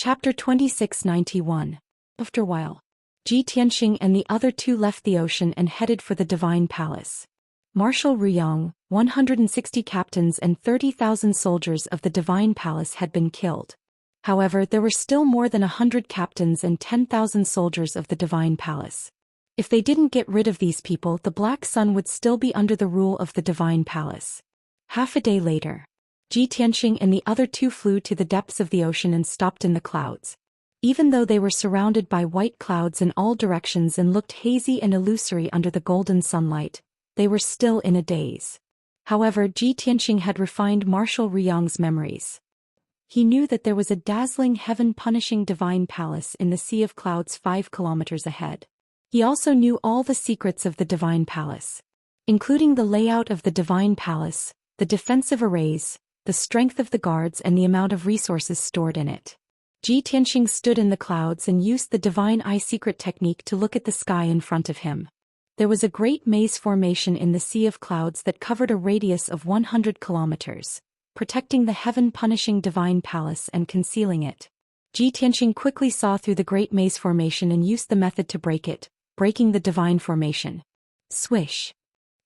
Chapter 2691. After a while, Ji Tianxing and the other two left the ocean and headed for the Divine Palace. Marshal Ruyang, 160 captains and 30,000 soldiers of the Divine Palace had been killed. However, there were still more than 100 captains and 10,000 soldiers of the Divine Palace. If they didn't get rid of these people, the Black Sun would still be under the rule of the Divine Palace. Half a day later, Ji Tianxing and the other two flew to the depths of the ocean and stopped in the clouds. Even though they were surrounded by white clouds in all directions and looked hazy and illusory under the golden sunlight, they were still in a daze. However, Ji Tianxing had refined Marshal Ruyang's memories. He knew that there was a dazzling heaven-punishing divine palace in the sea of clouds 5 kilometers ahead. He also knew all the secrets of the divine palace, including the layout of the divine palace, the defensive arrays, the strength of the guards and the amount of resources stored in it. Ji Tianxing stood in the clouds and used the divine eye secret technique to look at the sky in front of him. There was a great maze formation in the sea of clouds that covered a radius of 100 kilometers, protecting the heaven-punishing divine palace and concealing it. Ji Tianxing quickly saw through the great maze formation and used the method to break it, breaking the divine formation. Swish!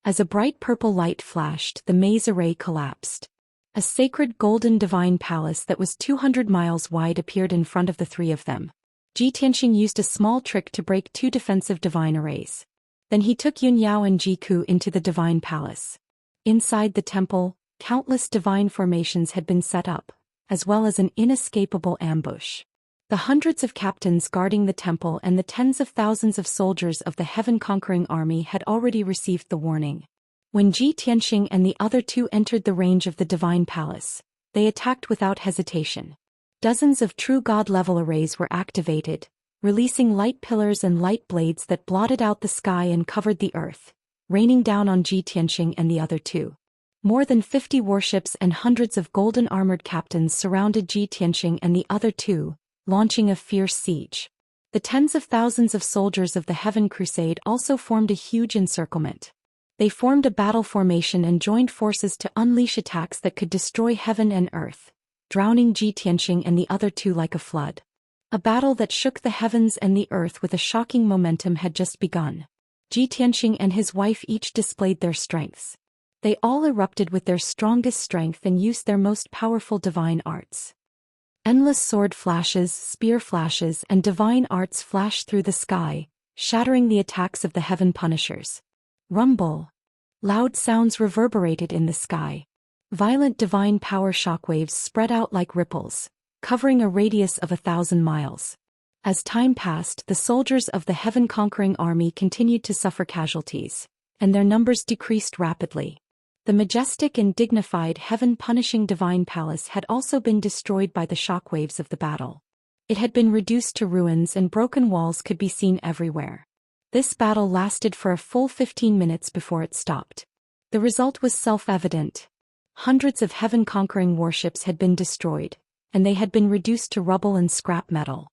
As a bright purple light flashed, the maze array collapsed. A sacred golden divine palace that was 200 miles wide appeared in front of the three of them. Ji Tianxing used a small trick to break 2 defensive divine arrays. Then he took Yun Yao and Ji Ku into the divine palace. Inside the temple, countless divine formations had been set up, as well as an inescapable ambush. The hundreds of captains guarding the temple and the tens of thousands of soldiers of the heaven-conquering army had already received the warning. When Ji Tianxing and the other two entered the range of the divine palace, they attacked without hesitation. Dozens of true god-level arrays were activated, releasing light pillars and light blades that blotted out the sky and covered the earth, raining down on Ji Tianxing and the other two. More than 50 warships and hundreds of golden-armored captains surrounded Ji Tianxing and the other two, launching a fierce siege. The tens of thousands of soldiers of the Heaven Crusade also formed a huge encirclement. They formed a battle formation and joined forces to unleash attacks that could destroy heaven and earth, drowning Ji Tianxing and the other two like a flood. A battle that shook the heavens and the earth with a shocking momentum had just begun. Ji Tianxing and his wife each displayed their strengths. They all erupted with their strongest strength and used their most powerful divine arts. Endless sword flashes, spear flashes, and divine arts flashed through the sky, shattering the attacks of the heaven punishers. Rumble. Loud sounds reverberated in the sky. Violent divine power shockwaves spread out like ripples, covering a radius of 1,000 miles. As time passed, the soldiers of the heaven-conquering army continued to suffer casualties, and their numbers decreased rapidly. The majestic and dignified heaven-punishing divine palace had also been destroyed by the shockwaves of the battle. It had been reduced to ruins and broken walls could be seen everywhere. This battle lasted for a full 15 minutes before it stopped. The result was self-evident. Hundreds of heaven-conquering warships had been destroyed, and they had been reduced to rubble and scrap metal.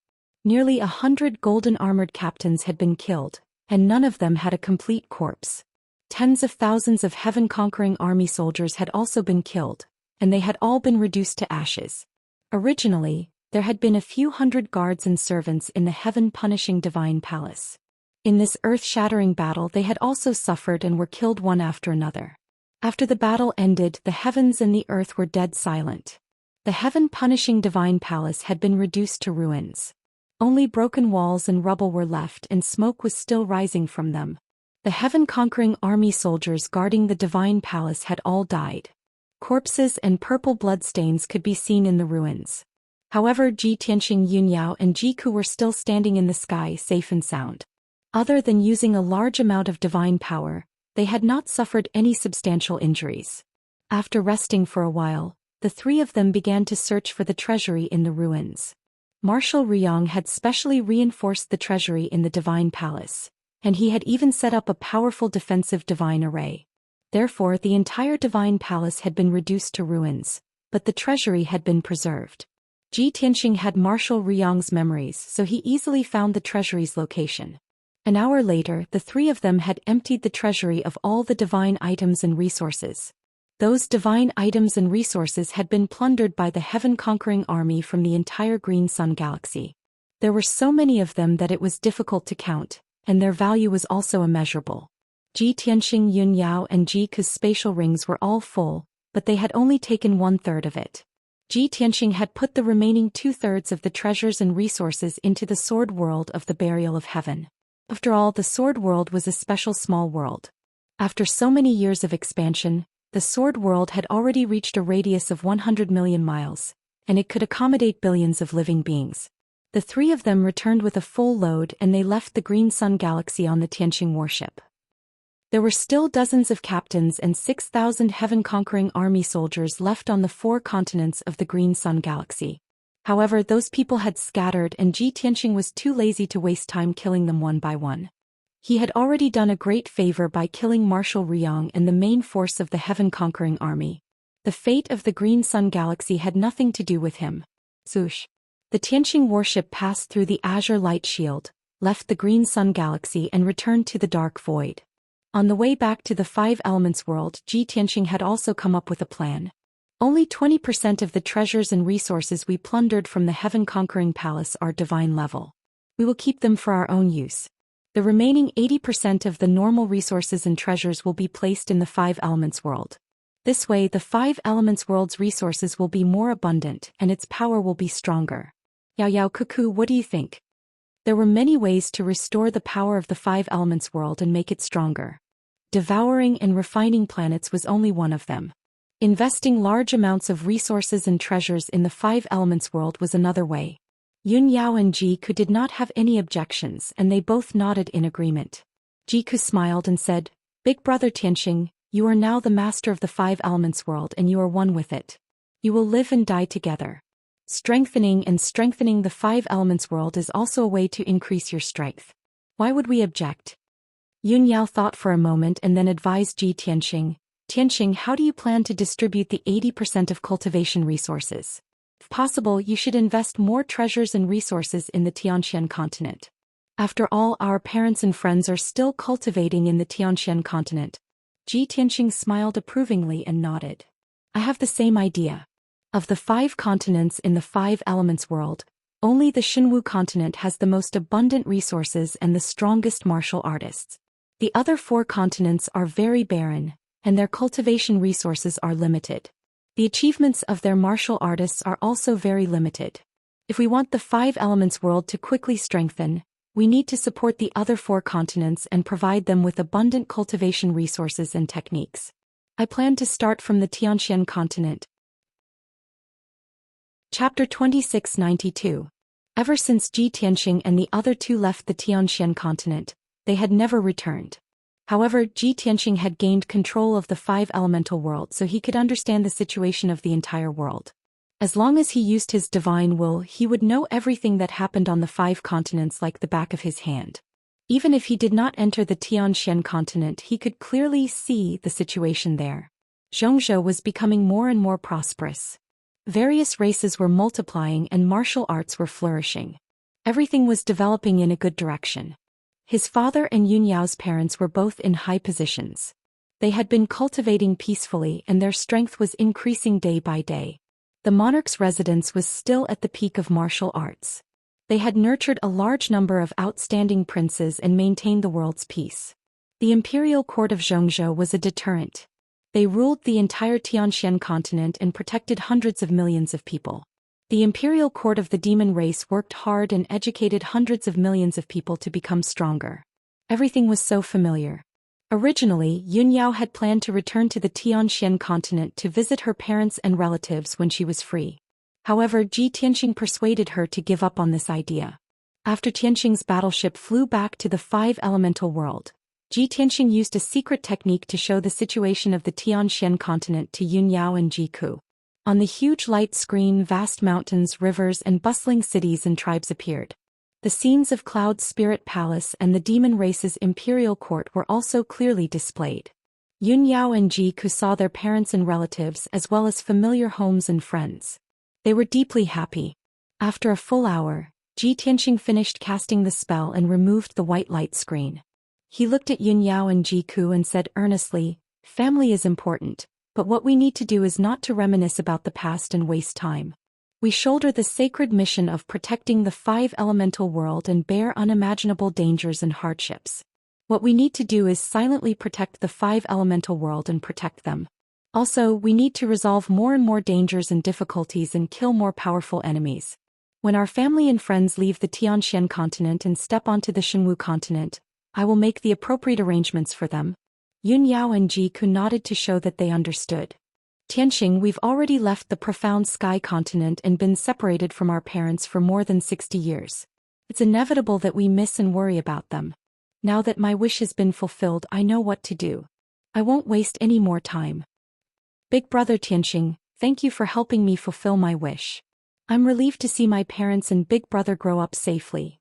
Nearly 100 golden-armored captains had been killed, and none of them had a complete corpse. Tens of thousands of heaven-conquering army soldiers had also been killed, and they had all been reduced to ashes. Originally, there had been a few hundred guards and servants in the heaven-punishing divine palace. In this earth-shattering battle they had also suffered and were killed one after another. After the battle ended, the heavens and the earth were dead silent. The heaven-punishing divine palace had been reduced to ruins. Only broken walls and rubble were left and smoke was still rising from them. The heaven-conquering army soldiers guarding the divine palace had all died. Corpses and purple bloodstains could be seen in the ruins. However, Ji Tianxing, Yun Yao and Ji Ku were still standing in the sky safe and sound. Other than using a large amount of divine power, they had not suffered any substantial injuries. After resting for a while, the three of them began to search for the treasury in the ruins. Marshal Ruyang had specially reinforced the treasury in the divine palace, and he had even set up a powerful defensive divine array. Therefore, the entire divine palace had been reduced to ruins, but the treasury had been preserved. Ji Tianxing had Marshal Ruyang's memories, so he easily found the treasury's location. An hour later, the three of them had emptied the treasury of all the divine items and resources. Those divine items and resources had been plundered by the heaven-conquering army from the entire Green Sun galaxy. There were so many of them that it was difficult to count, and their value was also immeasurable. Ji Tianxing, Yun Yao and Ji Ke's spatial rings were all full, but they had only taken 1/3 of it. Ji Tianxing had put the remaining 2/3 of the treasures and resources into the sword world of the burial of heaven. After all, the sword world was a special small world. After so many years of expansion, the sword world had already reached a radius of 100 million miles, and it could accommodate billions of living beings. The three of them returned with a full load and they left the Green Sun galaxy on the Tianxing warship. There were still dozens of captains and 6,000 heaven-conquering army soldiers left on the 4 continents of the Green Sun galaxy. However, those people had scattered and Ji Tianxing was too lazy to waste time killing them one by one. He had already done a great favor by killing Marshal Ruyang and the main force of the heaven-conquering army. The fate of the Green Sun galaxy had nothing to do with him. Zhoush. The Tianxing warship passed through the Azure Light Shield, left the Green Sun galaxy and returned to the Dark Void. On the way back to the 5 Elements world, Ji Tianxing had also come up with a plan. Only 20% of the treasures and resources we plundered from the heaven-conquering palace are divine level. We will keep them for our own use. The remaining 80% of the normal resources and treasures will be placed in the 5 Elements world. This way, the 5 Elements world's resources will be more abundant and its power will be stronger. Yao Yao Cuckoo, what do you think? There were many ways to restore the power of the 5 Elements world and make it stronger. Devouring and refining planets was only one of them. Investing large amounts of resources and treasures in the 5 Elements world was another way. Yun Yao and Ji Ke did not have any objections and they both nodded in agreement. Ji Ke smiled and said, "Big brother Tianxing, you are now the master of the 5 Elements world and you are one with it. You will live and die together. Strengthening the 5 Elements world is also a way to increase your strength. Why would we object?" Yun Yao thought for a moment and then advised Ji Tianxing, "Tianxing, how do you plan to distribute the 80% of cultivation resources? If possible, you should invest more treasures and resources in the Xianxia continent. After all, our parents and friends are still cultivating in the Xianxia continent." Ji Tianxing smiled approvingly and nodded. "I have the same idea. Of the 5 continents in the 5 Elements world, only the Xinwu continent has the most abundant resources and the strongest martial artists. The other 4 continents are very barren, and their cultivation resources are limited. The achievements of their martial artists are also very limited. If we want the 5 Elements world to quickly strengthen, we need to support the other 4 continents and provide them with abundant cultivation resources and techniques. I plan to start from the Xianxia continent." Chapter 2692. Ever since Ji Tianxing and the other 2 left the Xianxia continent, they had never returned. However, Ji Tianxing had gained control of the 5 elemental world so he could understand the situation of the entire world. As long as he used his divine will, he would know everything that happened on the 5 continents like the back of his hand. Even if he did not enter the Xianxia continent, he could clearly see the situation there. Zhongzhou was becoming more and more prosperous. Various races were multiplying and martial arts were flourishing. Everything was developing in a good direction. His father and Yun Yao's parents were both in high positions. They had been cultivating peacefully and their strength was increasing day by day. The monarch's residence was still at the peak of martial arts. They had nurtured a large number of outstanding princes and maintained the world's peace. The imperial court of Zhongzhou was a deterrent. They ruled the entire Xianxia continent and protected hundreds of millions of people. The imperial court of the demon race worked hard and educated hundreds of millions of people to become stronger. Everything was so familiar. Originally, Yun Yao had planned to return to the Xianxia continent to visit her parents and relatives when she was free. However, Ji Tianxing persuaded her to give up on this idea. After Tianxing's battleship flew back to the 5 elemental world, Ji Tianxing used a secret technique to show the situation of the Xianxia continent to Yun Yao and Ji Ke. On the huge light screen, vast mountains, rivers and bustling cities and tribes appeared. The scenes of Cloud's spirit palace and the demon race's imperial court were also clearly displayed. Yun Yao and Ji Ke saw their parents and relatives as well as familiar homes and friends. They were deeply happy. After a full hour, Ji Tianxing finished casting the spell and removed the white light screen. He looked at Yun Yao and Ji Ke and said earnestly, "Family is important, But what we need to do is not to reminisce about the past and waste time. We shoulder the sacred mission of protecting the 5 elemental world and bear unimaginable dangers and hardships. What we need to do is silently protect the 5 elemental world and protect them. Also, we need to resolve more and more dangers and difficulties and kill more powerful enemies. When our family and friends leave the Xianxia continent and step onto the Shenwu continent, I will make the appropriate arrangements for them. Yun Yao and Ji Ku nodded to show that they understood. Tianxing, we've already left the profound sky continent and been separated from our parents for more than 60 years. It's inevitable that we miss and worry about them. Now that my wish has been fulfilled, I know what to do. I won't waste any more time. Big brother Tianxing, thank you for helping me fulfill my wish. I'm relieved to see my parents and big brother grow up safely.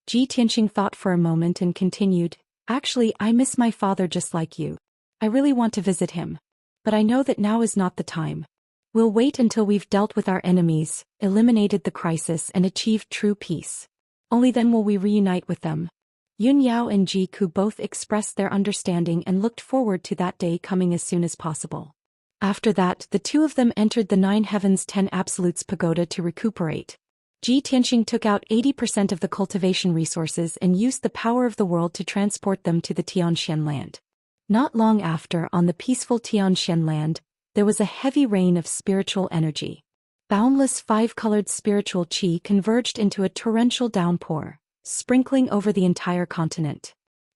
Ji Tianxing thought for a moment and continued, actually, I miss my father just like you. I really want to visit him. But I know that now is not the time. We'll wait until we've dealt with our enemies, eliminated the crisis and achieved true peace. Only then will we reunite with them. Yun Yao and Ji Ku both expressed their understanding and looked forward to that day coming as soon as possible. After that, the two of them entered the 9 Heavens 10 Absolutes Pagoda to recuperate. Ji Tianxing took out 80% of the cultivation resources and used the power of the world to transport them to the Tianxian land. Not long after, on the peaceful Xianxia land, there was a heavy rain of spiritual energy. Boundless 5-colored spiritual qi converged into a torrential downpour, sprinkling over the entire continent.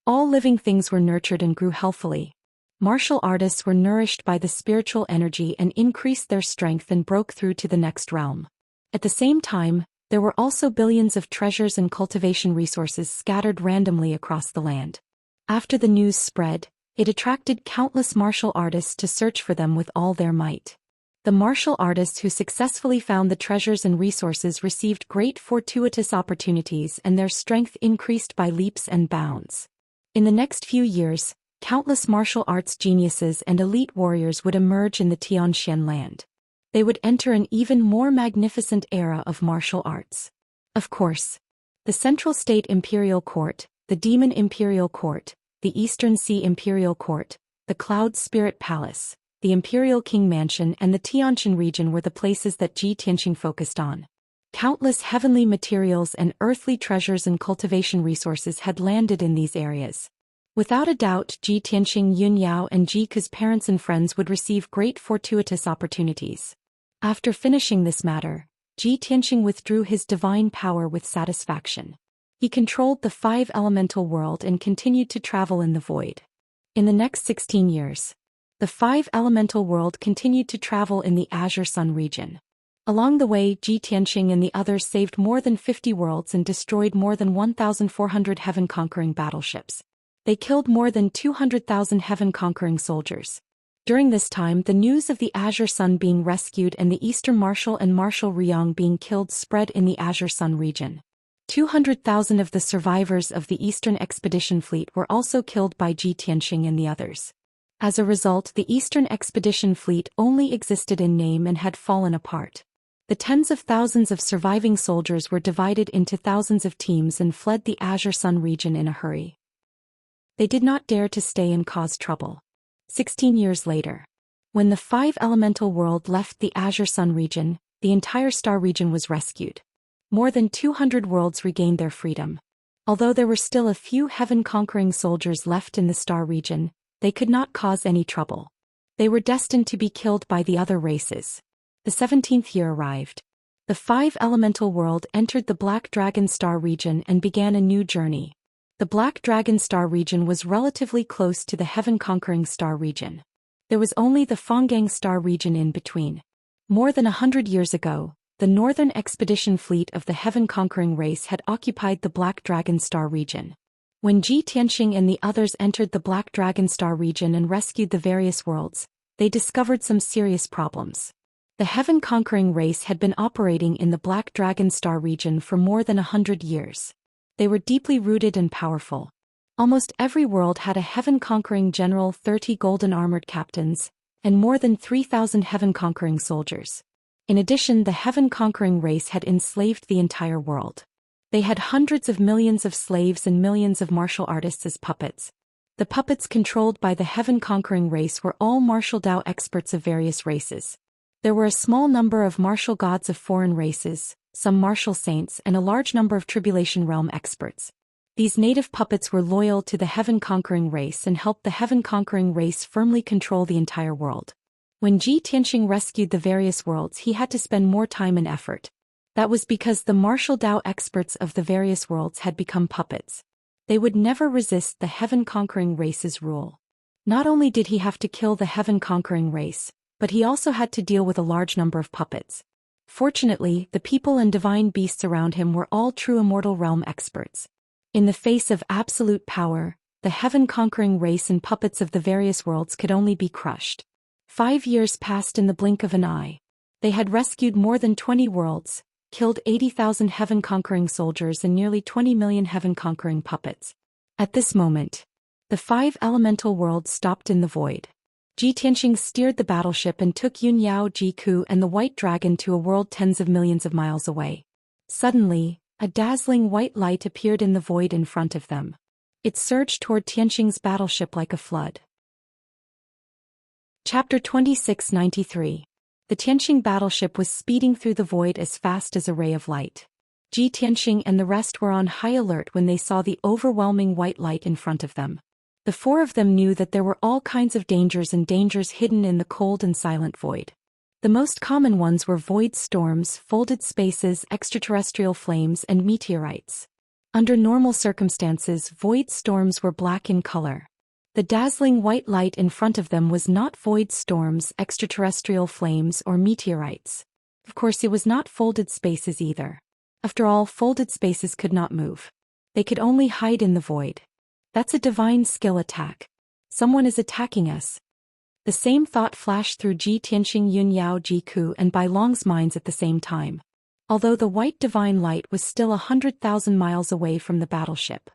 All living things were nurtured and grew healthily. Martial artists were nourished by the spiritual energy and increased their strength and broke through to the next realm. At the same time, there were also billions of treasures and cultivation resources scattered randomly across the land. After the news spread, it attracted countless martial artists to search for them with all their might. The martial artists who successfully found the treasures and resources received great fortuitous opportunities and their strength increased by leaps and bounds. In the next few years, countless martial arts geniuses and elite warriors would emerge in the Tianxian land. They would enter an even more magnificent era of martial arts. Of course, the Central State Imperial Court, the Demon Imperial Court, the Eastern Sea Imperial Court, the Cloud Spirit Palace, the Imperial King Mansion and the Tianxian region were the places that Ji Tianxing focused on. Countless heavenly materials and earthly treasures and cultivation resources had landed in these areas. Without a doubt, Ji Tianxing, Yun Yao and Ji Ku's parents and friends would receive great fortuitous opportunities. After finishing this matter, Ji Tianxing withdrew his divine power with satisfaction. He controlled the 5 elemental world and continued to travel in the void. In the next 16 years, the 5 elemental world continued to travel in the Azure Sun region. Along the way, Ji Tianxing and the others saved more than 50 worlds and destroyed more than 1,400 heaven-conquering battleships. They killed more than 200,000 heaven-conquering soldiers. During this time, the news of the Azure Sun being rescued and the Eastern Marshal and Marshal Riyang being killed spread in the Azure Sun region. 200,000 of the survivors of the Eastern Expedition Fleet were also killed by Ji Tianxing and the others. As a result, the Eastern Expedition Fleet only existed in name and had fallen apart. The tens of thousands of surviving soldiers were divided into thousands of teams and fled the Azure Sun region in a hurry. They did not dare to stay and cause trouble. 16 years later, when the 5 elemental world left the Azure Sun region, the entire star region was rescued. More than 200 worlds regained their freedom. Although there were still a few heaven-conquering soldiers left in the star region, they could not cause any trouble. They were destined to be killed by the other races. The 17th year arrived. The 5 elemental world entered the Black Dragon Star region and began a new journey. The Black Dragon Star region was relatively close to the heaven-conquering star region. There was only the Fonggang Star region in between. More than 100 years ago, the Northern Expedition Fleet of the heaven-conquering race had occupied the Black Dragon Star region. When Ji Tianxing and the others entered the Black Dragon Star region and rescued the various worlds, they discovered some serious problems. The heaven-conquering race had been operating in the Black Dragon Star region for more than 100 years. They were deeply rooted and powerful. Almost every world had a heaven-conquering general, 30 golden armored captains, and more than 3,000 heaven-conquering soldiers. In addition, the heaven-conquering race had enslaved the entire world. They had hundreds of millions of slaves and millions of martial artists as puppets. The puppets controlled by the heaven-conquering race were all martial Dao experts of various races. There were a small number of martial gods of foreign races, some martial saints, and a large number of Tribulation Realm experts. These native puppets were loyal to the heaven-conquering race and helped the heaven-conquering race firmly control the entire world. When Ji Tianxing rescued the various worlds, he had to spend more time and effort. That was because the martial Dao experts of the various worlds had become puppets. They would never resist the heaven-conquering race's rule. Not only did he have to kill the heaven-conquering race, but he also had to deal with a large number of puppets. Fortunately, the people and divine beasts around him were all true immortal realm experts. In the face of absolute power, the heaven-conquering race and puppets of the various worlds could only be crushed. 5 years passed in the blink of an eye. They had rescued more than 20 worlds, killed 80,000 heaven-conquering soldiers and nearly 20 million heaven-conquering puppets. At this moment, the 5 elemental worlds stopped in the void. Ji Tianxing steered the battleship and took Yun Yao Ji Ku and the White Dragon to a world tens of millions of miles away. Suddenly, a dazzling white light appeared in the void in front of them. It surged toward Tianxing's battleship like a flood. Chapter 2693. The Tianxing battleship was speeding through the void as fast as a ray of light. Ji Tianxing and the rest were on high alert when they saw the overwhelming white light in front of them. The 4 of them knew that there were all kinds of dangers hidden in the cold and silent void. The most common ones were void storms, folded spaces, extraterrestrial flames, and meteorites. Under normal circumstances, void storms were black in color. The dazzling white light in front of them was not void storms, extraterrestrial flames, or meteorites. Of course, it was not folded spaces either. After all, folded spaces could not move. They could only hide in the void. That's a divine skill attack. Someone is attacking us. The same thought flashed through Ji Tianxing, Yun Yao Ji Ku, and Bai Long's minds at the same time. Although the white divine light was still 100,000 miles away from the battleship.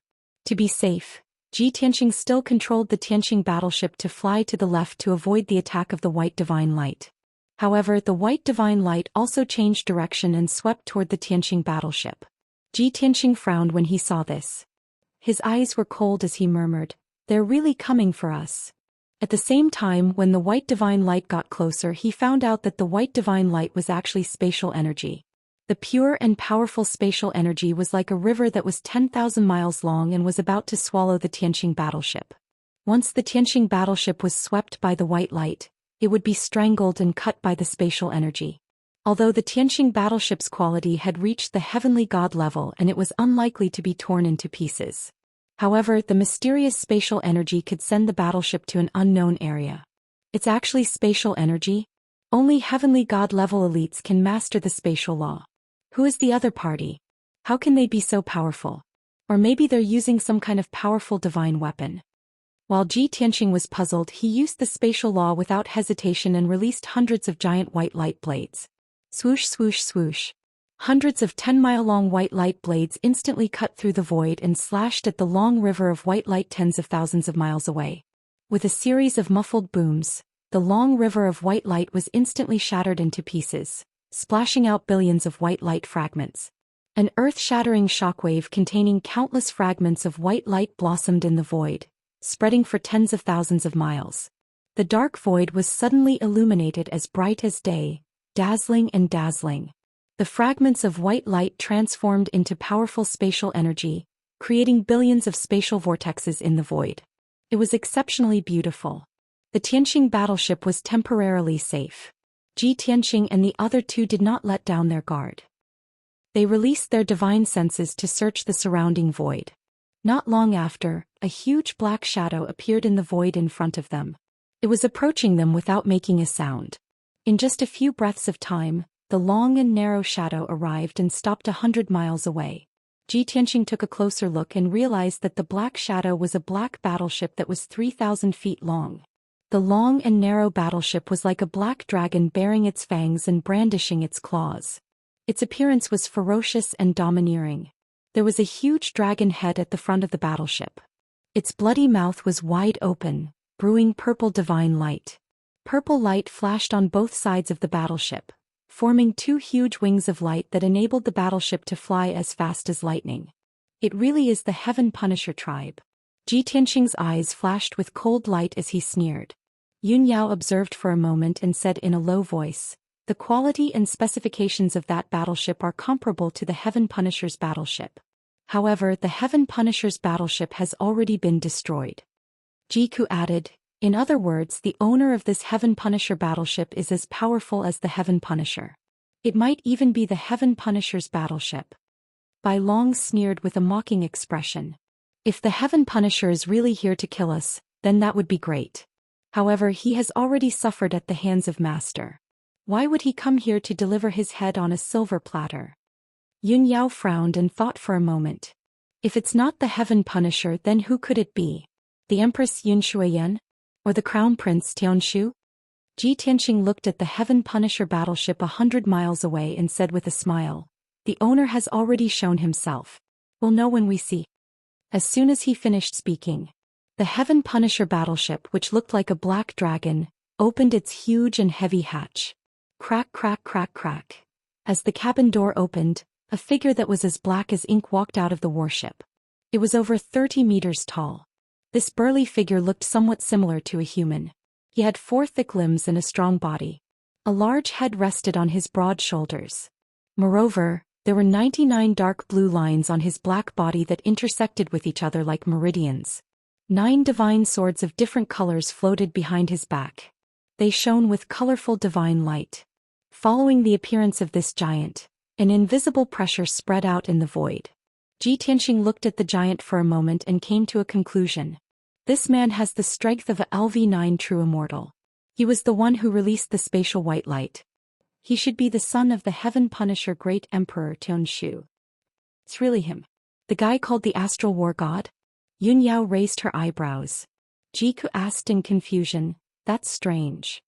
To be safe, Ji Tianxing still controlled the Tianxing battleship to fly to the left to avoid the attack of the white divine light. However, the white divine light also changed direction and swept toward the Tianxing battleship. Ji Tianxing frowned when he saw this. His eyes were cold as he murmured, "They're really coming for us." At the same time, when the white divine light got closer, he found out that the white divine light was actually spatial energy. The pure and powerful spatial energy was like a river that was 10,000 miles long and was about to swallow the Tianxing battleship. Once the Tianxing battleship was swept by the white light, it would be strangled and cut by the spatial energy. Although the Tianxing battleship's quality had reached the heavenly god level and it was unlikely to be torn into pieces. However, the mysterious spatial energy could send the battleship to an unknown area. It's actually spatial energy? Only heavenly god-level elites can master the spatial law. Who is the other party? How can they be so powerful? Or maybe they're using some kind of powerful divine weapon. While Ji Tianxing was puzzled, he used the spatial law without hesitation and released hundreds of giant white light blades. Swoosh, swoosh, swoosh. Hundreds of 10-mile-long white light blades instantly cut through the void and slashed at the long river of white light tens of thousands of miles away. With a series of muffled booms, the long river of white light was instantly shattered into pieces, splashing out billions of white light fragments. An earth-shattering shockwave containing countless fragments of white light blossomed in the void, spreading for tens of thousands of miles. The dark void was suddenly illuminated as bright as day, dazzling and dazzling. The fragments of white light transformed into powerful spatial energy, creating billions of spatial vortexes in the void. It was exceptionally beautiful. The Tianxing battleship was temporarily safe. Ji Tianxing and the other 2 did not let down their guard. They released their divine senses to search the surrounding void. Not long after, a huge black shadow appeared in the void in front of them. It was approaching them without making a sound. In just a few breaths of time, the long and narrow shadow arrived and stopped 100 miles away. Ji Tianxing took a closer look and realized that the black shadow was a black battleship that was 3,000 feet long. The long and narrow battleship was like a black dragon bearing its fangs and brandishing its claws. Its appearance was ferocious and domineering. There was a huge dragon head at the front of the battleship. Its bloody mouth was wide open, brewing purple divine light. Purple light flashed on both sides of the battleship, forming 2 huge wings of light that enabled the battleship to fly as fast as lightning. It really is the Heaven Punisher tribe. Ji Tianxing's eyes flashed with cold light as he sneered. Yun Yao observed for a moment and said in a low voice, "The quality and specifications of that battleship are comparable to the Heaven Punisher's battleship. However, the Heaven Punisher's battleship has already been destroyed." Jiku added, "In other words, the owner of this Heaven Punisher battleship is as powerful as the Heaven Punisher. It might even be the Heaven Punisher's battleship." Bai Long sneered with a mocking expression. "If the Heaven Punisher is really here to kill us, then that would be great. However, he has already suffered at the hands of Master. Why would he come here to deliver his head on a silver platter?" Yun Yao frowned and thought for a moment. If it's not the Heaven Punisher, then who could it be? The Empress Yun Shuiyan? Or the Crown Prince Tianshu? Ji Tianxing looked at the Heaven Punisher battleship 100 miles away and said with a smile, "The owner has already shown himself. We'll know when we see." As soon as he finished speaking, the Heaven Punisher battleship, which looked like a black dragon, opened its huge and heavy hatch. Crack, crack, crack, crack. As the cabin door opened, a figure that was as black as ink walked out of the warship. It was over 30 meters tall. This burly figure looked somewhat similar to a human. He had 4 thick limbs and a strong body. A large head rested on his broad shoulders. Moreover, there were 99 dark blue lines on his black body that intersected with each other like meridians. 9 divine swords of different colors floated behind his back. They shone with colorful divine light. Following the appearance of this giant, an invisible pressure spread out in the void. Ji Tianxing looked at the giant for a moment and came to a conclusion. This man has the strength of a LV9 true immortal. He was the one who released the spatial white light. He should be the son of the Heaven Punisher Great Emperor Tianshu. It's really him. The guy called the Astral War God? Yun Yao raised her eyebrows. Jiku asked in confusion, "That's strange.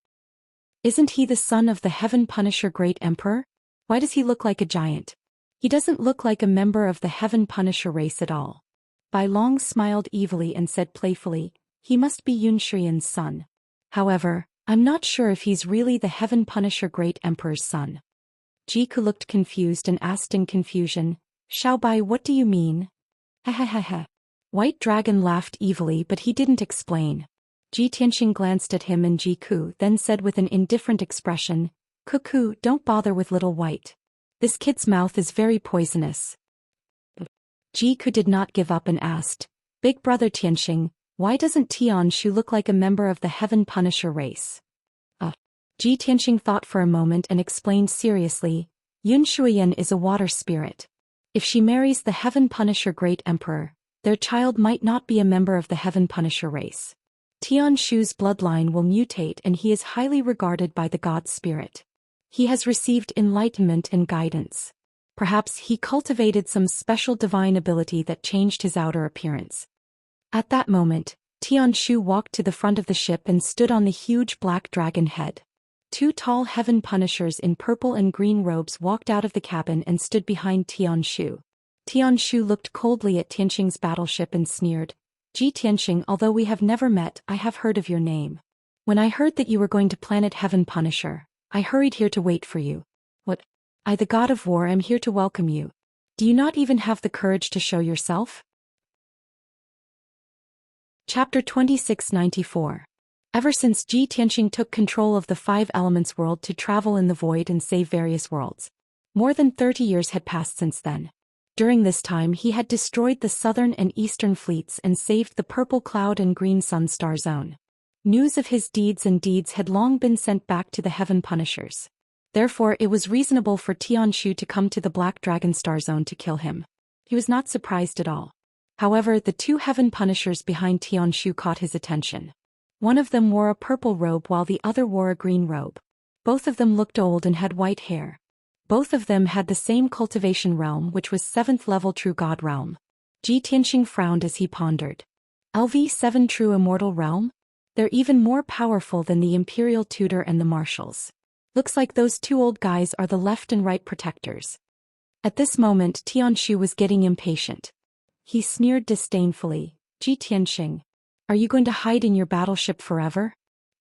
Isn't he the son of the Heaven Punisher Great Emperor? Why does he look like a giant? He doesn't look like a member of the Heaven Punisher race at all." Bai Long smiled evilly and said playfully, "He must be Yun Shuiyan's son. However, I'm not sure if he's really the Heaven Punisher Great Emperor's son." Jiku looked confused and asked in confusion, "Xiao Bai, what do you mean?" "Ha ha ha ha." White Dragon laughed evilly, but he didn't explain. Ji Tianxing glanced at him and Jiku, then said with an indifferent expression, "Cuckoo, don't bother with little White. This kid's mouth is very poisonous." Jiku did not give up and asked, "Big brother Tianxing, why doesn't Tianshu look like a member of the Heaven Punisher race?" Ji Tianxing thought for a moment and explained seriously, "Yun Shuiyan is a water spirit. If she marries the Heaven Punisher Great Emperor, their child might not be a member of the Heaven Punisher race. Tianshu's bloodline will mutate and he is highly regarded by the God Spirit. He has received enlightenment and guidance. Perhaps he cultivated some special divine ability that changed his outer appearance." At that moment, Tianshu walked to the front of the ship and stood on the huge black dragon head. 2 tall Heaven Punishers in purple and green robes walked out of the cabin and stood behind Tianshu. Tianshu looked coldly at Tianxing's battleship and sneered, "Ji Tianxing, although we have never met, I have heard of your name. When I heard that you were going to planet Heaven Punisher, I hurried here to wait for you. What? I, the God of War, am here to welcome you. Do you not even have the courage to show yourself?" Chapter 2694. Ever since Ji Tianxing took control of the 5 Elements world to travel in the void and save various worlds, more than 30 years had passed since then. During this time he had destroyed the southern and eastern fleets and saved the Purple Cloud and Green Sun Star Zone. News of his deeds had long been sent back to the Heaven Punishers. Therefore it was reasonable for Tianshu to come to the Black Dragon Star Zone to kill him. He was not surprised at all. However, the 2 Heaven Punishers behind Tianshu caught his attention. One of them wore a purple robe while the other wore a green robe. Both of them looked old and had white hair. Both of them had the same cultivation realm, which was 7th level True God realm. Ji Tianxing frowned as he pondered. LV7 True Immortal Realm? They're even more powerful than the Imperial Tutor and the Marshals. Looks like those 2 old guys are the left and right protectors. At this moment Tianshu was getting impatient. He sneered disdainfully, "Ji Tianxing, are you going to hide in your battleship forever?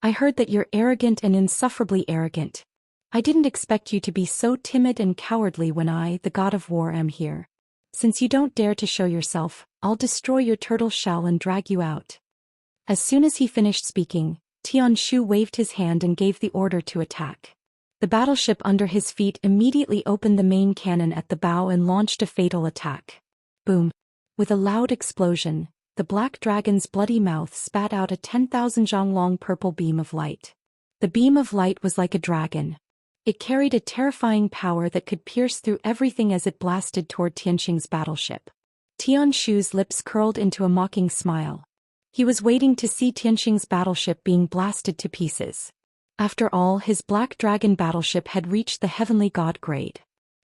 I heard that you're arrogant and insufferably arrogant. I didn't expect you to be so timid and cowardly when I, the God of War, am here. Since you don't dare to show yourself, I'll destroy your turtle shell and drag you out." As soon as he finished speaking, Tianshu waved his hand and gave the order to attack. The battleship under his feet immediately opened the main cannon at the bow and launched a fatal attack. Boom! With a loud explosion, the black dragon's bloody mouth spat out a 10,000 zhang long purple beam of light. The beam of light was like a dragon. It carried a terrifying power that could pierce through everything as it blasted toward Tianqing's battleship. Tianshu's lips curled into a mocking smile. He was waiting to see Tianqing's battleship being blasted to pieces. After all, his black dragon battleship had reached the heavenly god grade.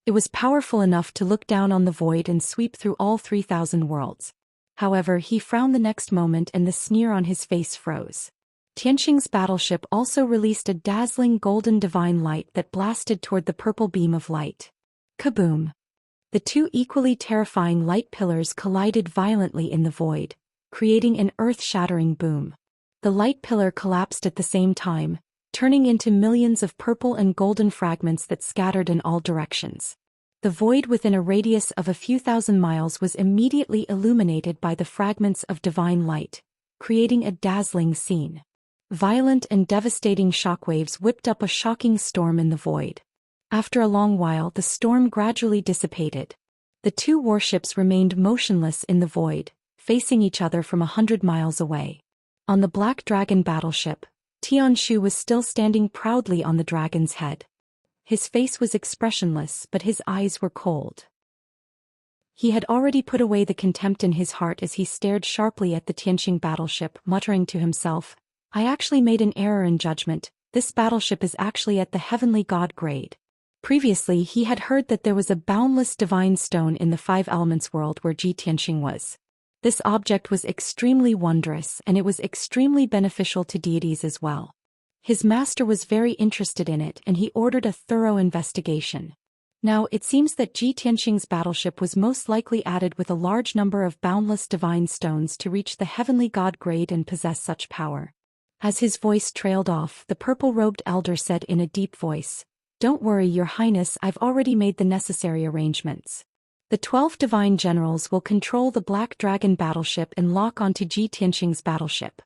It was powerful enough to look down on the void and sweep through all 3,000 worlds. However, he frowned the next moment and the sneer on his face froze. Tianqing's battleship also released a dazzling golden divine light that blasted toward the purple beam of light. Kaboom! The two equally terrifying light pillars collided violently in the void, creating an earth-shattering boom. The light pillar collapsed at the same time, turning into millions of purple and golden fragments that scattered in all directions. The void within a radius of a few thousand miles was immediately illuminated by the fragments of divine light, creating a dazzling scene. Violent and devastating shockwaves whipped up a shocking storm in the void. After a long while, the storm gradually dissipated. The two warships remained motionless in the void, facing each other from 100 miles away. On the Black Dragon battleship, Tianshu was still standing proudly on the dragon's head. His face was expressionless, but his eyes were cold. He had already put away the contempt in his heart as he stared sharply at the Tianqing battleship, muttering to himself, "I actually made an error in judgment. This battleship is actually at the heavenly god grade." Previously he had heard that there was a boundless divine stone in the Five Elements world where Tianqing was. This object was extremely wondrous and it was extremely beneficial to deities as well. His master was very interested in it and he ordered a thorough investigation. Now it seems that Tianqing's battleship was most likely added with a large number of boundless divine stones to reach the heavenly god grade and possess such power. As his voice trailed off, the purple-robed elder said in a deep voice, "Don't worry, Your Highness, I've already made the necessary arrangements. The 12 divine generals will control the Black Dragon battleship and lock onto Tianqing's battleship.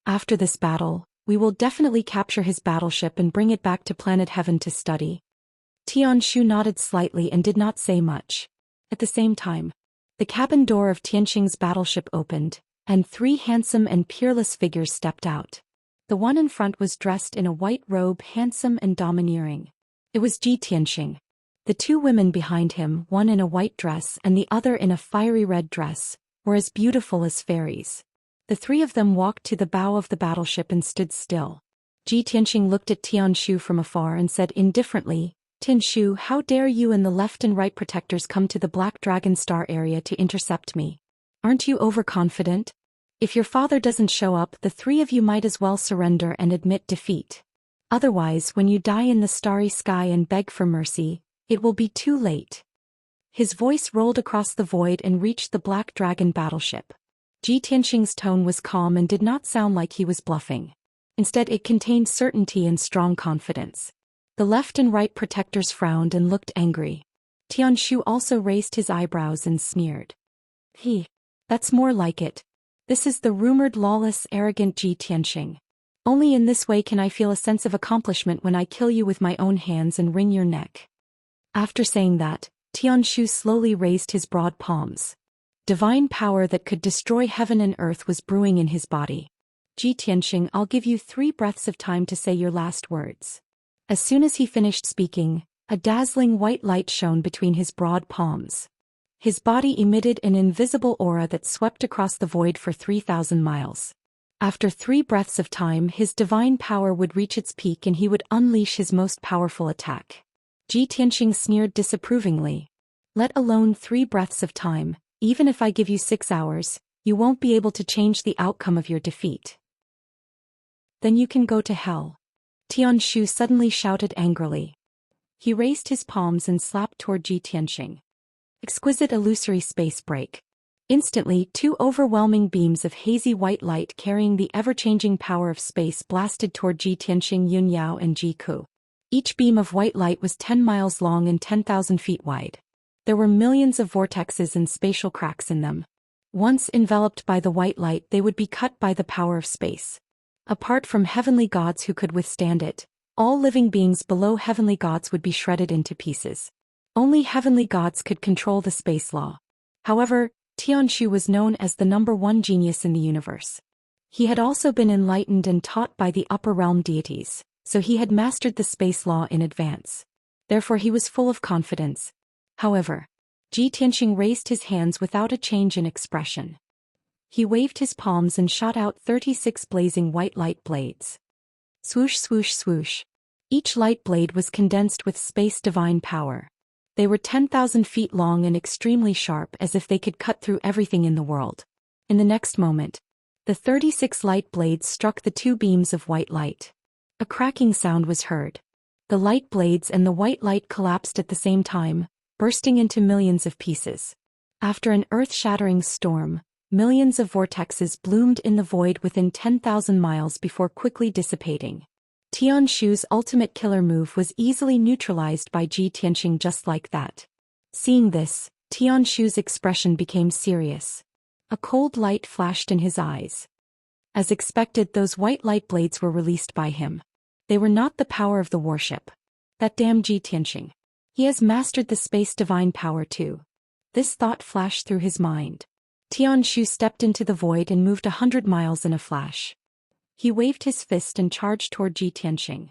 After this battle, we will definitely capture his battleship and bring it back to planet Heaven to study." Tianshu nodded slightly and did not say much. At the same time, the cabin door of Tianqing's battleship opened, and 3 handsome and peerless figures stepped out. The one in front was dressed in a white robe, handsome and domineering. It was Tianqing. The 2 women behind him, one in a white dress and the other in a fiery red dress, were as beautiful as fairies. The 3 of them walked to the bow of the battleship and stood still. Tianqing looked at Tianshu from afar and said indifferently, "Tianshu, how dare you and the left and right protectors come to the Black Dragon Star area to intercept me? Aren't you overconfident? If your father doesn't show up, the 3 of you might as well surrender and admit defeat. Otherwise, when you die in the starry sky and beg for mercy, it will be too late." His voice rolled across the void and reached the Black Dragon battleship. Tianqing's tone was calm and did not sound like he was bluffing. Instead, it contained certainty and strong confidence. The left and right protectors frowned and looked angry. Tianshu also raised his eyebrows and sneered. That's more like it. This is the rumored lawless, arrogant Tianqing. Only in this way can I feel a sense of accomplishment when I kill you with my own hands and wring your neck." After saying that, Tianshu slowly raised his broad palms. Divine power that could destroy heaven and earth was brewing in his body. "Tianqing, I'll give you 3 breaths of time to say your last words." As soon as he finished speaking, a dazzling white light shone between his broad palms. His body emitted an invisible aura that swept across the void for 3,000 miles. After 3 breaths of time, his divine power would reach its peak and he would unleash his most powerful attack. Tianqing sneered disapprovingly. "Let alone 3 breaths of time, even if I give you 6 hours, you won't be able to change the outcome of your defeat. Then you can go to hell." Tianshu suddenly shouted angrily. He raised his palms and slapped toward Tianqing. Exquisite illusory space break. Instantly, 2 overwhelming beams of hazy white light carrying the ever-changing power of space blasted toward Tianqing, Yunyao and Jiku. Each beam of white light was 10 miles long and 10,000 feet wide. There were millions of vortexes and spatial cracks in them. Once enveloped by the white light, they would be cut by the power of space. Apart from heavenly gods who could withstand it, all living beings below heavenly gods would be shredded into pieces. Only heavenly gods could control the space law. However, Tianshu was known as the #1 genius in the universe. He had also been enlightened and taught by the upper realm deities, so he had mastered the space law in advance. Therefore he was full of confidence. However, Ji Tianxing raised his hands without a change in expression. He waved his palms and shot out 36 blazing white light blades. Swoosh, swoosh, swoosh. Each light blade was condensed with space divine power. They were 10,000 feet long and extremely sharp, as if they could cut through everything in the world. In the next moment, the 36 light blades struck the two beams of white light. A cracking sound was heard. The light blades and the white light collapsed at the same time, bursting into millions of pieces. After an earth-shattering storm, millions of vortexes bloomed in the void within 10,000 miles before quickly dissipating. Tianshu's ultimate killer move was easily neutralized by Ji Tianxing just like that. Seeing this, Tianshu's expression became serious. A cold light flashed in his eyes. As expected, those white light blades were released by him. They were not the power of the warship. That damn Ji Tianxing. He has mastered the space divine power too. This thought flashed through his mind. Tianshu stepped into the void and moved 100 miles in a flash. He waved his fist and charged toward Ji Tianxing.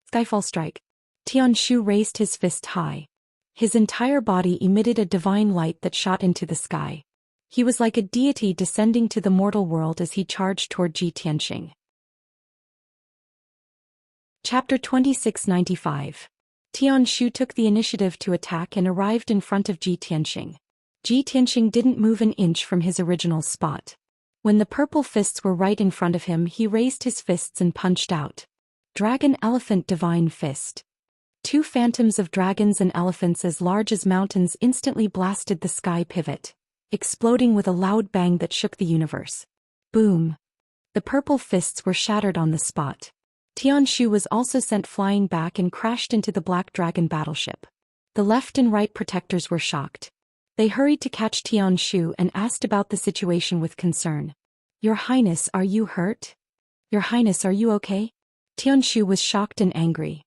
Skyfall strike. Tianshu raised his fist high. His entire body emitted a divine light that shot into the sky. He was like a deity descending to the mortal world as he charged toward Ji Tianxing. Chapter 2695. Tianshu took the initiative to attack and arrived in front of Ji Tianxing. Ji Tianxing didn't move an inch from his original spot. When the purple fists were right in front of him, he raised his fists and punched out. Dragon Elephant Divine Fist. Two phantoms of dragons and elephants as large as mountains instantly blasted the sky pivot, exploding with a loud bang that shook the universe. Boom! The purple fists were shattered on the spot. Tianshu was also sent flying back and crashed into the Black Dragon battleship. The left and right protectors were shocked. They hurried to catch Tianshu and asked about the situation with concern. "Your Highness, are you hurt? Your Highness, are you okay?" Tianshu was shocked and angry.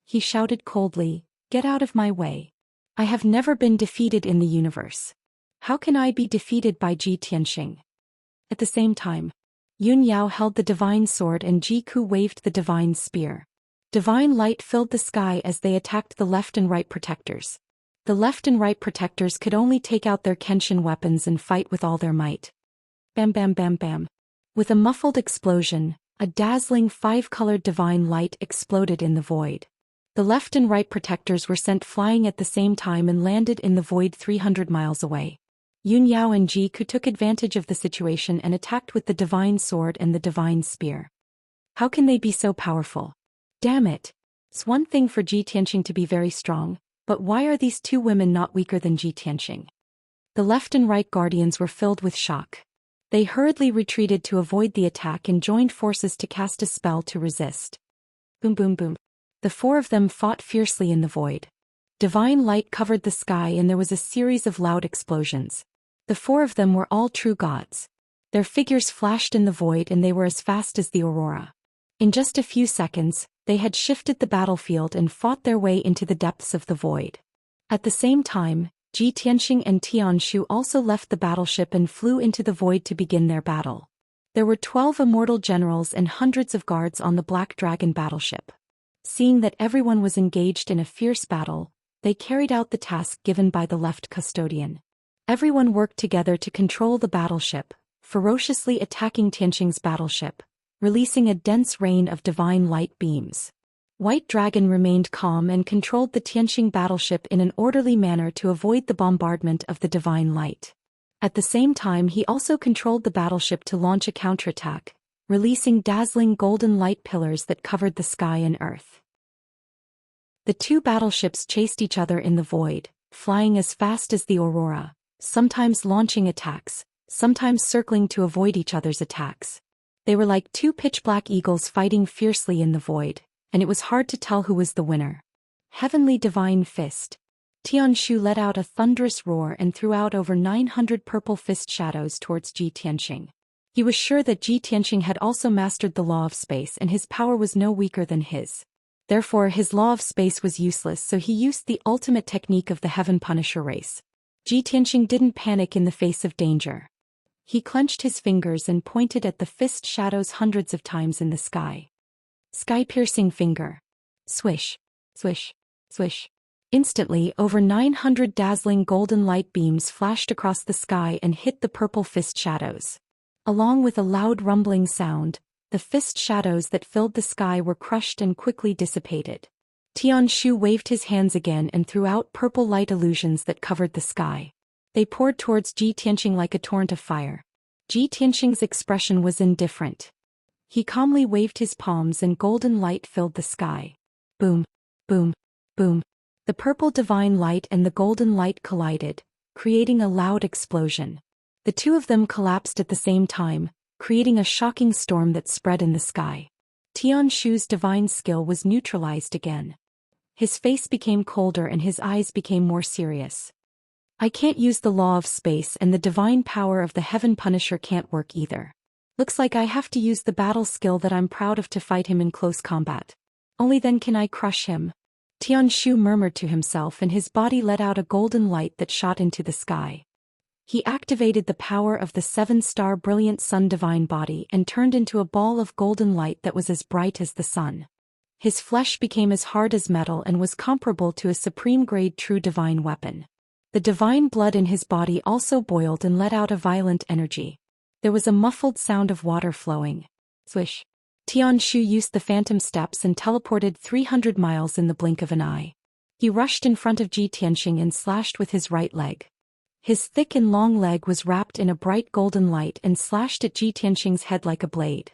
He shouted coldly, "Get out of my way. I have never been defeated in the universe. How can I be defeated by Ji Tianxing?" At the same time, Yun Yao held the divine sword and Ji Ku waved the divine spear. Divine light filled the sky as they attacked the left and right protectors. The left and right protectors could only take out their Kenshin weapons and fight with all their might. Bam bam bam bam. With a muffled explosion, a dazzling 5-colored divine light exploded in the void. The left and right protectors were sent flying at the same time and landed in the void 300 miles away. Yun Yao and Ji Ku took advantage of the situation and attacked with the divine sword and the divine spear. How can they be so powerful? Damn it! It's one thing for Ji Tianxing to be very strong, but why are these two women not weaker than Ji Tianxing? The left and right guardians were filled with shock. They hurriedly retreated to avoid the attack and joined forces to cast a spell to resist. Boom boom boom. The four of them fought fiercely in the void. Divine light covered the sky and there was a series of loud explosions. The four of them were all true gods. Their figures flashed in the void and they were as fast as the aurora. In just a few seconds, they had shifted the battlefield and fought their way into the depths of the void. At the same time, Ji Tianxing and Tianshu also left the battleship and flew into the void to begin their battle. There were 12 immortal generals and hundreds of guards on the Black Dragon battleship. Seeing that everyone was engaged in a fierce battle, they carried out the task given by the left custodian. Everyone worked together to control the battleship, ferociously attacking Tianxing's battleship, releasing a dense rain of divine light beams. White Dragon remained calm and controlled the Tianxing battleship in an orderly manner to avoid the bombardment of the divine light. At the same time, he also controlled the battleship to launch a counterattack, releasing dazzling golden light pillars that covered the sky and earth. The two battleships chased each other in the void, flying as fast as the aurora, sometimes launching attacks, sometimes circling to avoid each other's attacks. They were like two pitch-black eagles fighting fiercely in the void, and it was hard to tell who was the winner. Heavenly Divine Fist. Tianshu let out a thunderous roar and threw out over 900 purple fist shadows towards Ji Tianqing. He was sure that Ji Tianqing had also mastered the law of space and his power was no weaker than his. Therefore his law of space was useless, so he used the ultimate technique of the Heaven Punisher race. Ji Tianqing didn't panic in the face of danger. He clenched his fingers and pointed at the fist shadows hundreds of times in the sky. Sky-piercing finger. Swish. Swish. Swish. Instantly, over 900 dazzling golden light beams flashed across the sky and hit the purple fist shadows. Along with a loud rumbling sound, the fist shadows that filled the sky were crushed and quickly dissipated. Tianshu waved his hands again and threw out purple light illusions that covered the sky. They poured towards Ji Tianqing like a torrent of fire. Ji Tianqing's expression was indifferent. He calmly waved his palms and golden light filled the sky. Boom, boom, boom. The purple divine light and the golden light collided, creating a loud explosion. The two of them collapsed at the same time, creating a shocking storm that spread in the sky. Tianshu's divine skill was neutralized again. His face became colder and his eyes became more serious. I can't use the law of space and the divine power of the Heaven Punisher can't work either. Looks like I have to use the battle skill that I'm proud of to fight him in close combat. Only then can I crush him. Tianshu murmured to himself and his body let out a golden light that shot into the sky. He activated the power of the 7-star brilliant sun divine body and turned into a ball of golden light that was as bright as the sun. His flesh became as hard as metal and was comparable to a supreme-grade true divine weapon. The divine blood in his body also boiled and let out a violent energy. There was a muffled sound of water flowing. Swish. Tianshu used the phantom steps and teleported 300 miles in the blink of an eye. He rushed in front of Ji Tianqing and slashed with his right leg. His thick and long leg was wrapped in a bright golden light and slashed at Ji Tianqing's head like a blade.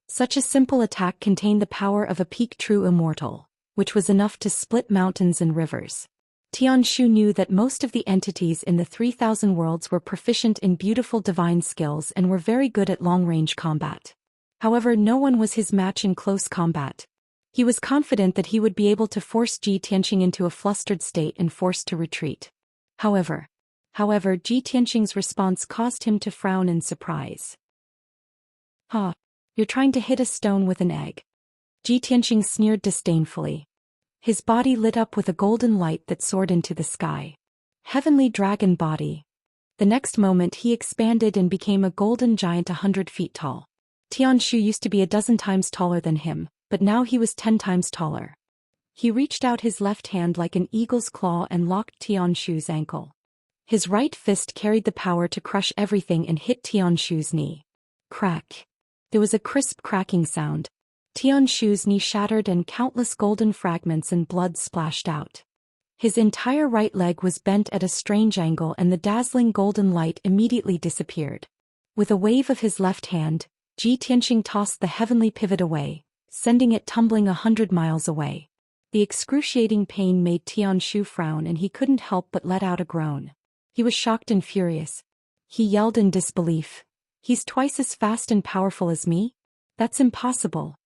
Such a simple attack contained the power of a peak true immortal, which was enough to split mountains and rivers. Tianshu knew that most of the entities in the 3,000 worlds were proficient in beautiful divine skills and were very good at long-range combat. However, no one was his match in close combat. He was confident that he would be able to force Ji Tianqing into a flustered state and forced to retreat. However, Ji Tianqing's response caused him to frown in surprise. "Ha, you're trying to hit a stone with an egg." Ji Tianqing sneered disdainfully. His body lit up with a golden light that soared into the sky. Heavenly dragon body. The next moment he expanded and became a golden giant 100 feet tall. Tianshu used to be a dozen times taller than him, but now he was 10 times taller. He reached out his left hand like an eagle's claw and locked Tianshu's ankle. His right fist carried the power to crush everything and hit Tianshu's knee. Crack. There was a crisp cracking sound. Tianshu's knee shattered and countless golden fragments and blood splashed out. His entire right leg was bent at a strange angle and the dazzling golden light immediately disappeared. With a wave of his left hand, Ji Tianqing tossed the heavenly pivot away, sending it tumbling 100 miles away. The excruciating pain made Tianshu frown and he couldn't help but let out a groan. He was shocked and furious. He yelled in disbelief. "He's twice as fast and powerful as me? That's impossible."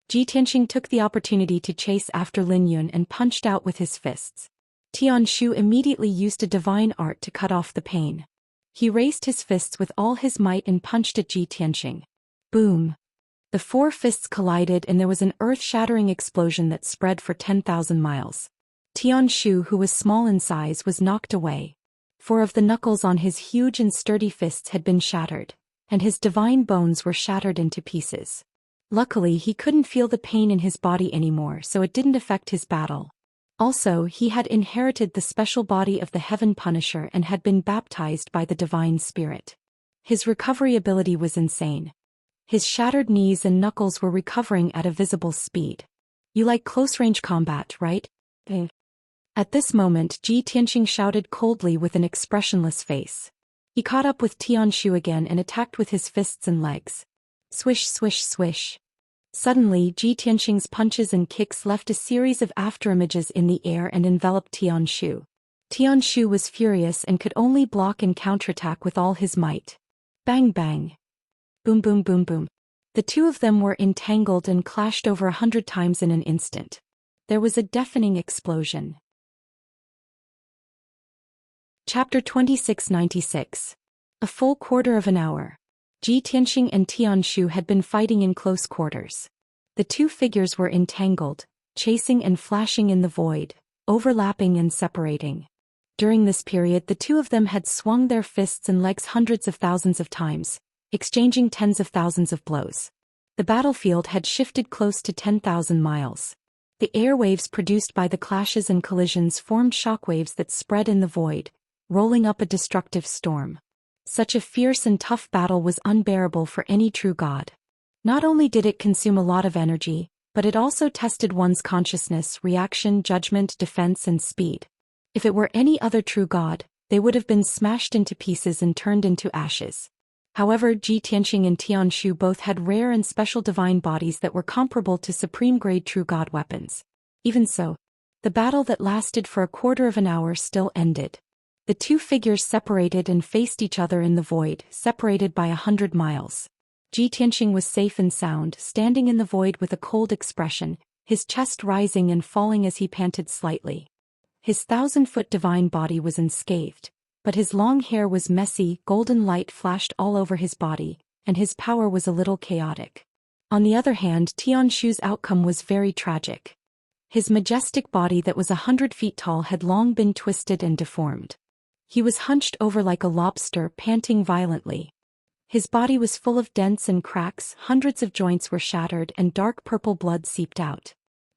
Ji Tianqing took the opportunity to chase after Lin Yun and punched out with his fists. Tianshu immediately used a divine art to cut off the pain. He raised his fists with all his might and punched at Ji Tianqing. Boom! The 4 fists collided and there was an earth-shattering explosion that spread for 10,000 miles. Tianshu, who was small in size, was knocked away. 4 of the knuckles on his huge and sturdy fists had been shattered, and his divine bones were shattered into pieces. Luckily, he couldn't feel the pain in his body anymore, so it didn't affect his battle. Also, he had inherited the special body of the Heaven Punisher and had been baptized by the Divine Spirit. His recovery ability was insane. His shattered knees and knuckles were recovering at a visible speed. "You like close-range combat, right?" At this moment, Ji Tianqing shouted coldly with an expressionless face. He caught up with Tianshu again and attacked with his fists and legs. Swish, swish, swish. Suddenly, Ji Tianqing's punches and kicks left a series of afterimages in the air and enveloped Tianshu. Tianshu was furious and could only block and counterattack with all his might. Bang bang. Boom boom boom boom. The two of them were entangled and clashed over 100 times in an instant. There was a deafening explosion. Chapter 2696. A full quarter of an hour. Ji Tianxing and Tian Shu had been fighting in close quarters. The two figures were entangled, chasing and flashing in the void, overlapping and separating. During this period, the two of them had swung their fists and legs hundreds of thousands of times, exchanging tens of thousands of blows. The battlefield had shifted close to 10,000 miles. The airwaves produced by the clashes and collisions formed shockwaves that spread in the void, rolling up a destructive storm. Such a fierce and tough battle was unbearable for any true god. Not only did it consume a lot of energy, but it also tested one's consciousness, reaction, judgment, defense, and speed. If it were any other true god, they would have been smashed into pieces and turned into ashes. However, Ji Tianxing and Tian Shu both had rare and special divine bodies that were comparable to supreme-grade true god weapons. Even so, the battle that lasted for a quarter of an hour still ended. The two figures separated and faced each other in the void, separated by 100 miles. Ji Tianxing was safe and sound, standing in the void with a cold expression, his chest rising and falling as he panted slightly. His 1,000-foot divine body was unscathed, but his long hair was messy, golden light flashed all over his body, and his power was a little chaotic. On the other hand, Tian Shu's outcome was very tragic. His majestic body that was 100 feet tall had long been twisted and deformed. He was hunched over like a lobster, panting violently. His body was full of dents and cracks, hundreds of joints were shattered and dark purple blood seeped out.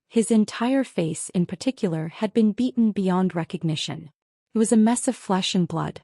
His entire face, in particular, had been beaten beyond recognition. It was a mess of flesh and blood.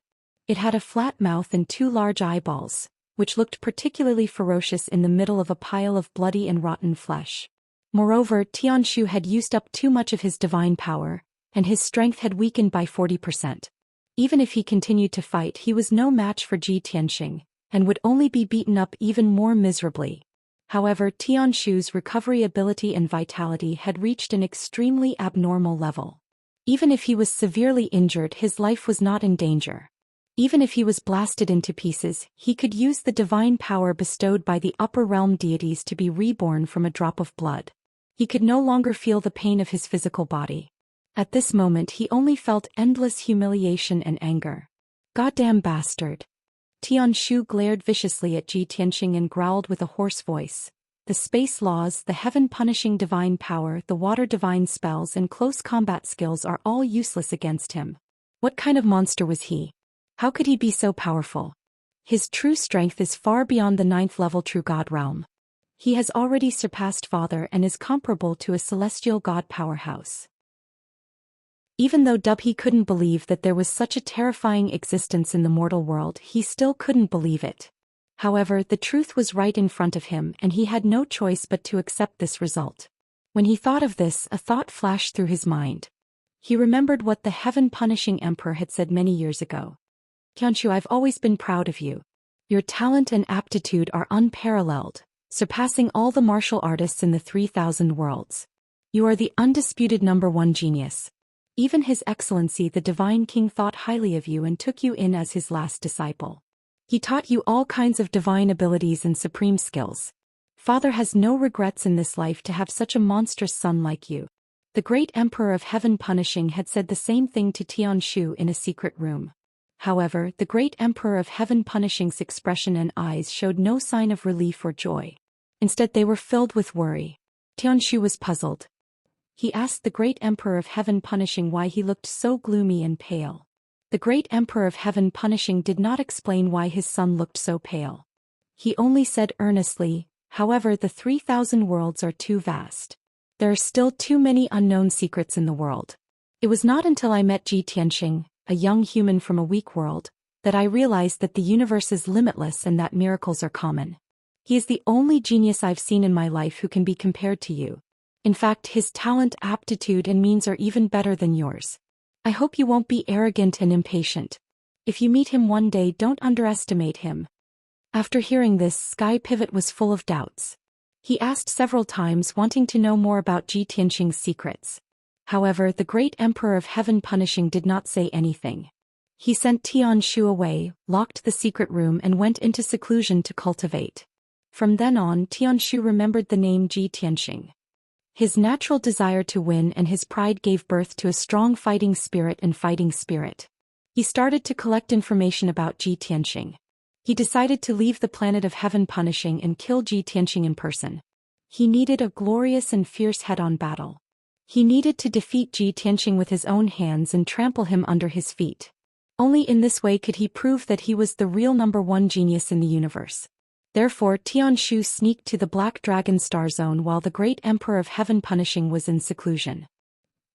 It had a flat mouth and two large eyeballs, which looked particularly ferocious in the middle of a pile of bloody and rotten flesh. Moreover, Tian Shu had used up too much of his divine power, and his strength had weakened by 40%. Even if he continued to fight, he was no match for Ji Tianxing, and would only be beaten up even more miserably. However, Tian Shu's recovery ability and vitality had reached an extremely abnormal level. Even if he was severely injured, his life was not in danger. Even if he was blasted into pieces, he could use the divine power bestowed by the upper realm deities to be reborn from a drop of blood. He could no longer feel the pain of his physical body. At this moment he only felt endless humiliation and anger. "Goddamn bastard." Tian Shu glared viciously at Ji Tianxing and growled with a hoarse voice. The space laws, the heaven-punishing divine power, the water divine spells and close combat skills are all useless against him. What kind of monster was he? How could he be so powerful? His true strength is far beyond the 9th level true god realm. He has already surpassed Father and is comparable to a celestial god powerhouse. Even though he couldn't believe that there was such a terrifying existence in the mortal world, he still couldn't believe it. However, the truth was right in front of him and he had no choice but to accept this result. When he thought of this, a thought flashed through his mind. He remembered what the heaven-punishing emperor had said many years ago. "Tian Shu, I've always been proud of you. Your talent and aptitude are unparalleled, surpassing all the martial artists in the 3,000 worlds. You are the undisputed #1 genius. Even His Excellency the Divine King thought highly of you and took you in as his last disciple. He taught you all kinds of divine abilities and supreme skills. Father has no regrets in this life to have such a monstrous son like you." The great Emperor of Heaven Punishing had said the same thing to Tian Shu in a secret room. However, the great Emperor of Heaven Punishing's expression and eyes showed no sign of relief or joy. Instead, they were filled with worry. Tian Shu was puzzled. He asked the great Emperor of Heaven Punishing why he looked so gloomy and pale. The great Emperor of Heaven Punishing did not explain why his son looked so pale. He only said earnestly, "However, the 3,000 worlds are too vast. There are still too many unknown secrets in the world. It was not until I met Ji Tianxing, a young human from a weak world, that I realized that the universe is limitless and that miracles are common. He is the only genius I've seen in my life who can be compared to you. In fact, his talent, aptitude and means are even better than yours. I hope you won't be arrogant and impatient. If you meet him one day, don't underestimate him." After hearing this, Sky Pivot was full of doubts. He asked several times, wanting to know more about Ji Tianxing's secrets. However, the great Emperor of Heaven Punishing did not say anything. He sent Tian Shu away, locked the secret room and went into seclusion to cultivate. From then on, Tian Shu remembered the name Ji Tianxing. His natural desire to win and his pride gave birth to a strong fighting spirit. He started to collect information about Ji Tianxing. He decided to leave the planet of heaven punishing and kill Ji Tianxing in person. He needed a glorious and fierce head-on battle. He needed to defeat Ji Tianxing with his own hands and trample him under his feet. Only in this way could he prove that he was the real #1 genius in the universe. Therefore Tianshu sneaked to the Black Dragon Star Zone while the great Emperor of Heaven Punishing was in seclusion.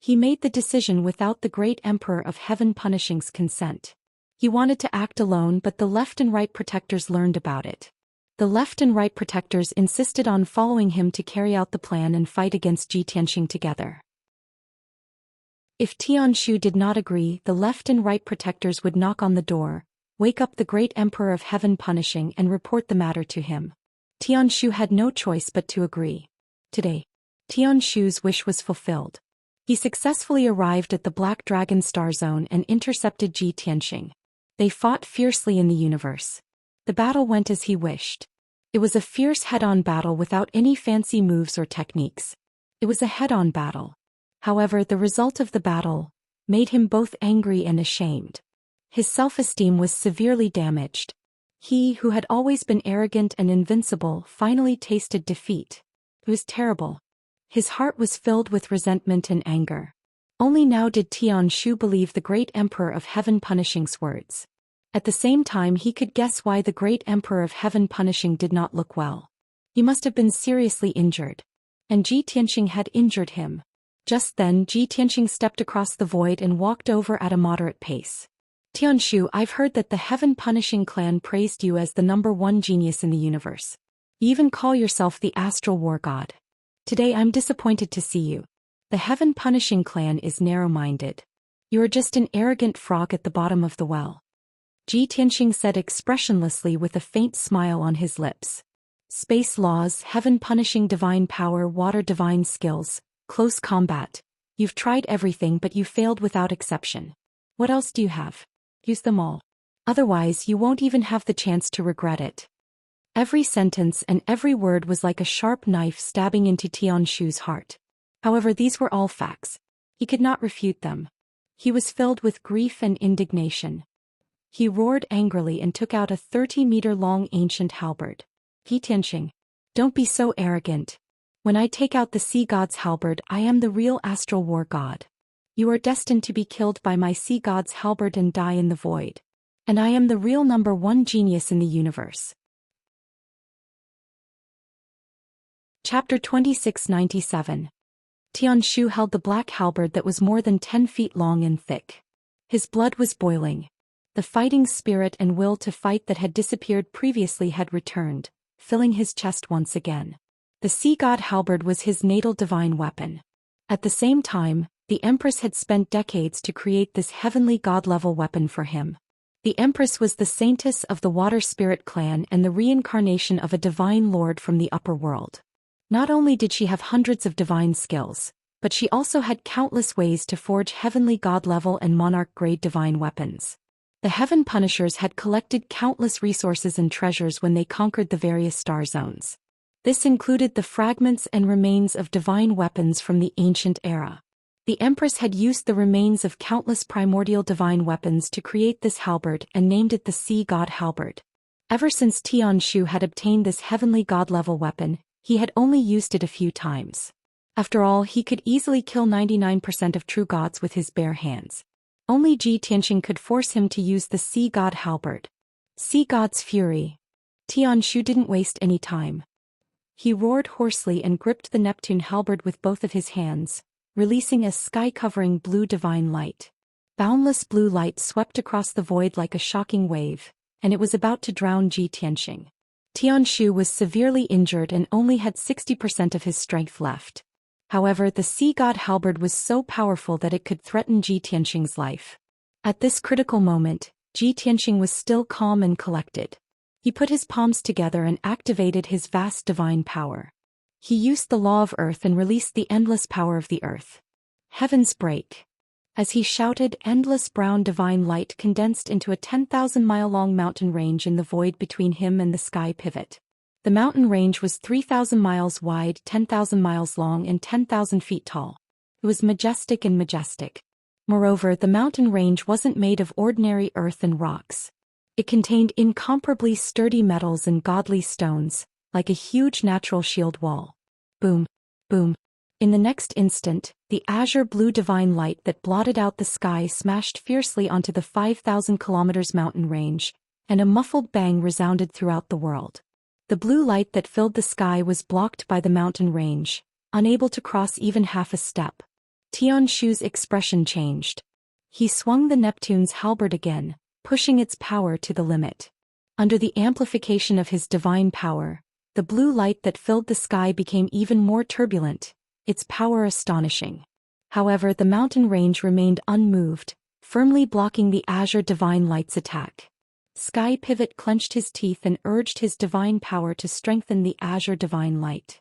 He made the decision without the great Emperor of Heaven Punishing's consent. He wanted to act alone, but the left and right protectors learned about it. The left and right protectors insisted on following him to carry out the plan and fight against Ji Tianxing together. If Tianshu did not agree, the left and right protectors would knock on the door, wake up the great Emperor of Heaven Punishing and report the matter to him. Tianshu had no choice but to agree. Today, Tianshu's wish was fulfilled. He successfully arrived at the Black Dragon Star Zone and intercepted Ji Tianxing. They fought fiercely in the universe. The battle went as he wished. It was a fierce head-on battle without any fancy moves or techniques. It was a head-on battle. However, the result of the battle made him both angry and ashamed. His self-esteem was severely damaged. He, who had always been arrogant and invincible, finally tasted defeat. It was terrible. His heart was filled with resentment and anger. Only now did Tianshu believe the great Emperor of Heaven Punishing's words. At the same time he could guess why the great Emperor of Heaven Punishing did not look well. He must have been seriously injured. And Ji Tianxing had injured him. Just then Ji Tianxing stepped across the void and walked over at a moderate pace. Tianshu, I've heard that the Heaven Punishing clan praised you as the #1 genius in the universe. You even call yourself the Astral War God. Today I'm disappointed to see you. The Heaven Punishing clan is narrow-minded. You are just an arrogant frog at the bottom of the well. Ji Tianxing said expressionlessly with a faint smile on his lips. Space laws, heaven punishing divine power, water divine skills, close combat. You've tried everything but you failed without exception. What else do you have? Use them all. Otherwise you won't even have the chance to regret it. Every sentence and every word was like a sharp knife stabbing into Tianshu's heart. However, these were all facts. He could not refute them. He was filled with grief and indignation. He roared angrily and took out a 30-meter-long ancient halberd. Ji Tianxing, don't be so arrogant. When I take out the sea god's halberd, I am the real astral war god. You are destined to be killed by my sea god's halberd and die in the void. And I am the real #1 genius in the universe. Chapter 2697. Tianshu held the black halberd that was more than 10 feet long and thick. His blood was boiling. The fighting spirit and will to fight that had disappeared previously had returned, filling his chest once again. The sea god halberd was his natal divine weapon. At the same time, the Empress had spent decades to create this heavenly god-level weapon for him. The Empress was the saintess of the Water Spirit clan and the reincarnation of a divine lord from the upper world. Not only did she have hundreds of divine skills, but she also had countless ways to forge heavenly god-level and monarch-grade divine weapons. The Heaven Punishers had collected countless resources and treasures when they conquered the various star zones. This included the fragments and remains of divine weapons from the ancient era. The Empress had used the remains of countless primordial divine weapons to create this halberd and named it the Sea God Halberd. Ever since Tianshu had obtained this heavenly god-level weapon, he had only used it a few times. After all, he could easily kill 99% of true gods with his bare hands. Only Ji Tianxing could force him to use the Sea God Halberd. Sea God's fury. Tianshu didn't waste any time. He roared hoarsely and gripped the Neptune halberd with both of his hands, releasing a sky-covering blue divine light. Boundless blue light swept across the void like a shocking wave, and it was about to drown Ji Tianxing. Tianshu was severely injured and only had 60% of his strength left. However, the Sea God halberd was so powerful that it could threaten Ji Tianxing's life. At this critical moment, Ji Tianxing was still calm and collected. He put his palms together and activated his vast divine power. He used the law of earth and released the endless power of the earth. Heavens break. As he shouted, endless brown divine light condensed into a 10,000-mile-long mountain range in the void between him and the sky pivot. The mountain range was 3,000 miles wide, 10,000 miles long, and 10,000 feet tall. It was majestic and majestic. Moreover, the mountain range wasn't made of ordinary earth and rocks. It contained incomparably sturdy metals and godly stones, like a huge natural shield wall. Boom, boom. In the next instant, the azure blue divine light that blotted out the sky smashed fiercely onto the 5,000 kilometers mountain range, and a muffled bang resounded throughout the world. The blue light that filled the sky was blocked by the mountain range, unable to cross even half a step. Tianshu's expression changed. He swung the Neptune's halberd again, pushing its power to the limit. Under the amplification of his divine power, the blue light that filled the sky became even more turbulent, its power astonishing. However, the mountain range remained unmoved, firmly blocking the azure divine light's attack. Sky Pivot clenched his teeth and urged his divine power to strengthen the azure divine light.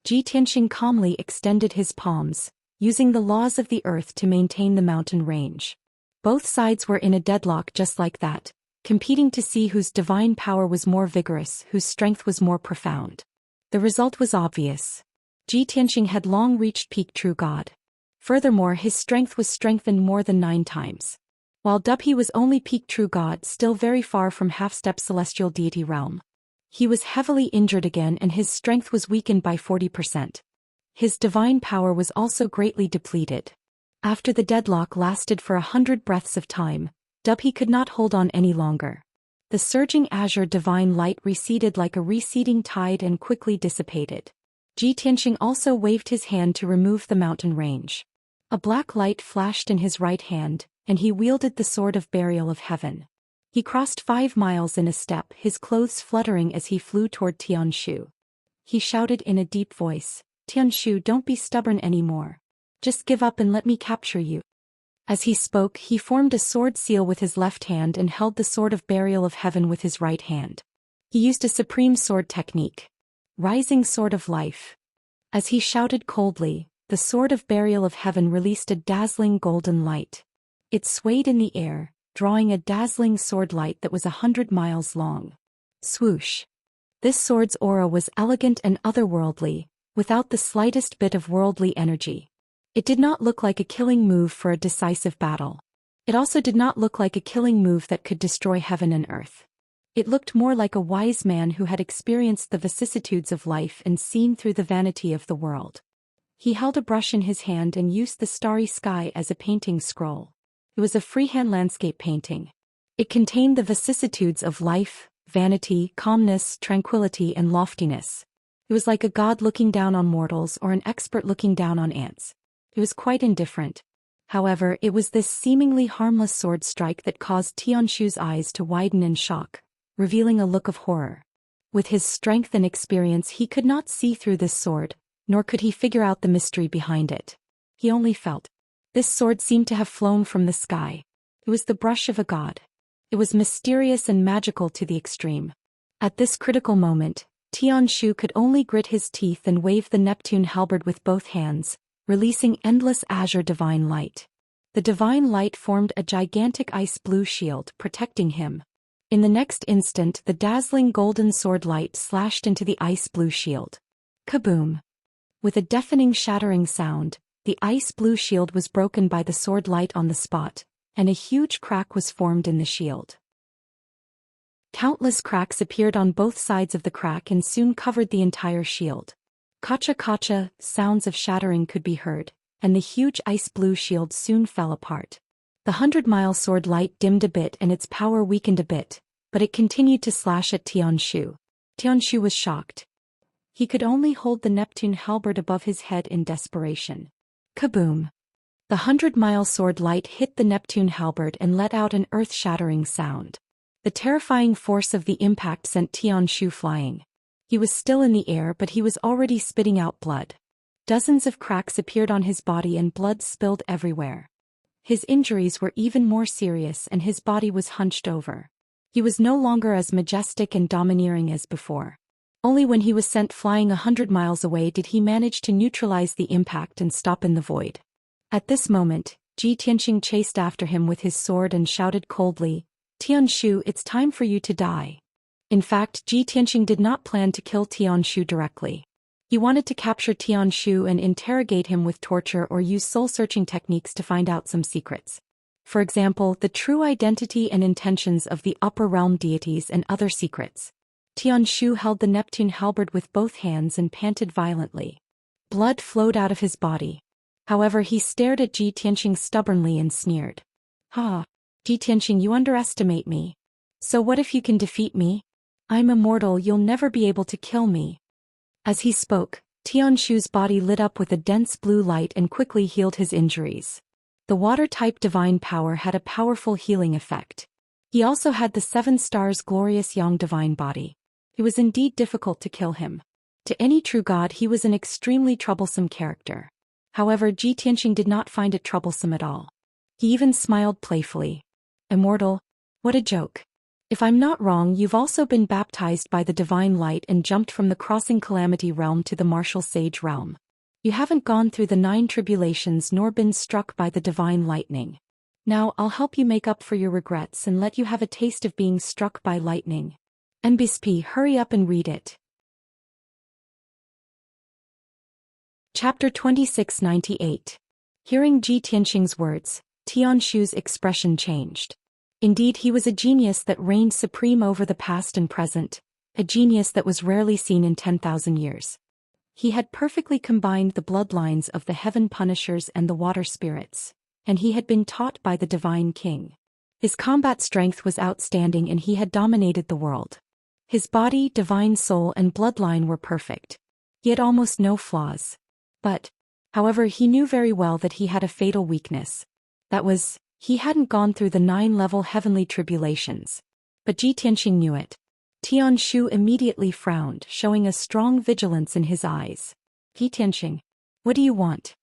Tianxia calmly extended his palms, using the laws of the earth to maintain the mountain range. Both sides were in a deadlock just like that, competing to see whose divine power was more vigorous, whose strength was more profound. The result was obvious. Tianxia had long reached peak true god. Furthermore, his strength was strengthened more than 9 times. While he was only peak true god, still very far from half-step celestial deity realm. He was heavily injured again and his strength was weakened by 40%. His divine power was also greatly depleted. After the deadlock lasted for 100 breaths of time, he could not hold on any longer. The surging azure divine light receded like a receding tide and quickly dissipated. Tianxia also waved his hand to remove the mountain range. A black light flashed in his right hand, and he wielded the sword of burial of heaven. He crossed 5 miles in a step, his clothes fluttering as he flew toward Tianshu. He shouted in a deep voice, "Tianshu, don't be stubborn anymore. Just give up and let me capture you." As he spoke, he formed a sword seal with his left hand and held the sword of burial of heaven with his right hand. He used a supreme sword technique. Rising sword of life. As he shouted coldly, the sword of burial of heaven released a dazzling golden light. It swayed in the air, drawing a dazzling sword light that was 100 miles long. Swoosh. This sword's aura was elegant and otherworldly, without the slightest bit of worldly energy. It did not look like a killing move for a decisive battle. It also did not look like a killing move that could destroy heaven and earth. It looked more like a wise man who had experienced the vicissitudes of life and seen through the vanity of the world. He held a brush in his hand and used the starry sky as a painting scroll. It was a freehand landscape painting. It contained the vicissitudes of life, vanity, calmness, tranquility, and loftiness. It was like a god looking down on mortals or an expert looking down on ants. It was quite indifferent. However, it was this seemingly harmless sword strike that caused Tianshu's eyes to widen in shock, revealing a look of horror. With his strength and experience, he could not see through this sword, nor could he figure out the mystery behind it. He only felt. This sword seemed to have flown from the sky. It was the brush of a god. It was mysterious and magical to the extreme. At this critical moment, Tianshu could only grit his teeth and wave the Neptune halberd with both hands, releasing endless azure divine light. The divine light formed a gigantic ice blue shield protecting him. In the next instant, the dazzling golden sword light slashed into the ice blue shield. Kaboom! With a deafening shattering sound, the ice blue shield was broken by the sword light on the spot, and a huge crack was formed in the shield. Countless cracks appeared on both sides of the crack and soon covered the entire shield. Kacha-kacha, sounds of shattering could be heard, and the huge ice blue shield soon fell apart. The 100-mile sword light dimmed a bit and its power weakened a bit, but it continued to slash at Tianshu. Tianshu was shocked. He could only hold the Neptune halberd above his head in desperation. Kaboom! The 100-mile sword light hit the Neptune halberd and let out an earth-shattering sound. The terrifying force of the impact sent Tianshu flying. He was still in the air, but he was already spitting out blood. Dozens of cracks appeared on his body and blood spilled everywhere. His injuries were even more serious and his body was hunched over. He was no longer as majestic and domineering as before. Only when he was sent flying 100 miles away did he manage to neutralize the impact and stop in the void. At this moment, Tianxia chased after him with his sword and shouted coldly, "Tianshu, it's time for you to die." In fact, Tianxia did not plan to kill Tianshu directly. He wanted to capture Tianshu and interrogate him with torture or use soul-searching techniques to find out some secrets. For example, the true identity and intentions of the upper realm deities and other secrets. Tianshu held the Neptune halberd with both hands and panted violently. Blood flowed out of his body. However, he stared at Ji Tianxing stubbornly and sneered. "Ha! Ji Tianxing, you underestimate me. So what if you can defeat me? I'm immortal, you'll never be able to kill me." As he spoke, Tianshu's body lit up with a dense blue light and quickly healed his injuries. The water-type divine power had a powerful healing effect. He also had the 7 stars glorious yang divine body. It was indeed difficult to kill him. To any true god he was an extremely troublesome character. However, Ji Tianxing did not find it troublesome at all. He even smiled playfully. "Immortal? What a joke. If I'm not wrong, you've also been baptized by the divine light and jumped from the crossing calamity realm to the martial sage realm. You haven't gone through the 9 tribulations nor been struck by the divine lightning. Now I'll help you make up for your regrets and let you have a taste of being struck by lightning. NBSP, hurry up and read it." Chapter 2698. Hearing Ji Tianxing's words, Tianshu's expression changed. Indeed, he was a genius that reigned supreme over the past and present, a genius that was rarely seen in 10,000 years. He had perfectly combined the bloodlines of the heaven punishers and the water spirits, and he had been taught by the divine king. His combat strength was outstanding and he had dominated the world. His body, divine soul and bloodline were perfect. He had almost no flaws. But, however, he knew very well that he had a fatal weakness. That was, he hadn't gone through the 9-level heavenly tribulations. But Ji Tianxing knew it. Tianshu immediately frowned, showing a strong vigilance in his eyes. "Ji Tianxing, what do you want?"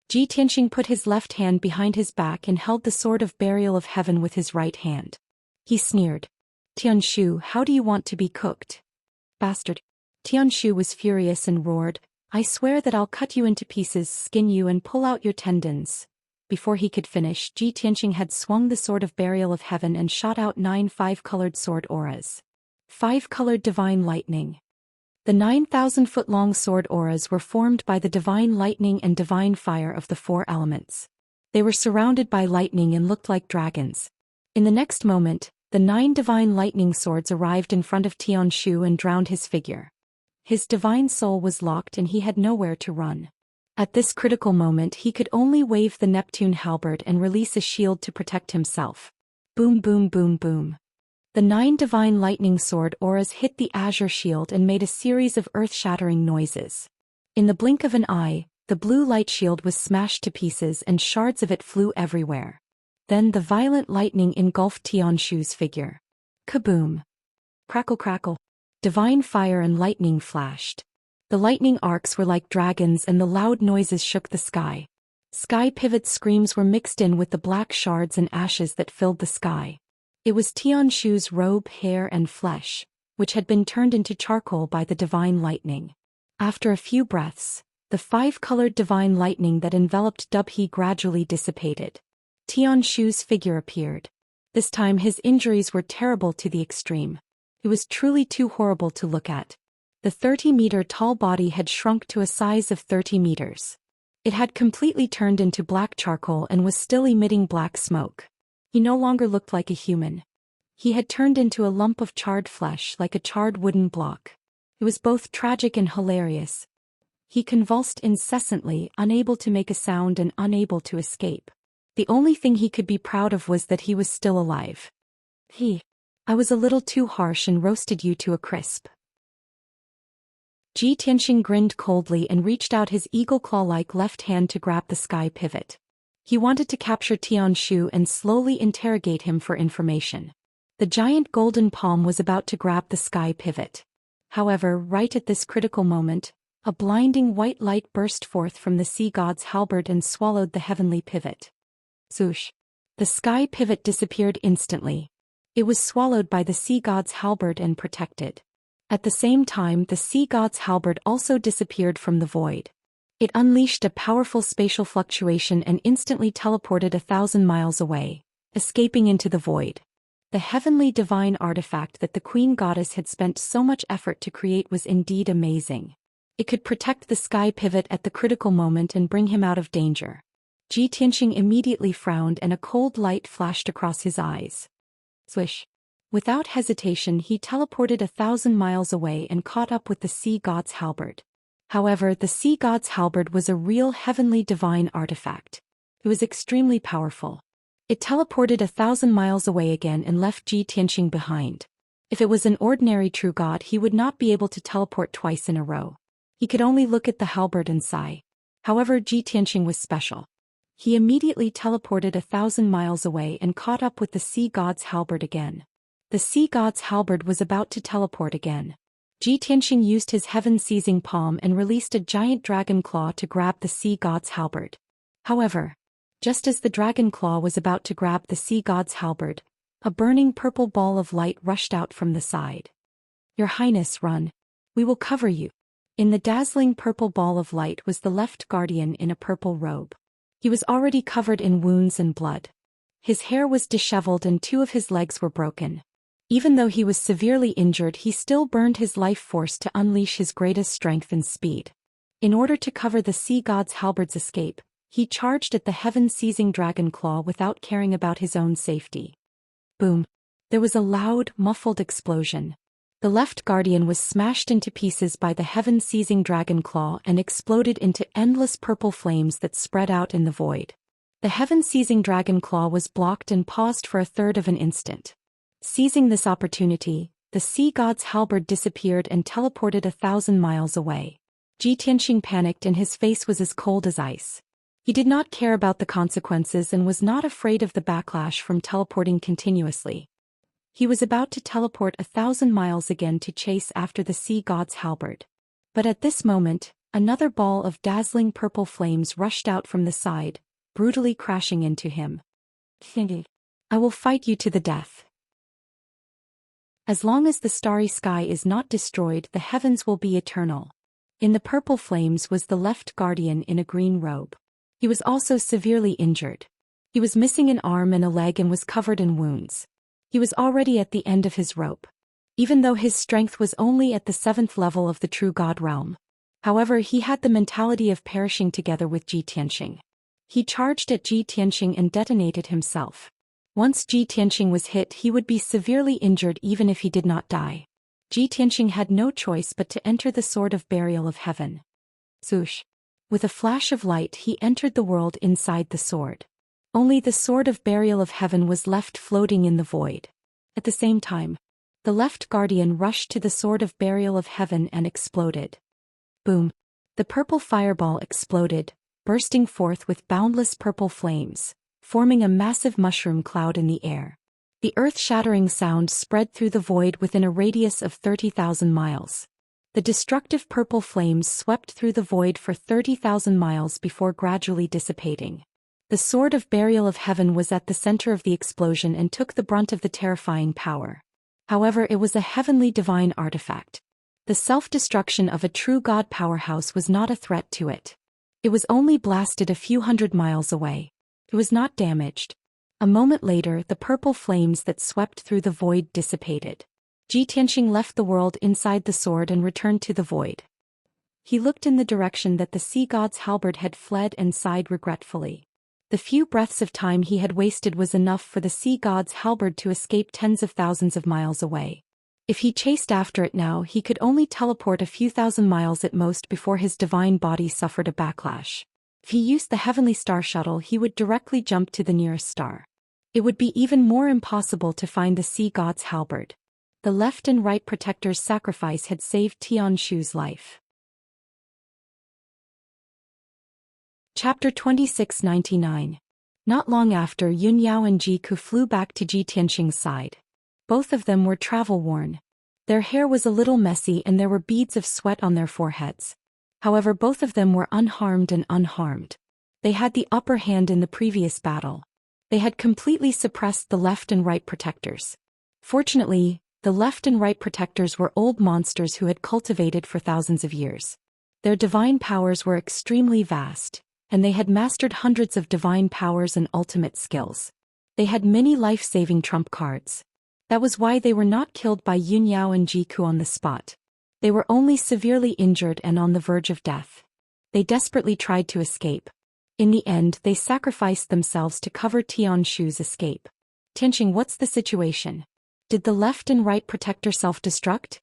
Ji Tianxing put his left hand behind his back and held the sword of burial of heaven with his right hand. He sneered. "Tianshu, how do you want to be cooked? Bastard." Tianshu was furious and roared, "I swear that I'll cut you into pieces, skin you and pull out your tendons." Before he could finish, Ji Tianxing had swung the sword of burial of heaven and shot out 9 5-colored sword auras. 5-colored divine lightning. The 9,000-foot-long sword auras were formed by the divine lightning and divine fire of the 4 elements. They were surrounded by lightning and looked like dragons. In the next moment, the 9 divine lightning swords arrived in front of Tianshu and drowned his figure. His divine soul was locked and he had nowhere to run. At this critical moment he could only wave the Neptune halberd and release a shield to protect himself. Boom boom boom boom. The 9 divine lightning sword auras hit the azure shield and made a series of earth-shattering noises. In the blink of an eye, the blue light shield was smashed to pieces and shards of it flew everywhere. Then the violent lightning engulfed Tianshu's figure. Kaboom! Crackle crackle. Divine fire and lightning flashed. The lightning arcs were like dragons and the loud noises shook the sky. Sky pivot screams were mixed in with the black shards and ashes that filled the sky. It was Tianshu's robe, hair and flesh, which had been turned into charcoal by the divine lightning. After a few breaths, the 5-colored divine lightning that enveloped Dubhe gradually dissipated. Tianshu's figure appeared. This time his injuries were terrible to the extreme. It was truly too horrible to look at. The 30-meter-tall body had shrunk to a size of 30 meters. It had completely turned into black charcoal and was still emitting black smoke. He no longer looked like a human. He had turned into a lump of charred flesh like a charred wooden block. It was both tragic and hilarious. He convulsed incessantly, unable to make a sound and unable to escape. The only thing he could be proud of was that he was still alive. I was a little too harsh and roasted you to a crisp." Ji Tianxing grinned coldly and reached out his eagle claw-like left hand to grab the sky pivot. He wanted to capture Tianshu and slowly interrogate him for information. The giant golden palm was about to grab the sky pivot. However, right at this critical moment, a blinding white light burst forth from the sea god's halberd and swallowed the heavenly pivot. Zhoosh! The sky pivot disappeared instantly. It was swallowed by the sea god's halberd and protected. At the same time, the sea god's halberd also disappeared from the void. It unleashed a powerful spatial fluctuation and instantly teleported 1,000 miles away, escaping into the void. The heavenly divine artifact that the queen goddess had spent so much effort to create was indeed amazing. It could protect the sky pivot at the critical moment and bring him out of danger. Ji Tianxing immediately frowned and a cold light flashed across his eyes. Swish. Without hesitation he teleported 1,000 miles away and caught up with the sea god's halberd. However, the sea god's halberd was a real heavenly divine artifact. It was extremely powerful. It teleported 1,000 miles away again and left Ji Tianxing behind. If it was an ordinary true god he would not be able to teleport twice in a row. He could only look at the halberd and sigh. However, Ji Tianxing was special. He immediately teleported 1,000 miles away and caught up with the sea god's halberd again. The sea god's halberd was about to teleport again. Ji Tianxing used his heaven-seizing palm and released a giant dragon claw to grab the sea god's halberd. However, just as the dragon claw was about to grab the sea god's halberd, a burning purple ball of light rushed out from the side. "Your Highness, run. We will cover you." In the dazzling purple ball of light was the left guardian in a purple robe. He was already covered in wounds and blood. His hair was disheveled and 2 of his legs were broken. Even though he was severely injured, he still burned his life force to unleash his greatest strength and speed. In order to cover the sea god's halberd's escape, he charged at the heaven-seizing dragon claw without caring about his own safety. Boom! There was a loud, muffled explosion. The left guardian was smashed into pieces by the heaven-seizing dragon claw and exploded into endless purple flames that spread out in the void. The heaven-seizing dragon claw was blocked and paused for a third of an instant. Seizing this opportunity, the sea god's halberd disappeared and teleported 1,000 miles away. Ji Tianxing panicked and his face was as cold as ice. He did not care about the consequences and was not afraid of the backlash from teleporting continuously. He was about to teleport 1,000 miles again to chase after the sea god's halberd. But at this moment, another ball of dazzling purple flames rushed out from the side, brutally crashing into him. "I will fight you to the death. As long as the starry sky is not destroyed, the heavens will be eternal." In the purple flames was the left guardian in a green robe. He was also severely injured. He was missing an arm and a leg and was covered in wounds. He was already at the end of his rope. Even though his strength was only at the 7th level of the true god realm. However, he had the mentality of perishing together with Ji Tianxing. He charged at Ji Tianxing and detonated himself. Once Ji Tianxing was hit, he would be severely injured even if he did not die. Ji Tianxing had no choice but to enter the sword of burial of heaven. Swoosh! With a flash of light he entered the world inside the sword. Only the sword of burial of heaven was left floating in the void. At the same time, the left guardian rushed to the sword of burial of heaven and exploded. Boom! The purple fireball exploded, bursting forth with boundless purple flames, forming a massive mushroom cloud in the air. The earth-shattering sound spread through the void within a radius of 30,000 miles. The destructive purple flames swept through the void for 30,000 miles before gradually dissipating. The sword of burial of heaven was at the center of the explosion and took the brunt of the terrifying power. However, it was a heavenly divine artifact. The self-destruction of a true god powerhouse was not a threat to it. It was only blasted a few hundred miles away. It was not damaged. A moment later, the purple flames that swept through the void dissipated. Ji Tianxing left the world inside the sword and returned to the void. He looked in the direction that the sea god's halberd had fled and sighed regretfully. The few breaths of time he had wasted was enough for the sea god's halberd to escape tens of thousands of miles away. If he chased after it now, he could only teleport a few thousand miles at most before his divine body suffered a backlash. If he used the heavenly star shuttle, he would directly jump to the nearest star. It would be even more impossible to find the sea god's halberd. The left and right protector's sacrifice had saved Tian Shu's life. Chapter 2699. Not long after, Yun Yao and Ji Ku flew back to Ji Tianxing's side. Both of them were travel-worn. Their hair was a little messy and there were beads of sweat on their foreheads. However, both of them were unharmed and unharmed. They had the upper hand in the previous battle. They had completely suppressed the left and right protectors. Fortunately, the left and right protectors were old monsters who had cultivated for thousands of years. Their divine powers were extremely vast, and they had mastered hundreds of divine powers and ultimate skills. They had many life-saving trump cards. That was why they were not killed by Yun Yao and Ji Ku on the spot. They were only severely injured and on the verge of death. They desperately tried to escape. In the end, they sacrificed themselves to cover Tianshu's escape. Tianqing, what's the situation? Did the left and right protector self-destruct?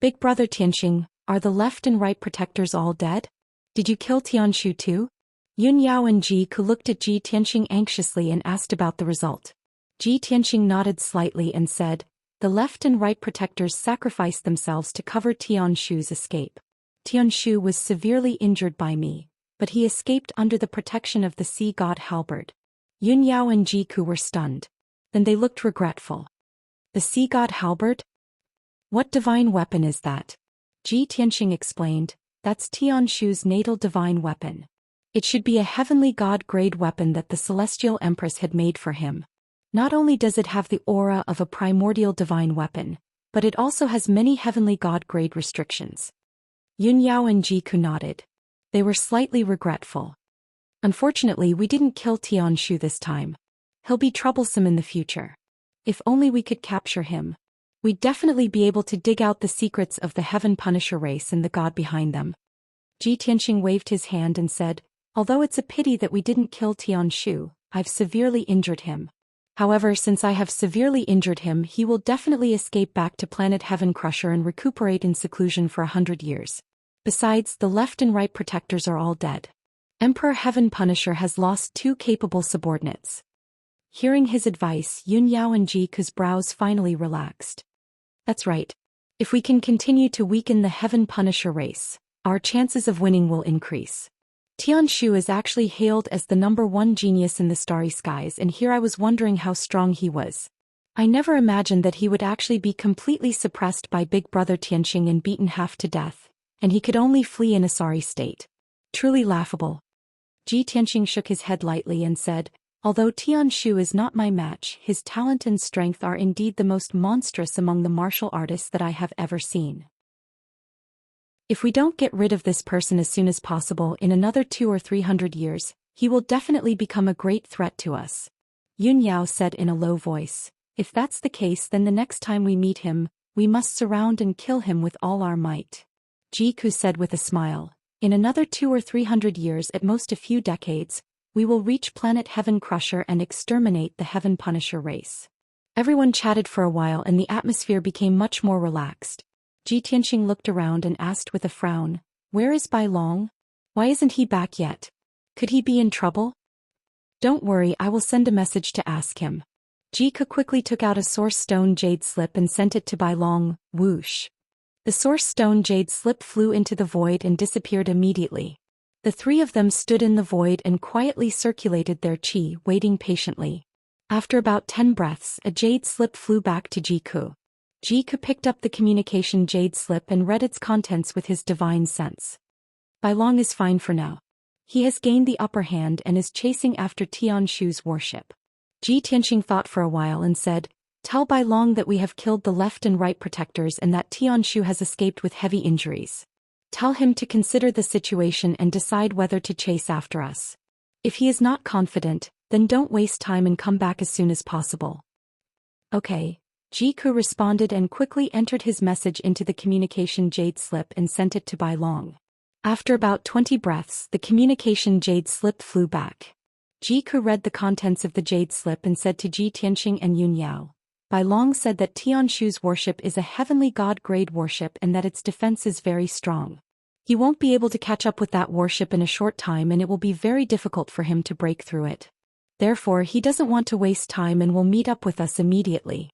Big brother Tianqing, are the left and right protectors all dead? Did you kill Tianshu too? Yun Yao and Ji Ku looked at Ji Tianqing anxiously and asked about the result. Ji Tianqing nodded slightly and said, the left and right protectors sacrificed themselves to cover Tianshu's escape. Tianshu was severely injured by me, but he escaped under the protection of the sea god Halberd. Yun Yao and Ji Ku were stunned. Then they looked regretful. The sea god Halberd? What divine weapon is that? Ji Tianqing explained, that's Tianshu's natal divine weapon. It should be a heavenly god-grade weapon that the celestial empress had made for him. Not only does it have the aura of a primordial divine weapon, but it also has many heavenly god-grade restrictions. Yun Yao and Ji Ku nodded. They were slightly regretful. Unfortunately, we didn't kill Tianshu this time. He'll be troublesome in the future. If only we could capture him. We'd definitely be able to dig out the secrets of the Heaven Punisher race and the god behind them. Ji Tianqing waved his hand and said, although it's a pity that we didn't kill Tianshu, I've severely injured him. However, since I have severely injured him, he will definitely escape back to planet Heaven Crusher and recuperate in seclusion for 100 years. Besides, the left and right protectors are all dead. Emperor Heaven Punisher has lost 2 capable subordinates. Hearing his advice, Yun Yao and Ji Ku's brows finally relaxed. That's right. If we can continue to weaken the Heaven Punisher race, our chances of winning will increase. Tianshu is actually hailed as the #1 genius in the starry skies, and here I was wondering how strong he was. I never imagined that he would actually be completely suppressed by Big Brother Tianqing and beaten half to death, and he could only flee in a sorry state. Truly laughable. Ji Tianqing shook his head lightly and said, although Tianshu is not my match, his talent and strength are indeed the most monstrous among the martial artists that I have ever seen. If we don't get rid of this person as soon as possible in another 200 or 300 years, he will definitely become a great threat to us. Yun Yao said in a low voice, if that's the case, then the next time we meet him, we must surround and kill him with all our might. Ji Ku said with a smile, in another 200 or 300 years, at most a few decades, we will reach planet Heaven Crusher and exterminate the Heaven Punisher race. Everyone chatted for a while and the atmosphere became much more relaxed. Ji Tianqing looked around and asked with a frown, where is Bai Long? Why isn't he back yet? Could he be in trouble? Don't worry, I will send a message to ask him. Ji Ku quickly took out a source stone jade slip and sent it to Bai Long. Whoosh. The source stone jade slip flew into the void and disappeared immediately. The 3 of them stood in the void and quietly circulated their qi, waiting patiently. After about 10 breaths, a jade slip flew back to Ji Ku. Ji Ku picked up the communication jade slip and read its contents with his divine sense. Bai Long is fine for now. He has gained the upper hand and is chasing after Tianshu's warship. Ji Tianqing thought for a while and said, tell Bai Long that we have killed the left and right protectors and that Tianshu has escaped with heavy injuries. Tell him to consider the situation and decide whether to chase after us. If he is not confident, then don't waste time and come back as soon as possible. Okay. Ji Ku responded and quickly entered his message into the communication jade slip and sent it to Bai Long. After about 20 breaths, the communication jade slip flew back. Ji Ku read the contents of the jade slip and said to Ji Tianqing and Yun Yao, Bai Long said that Tianshu's warship is a heavenly god-grade warship and that its defense is very strong. He won't be able to catch up with that warship in a short time and it will be very difficult for him to break through it. Therefore, he doesn't want to waste time and will meet up with us immediately.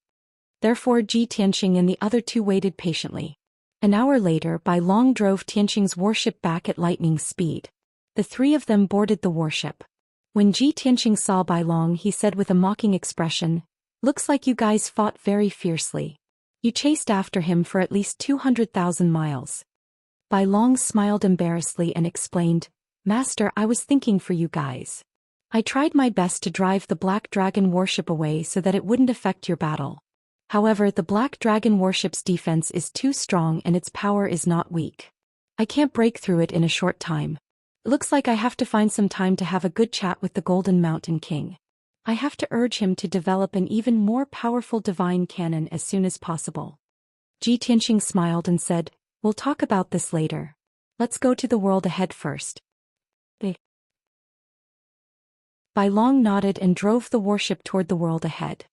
Therefore, Ji Tianqing and the other 2 waited patiently. An hour later, Bai Long drove Tianqing's warship back at lightning speed. The 3 of them boarded the warship. When Ji Tianqing saw Bai Long, he said with a mocking expression, looks like you guys fought very fiercely. You chased after him for at least 200,000 miles. Bai Long smiled embarrassedly and explained, Master, I was thinking for you guys. I tried my best to drive the Black Dragon warship away so that it wouldn't affect your battle. However, the Black Dragon warship's defense is too strong and its power is not weak. I can't break through it in a short time. It looks like I have to find some time to have a good chat with the Golden Mountain King. I have to urge him to develop an even more powerful divine cannon as soon as possible. Ji Tianqing smiled and said, We'll talk about this later. Let's go to the world ahead first. Bai Long nodded and drove the warship toward the world ahead.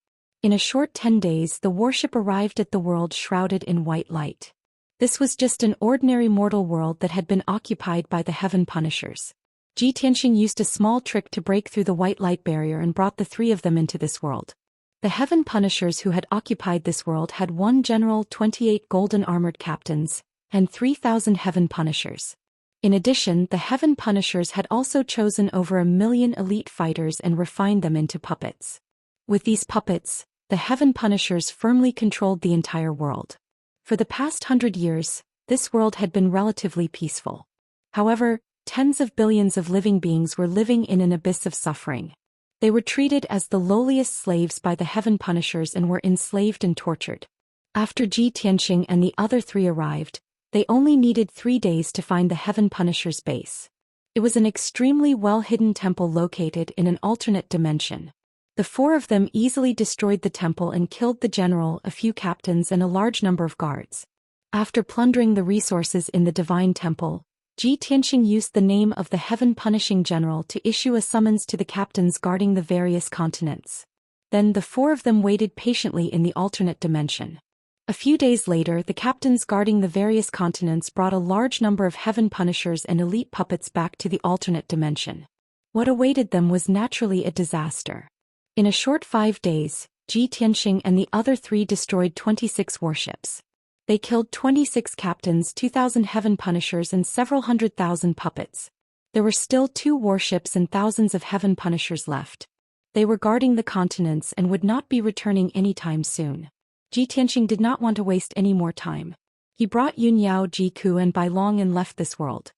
In a short 10 days the warship arrived at the world shrouded in white light. This was just an ordinary mortal world that had been occupied by the Heaven Punishers. Ji Tianxing used a small trick to break through the white light barrier and brought the three of them into this world. The Heaven Punishers who had occupied this world had one general, 28 golden armored captains, and 3,000 Heaven Punishers. In addition, the Heaven Punishers had also chosen over 1 million elite fighters and refined them into puppets. With these puppets, the Heaven Punishers firmly controlled the entire world. For the past 100 years, this world had been relatively peaceful. However, tens of billions of living beings were living in an abyss of suffering. They were treated as the lowliest slaves by the Heaven Punishers and were enslaved and tortured. After Ji Tianxing and the other three arrived, they only needed 3 days to find the Heaven Punishers' base. It was an extremely well-hidden temple located in an alternate dimension. The four of them easily destroyed the temple and killed the general, a few captains and a large number of guards. After plundering the resources in the Divine Temple, Ji Tianxing used the name of the Heaven Punishing General to issue a summons to the captains guarding the various continents. Then the four of them waited patiently in the alternate dimension. A few days later the captains guarding the various continents brought a large number of Heaven Punishers and elite puppets back to the alternate dimension. What awaited them was naturally a disaster. In a short 5 days, Ji Tianxing and the other three destroyed 26 warships. They killed 26 captains, 2,000 Heaven Punishers and several 100,000 puppets. There were still 2 warships and thousands of Heaven Punishers left. They were guarding the continents and would not be returning anytime soon. Ji Tianxing did not want to waste any more time. He brought Yun Yao, Ji Ku and Bai Long and left this world.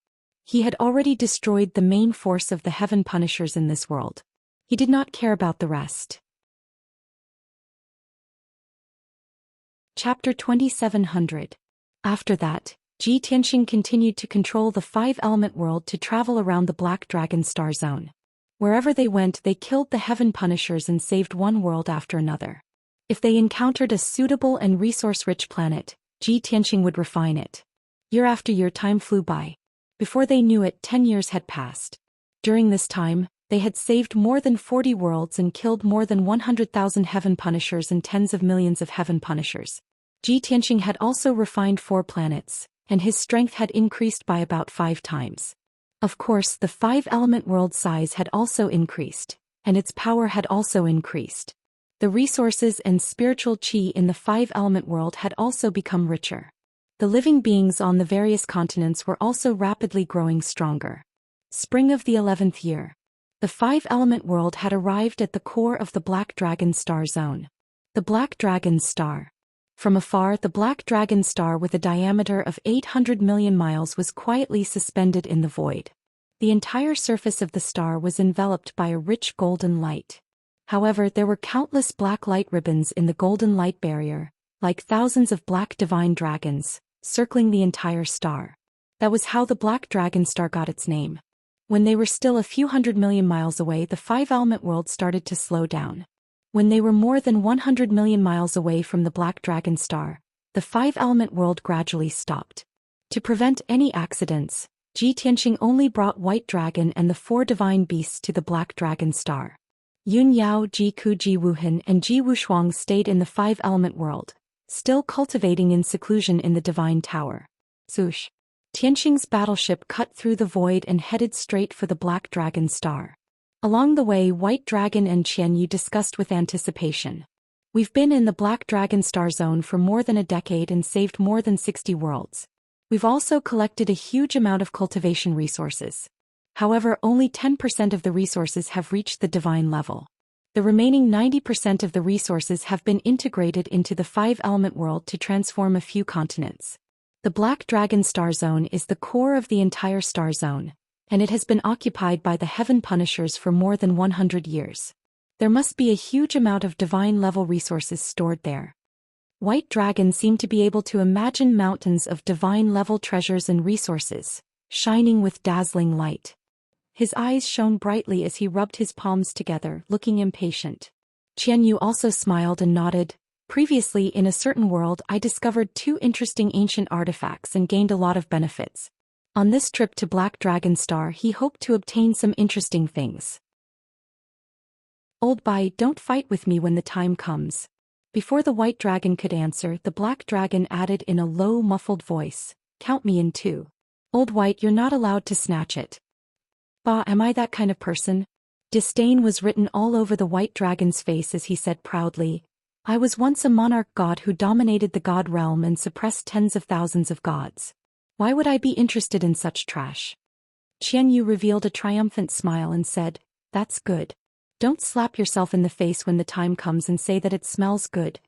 He had already destroyed the main force of the Heaven Punishers in this world. He did not care about the rest. Chapter 2700. After that, Ji Tianxing continued to control the 5-element world to travel around the Black Dragon Star Zone. Wherever they went they killed the Heaven Punishers and saved one world after another. If they encountered a suitable and resource-rich planet, Ji Tianxing would refine it. Year after year time flew by. Before they knew it 10 years had passed. During this time, they had saved more than 40 worlds and killed more than 100,000 Heaven Punishers and tens of millions of Heaven Punishers. Ji Tianxing had also refined 4 planets, and his strength had increased by about 5 times. Of course, the 5-element world size had also increased, and its power had also increased. The resources and spiritual qi in the 5-element world had also become richer. The living beings on the various continents were also rapidly growing stronger. Spring of the 11th year. The 5-element world had arrived at the core of the Black Dragon Star Zone. The Black Dragon Star. From afar the Black Dragon Star with a diameter of 800 million miles was quietly suspended in the void. The entire surface of the star was enveloped by a rich golden light. However, there were countless black light ribbons in the golden light barrier, like thousands of black divine dragons, circling the entire star. That was how the Black Dragon Star got its name. When they were still a few 100 million miles away the 5-element world started to slow down. When they were more than 100 million miles away from the Black Dragon Star, the 5-element world gradually stopped. To prevent any accidents, Ji Tianxing only brought White Dragon and the 4 divine beasts to the Black Dragon Star. Yun Yao, Ji Ku, Ji Wuhan and Ji Wushuang stayed in the 5-element world, still cultivating in seclusion in the Divine Tower. Zhou Tianxing's battleship cut through the void and headed straight for the Black Dragon Star. Along the way White Dragon and Qianyu discussed with anticipation. We've been in the Black Dragon Star Zone for more than a decade and saved more than 60 worlds. We've also collected a huge amount of cultivation resources. However, only 10% of the resources have reached the divine level. The remaining 90% of the resources have been integrated into the 5-element world to transform a few continents. The Black Dragon Star Zone is the core of the entire Star Zone, and it has been occupied by the Heaven Punishers for more than 100 years. There must be a huge amount of divine-level resources stored there. White Dragon seemed to be able to imagine mountains of divine-level treasures and resources, shining with dazzling light. His eyes shone brightly as he rubbed his palms together, looking impatient. Qianyu also smiled and nodded, Previously in a certain world I discovered 2 interesting ancient artifacts and gained a lot of benefits. On this trip to Black Dragon Star he hoped to obtain some interesting things. Old Bai, don't fight with me when the time comes. Before the white dragon could answer, the black dragon added in a low muffled voice, count me in 2. Old White, you're not allowed to snatch it. Bah, am I that kind of person? Disdain was written all over the white dragon's face as he said proudly, I was once a monarch god who dominated the god realm and suppressed tens of thousands of gods. Why would I be interested in such trash? Qianyu revealed a triumphant smile and said, that's good. Don't slap yourself in the face when the time comes and say that it smells good.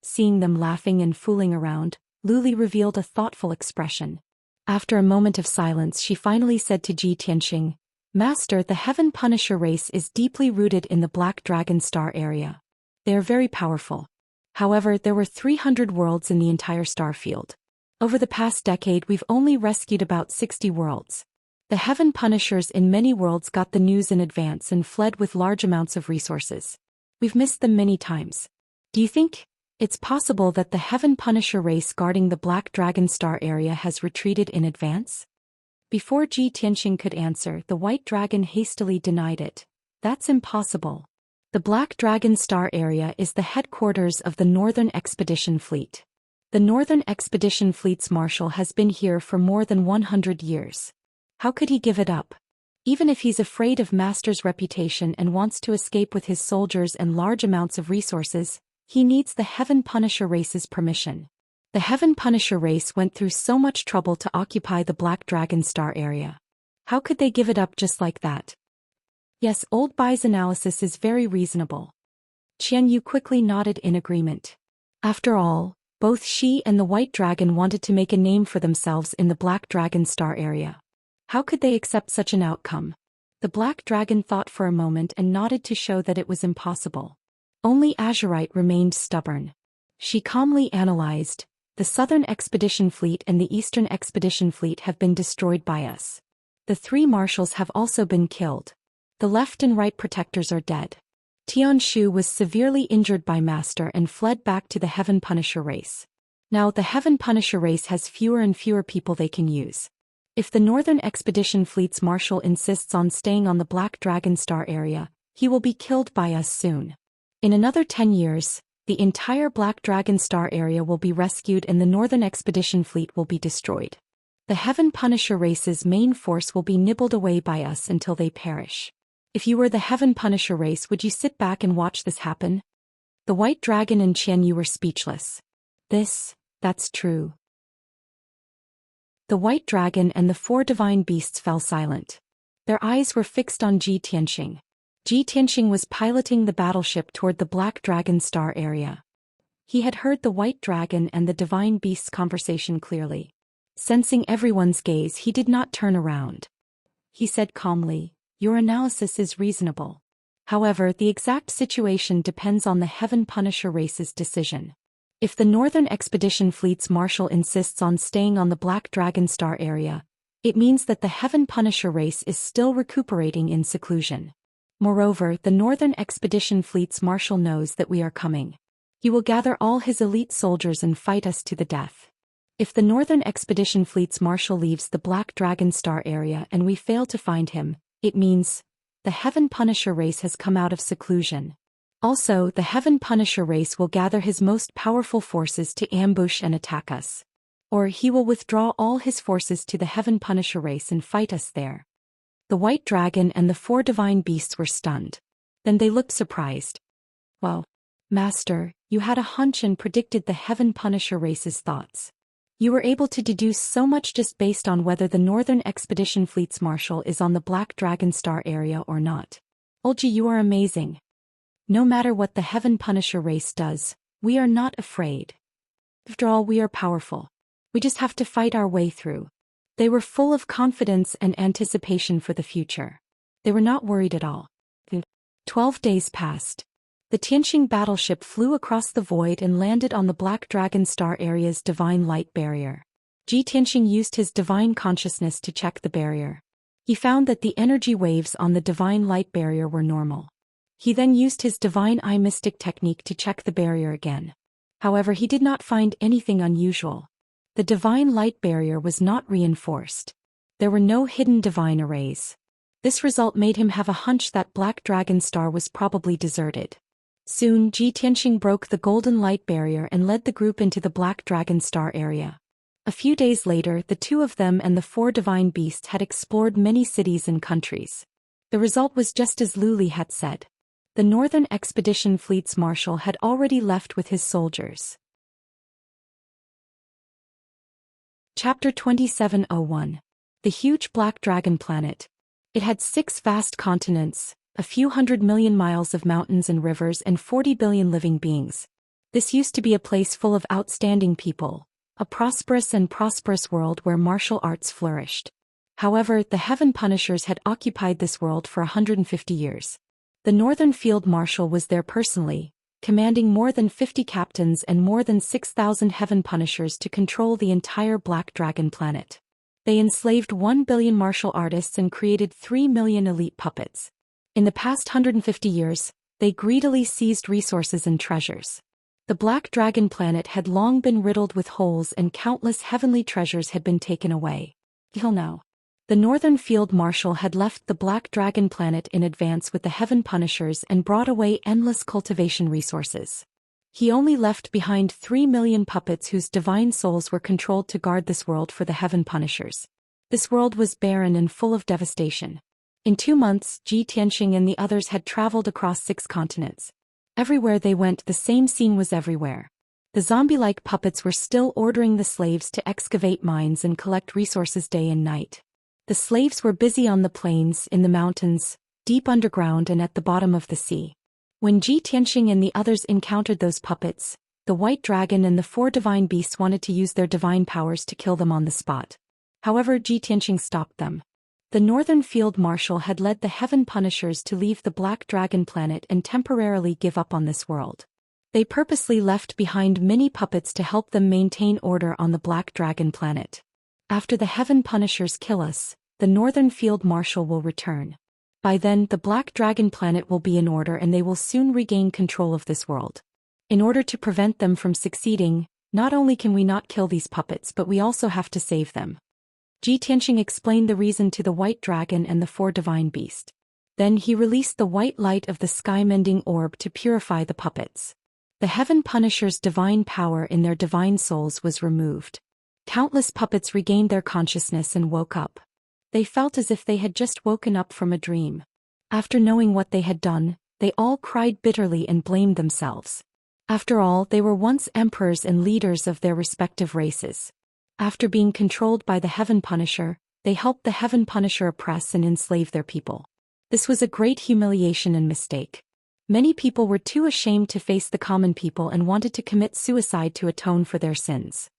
Seeing them laughing and fooling around, Luli revealed a thoughtful expression. After a moment of silence she finally said to Ji Tianxing, Master, the Heaven Punisher race is deeply rooted in the Black Dragon Star area. They are very powerful. However, there were 300 worlds in the entire star field. Over the past decade we've only rescued about 60 worlds. The Heaven Punishers in many worlds got the news in advance and fled with large amounts of resources. We've missed them many times. Do you think it's possible that the Heaven Punisher race guarding the Black Dragon Star area has retreated in advance? Before Ji Tianxing could answer, the White Dragon hastily denied it. That's impossible. The Black Dragon Star area is the headquarters of the Northern Expedition Fleet. The Northern Expedition Fleet's marshal has been here for more than 100 years. How could he give it up? Even if he's afraid of Master's reputation and wants to escape with his soldiers and large amounts of resources, he needs the Heaven Punisher race's permission. The Heaven Punisher race went through so much trouble to occupy the Black Dragon Star area. How could they give it up just like that? Yes, Old Bai's analysis is very reasonable. Qianyu quickly nodded in agreement. After all, both she and the White Dragon wanted to make a name for themselves in the Black Dragon Star area. How could they accept such an outcome? The Black Dragon thought for a moment and nodded to show that it was impossible. Only Azurite remained stubborn. She calmly analyzed, the Southern Expedition Fleet and the Eastern Expedition Fleet have been destroyed by us. The 3 marshals have also been killed. The left and right protectors are dead. Tian Shu was severely injured by Master and fled back to the Heaven Punisher race. Now the Heaven Punisher race has fewer and fewer people they can use. If the Northern Expedition Fleet's marshal insists on staying on the Black Dragon Star area, he will be killed by us soon. In another 10 years, the entire Black Dragon Star area will be rescued and the Northern Expedition Fleet will be destroyed. The Heaven Punisher race's main force will be nibbled away by us until they perish. If you were the Heaven Punisher race, would you sit back and watch this happen? The White Dragon and Qianyu were speechless. That's true. The White Dragon and the 4 divine beasts fell silent. Their eyes were fixed on Ji Tianxing. Ji Tianxing was piloting the battleship toward the Black Dragon Star area. He had heard the White Dragon and the divine beasts' conversation clearly. Sensing everyone's gaze, he did not turn around. He said calmly, your analysis is reasonable. However, the exact situation depends on the Heaven Punisher race's decision. If the Northern Expedition Fleet's marshal insists on staying on the Black Dragon Star area, it means that the Heaven Punisher race is still recuperating in seclusion. Moreover, the Northern Expedition Fleet's marshal knows that we are coming. He will gather all his elite soldiers and fight us to the death. If the Northern Expedition Fleet's marshal leaves the Black Dragon Star area and we fail to find him, it means the Heaven Punisher race has come out of seclusion. Also, the Heaven Punisher race will gather his most powerful forces to ambush and attack us. Or he will withdraw all his forces to the Heaven Punisher race and fight us there. The White Dragon and the 4 divine beasts were stunned. Then they looked surprised. Well, Master, you had a hunch and predicted the Heaven Punisher race's thoughts. You were able to deduce so much just based on whether the Northern Expedition Fleet's marshal is on the Black Dragon Star area or not. Olji, you are amazing. No matter what the Heaven Punisher race does, we are not afraid. After all, we are powerful. We just have to fight our way through. They were full of confidence and anticipation for the future. They were not worried at all. 12 days passed. The Tianxing battleship flew across the void and landed on the Black Dragon Star area's divine light barrier. Ji Tianxing used his divine consciousness to check the barrier. He found that the energy waves on the divine light barrier were normal. He then used his divine eye mystic technique to check the barrier again. However, he did not find anything unusual. The divine light barrier was not reinforced. There were no hidden divine arrays. This result made him have a hunch that Black Dragon Star was probably deserted. Soon, Ji Tianxing broke the golden light barrier and led the group into the Black Dragon Star area. A few days later, the two of them and the four divine beasts had explored many cities and countries. The result was just as Luli had said. The Northern Expedition Fleet's marshal had already left with his soldiers. Chapter 2701. The Huge Black Dragon Planet. It had 6 vast continents, a few 100 million miles of mountains and rivers, and 40 billion living beings. This used to be a place full of outstanding people, a prosperous world where martial arts flourished. However, the Heaven Punishers had occupied this world for 150 years. The Northern Field Marshal was there personally, commanding more than 50 captains and more than 6,000 Heaven Punishers to control the entire Black Dragon planet. They enslaved 1 billion martial artists and created 3 million elite puppets. In the past 150 years, they greedily seized resources and treasures. The Black Dragon planet had long been riddled with holes and countless heavenly treasures had been taken away. Till now, the Northern Field Marshal had left the Black Dragon planet in advance with the Heaven Punishers and brought away endless cultivation resources. He only left behind 3 million puppets whose divine souls were controlled to guard this world for the Heaven Punishers. This world was barren and full of devastation. In 2 months, Ji Tianxing and the others had traveled across 6 continents. Everywhere they went, the same scene was everywhere. The zombie-like puppets were still ordering the slaves to excavate mines and collect resources day and night. The slaves were busy on the plains, in the mountains, deep underground, and at the bottom of the sea. When Ji Tianxing and the others encountered those puppets, the White Dragon and the 4 divine beasts wanted to use their divine powers to kill them on the spot. However, Ji Tianxing stopped them. The Northern Field Marshal had led the Heaven Punishers to leave the Black Dragon planet and temporarily give up on this world. They purposely left behind many puppets to help them maintain order on the Black Dragon planet. After the Heaven Punishers kill us, the Northern Field Marshal will return. By then, the Black Dragon planet will be in order and they will soon regain control of this world. In order to prevent them from succeeding, not only can we not kill these puppets, but we also have to save them. Ji Tianxing explained the reason to the White Dragon and the 4 divine beasts. Then he released the white light of the sky-mending orb to purify the puppets. The Heaven Punishers' divine power in their divine souls was removed. Countless puppets regained their consciousness and woke up. They felt as if they had just woken up from a dream. After knowing what they had done, they all cried bitterly and blamed themselves. After all, they were once emperors and leaders of their respective races. After being controlled by the Heaven Punisher, they helped the Heaven Punisher oppress and enslave their people. This was a great humiliation and mistake. Many people were too ashamed to face the common people and wanted to commit suicide to atone for their sins.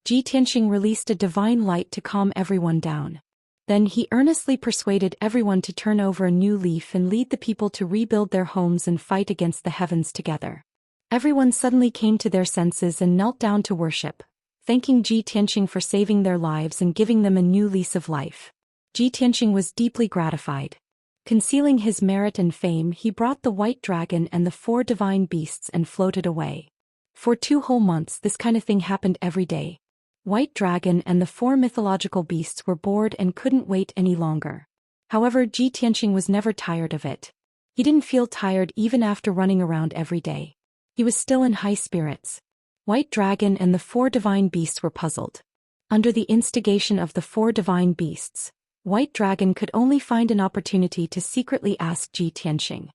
Ji Tianxing released a divine light to calm everyone down. Then he earnestly persuaded everyone to turn over a new leaf and lead the people to rebuild their homes and fight against the heavens together. Everyone suddenly came to their senses and knelt down to worship, thanking Ji Tianxing for saving their lives and giving them a new lease of life. Ji Tianxing was deeply gratified. Concealing his merit and fame, he brought the White Dragon and the 4 divine beasts and floated away. For 2 whole months this kind of thing happened every day. White Dragon and the 4 mythological beasts were bored and couldn't wait any longer. However, Ji Tianxing was never tired of it. He didn't feel tired even after running around every day. He was still in high spirits. White Dragon and the 4 divine beasts were puzzled. Under the instigation of the 4 divine beasts, White Dragon could only find an opportunity to secretly ask Ji Tianxing,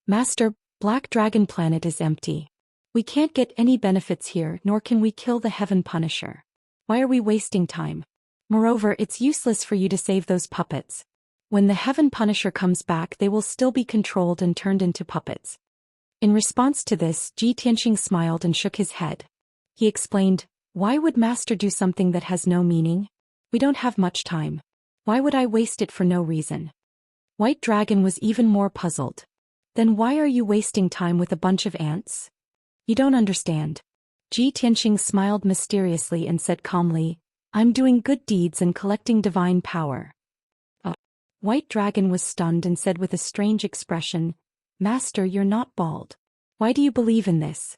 "Master, Black Dragon planet is empty. We can't get any benefits here, nor can we kill the Heaven Punisher. Why are we wasting time? Moreover, it's useless for you to save those puppets. When the Heaven Punisher comes back, they will still be controlled and turned into puppets." In response to this, Ji Tianxing smiled and shook his head. He explained, "Why would Master do something that has no meaning? We don't have much time. Why would I waste it for no reason?" White Dragon was even more puzzled. "Then why are you wasting time with a bunch of ants? You don't understand." Ji Tianxing smiled mysteriously and said calmly, "I'm doing good deeds and collecting divine power." White Dragon was stunned and said with a strange expression, "Master, you're not bald. Why do you believe in this?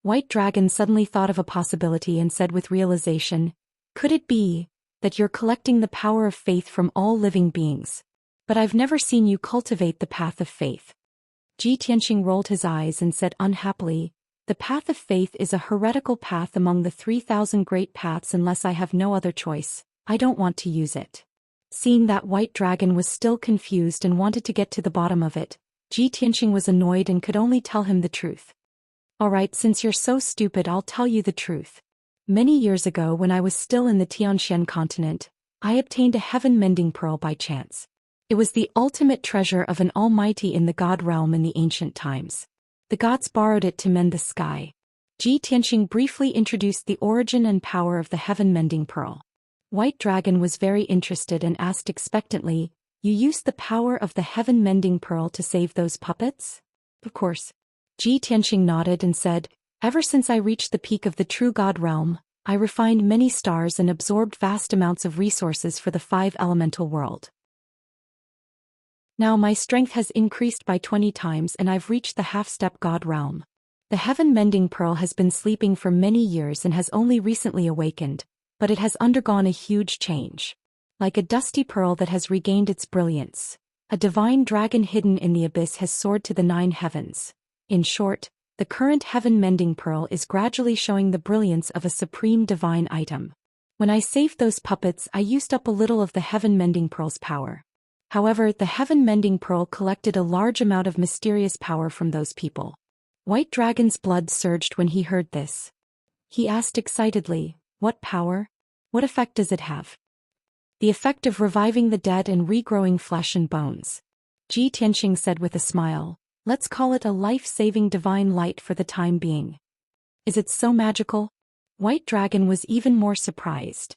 White Dragon suddenly thought of a possibility and said with realization, could it be that you're collecting the power of faith from all living beings? But I've never seen you cultivate the path of faith. Ji Tianxing rolled his eyes and said unhappily, the path of faith is a heretical path among the 3,000 great paths. Unless I have no other choice, I don't want to use it. Seeing that White Dragon was still confused and wanted to get to the bottom of it, Ji Tianxing was annoyed and could only tell him the truth. Alright, since you're so stupid, I'll tell you the truth. Many years ago, when I was still in the Xianxia continent, I obtained a heaven-mending pearl by chance. It was the ultimate treasure of an almighty in the god realm in the ancient times. The gods borrowed it to mend the sky. Ji Tianxing briefly introduced the origin and power of the heaven-mending pearl. White Dragon was very interested and asked expectantly, you used the power of the heaven-mending pearl to save those puppets? Of course. Ji Tianxing nodded and said, ever since I reached the peak of the true god realm, I refined many stars and absorbed vast amounts of resources for the 5 elemental world. Now my strength has increased by 20 times and I've reached the half-step god realm. The heaven-mending pearl has been sleeping for many years and has only recently awakened, but it has undergone a huge change. Like a dusty pearl that has regained its brilliance, a divine dragon hidden in the abyss has soared to the 9 heavens. In short, the current heaven-mending pearl is gradually showing the brilliance of a supreme divine item. When I saved those puppets, I used up a little of the heaven-mending pearl's power. However, the heaven-mending pearl collected a large amount of mysterious power from those people. White Dragon's blood surged when he heard this. He asked excitedly, what power? What effect does it have? The effect of reviving the dead and regrowing flesh and bones. Ji Tianxing said with a smile, let's call it a life-saving divine light for the time being. Is it so magical? White Dragon was even more surprised.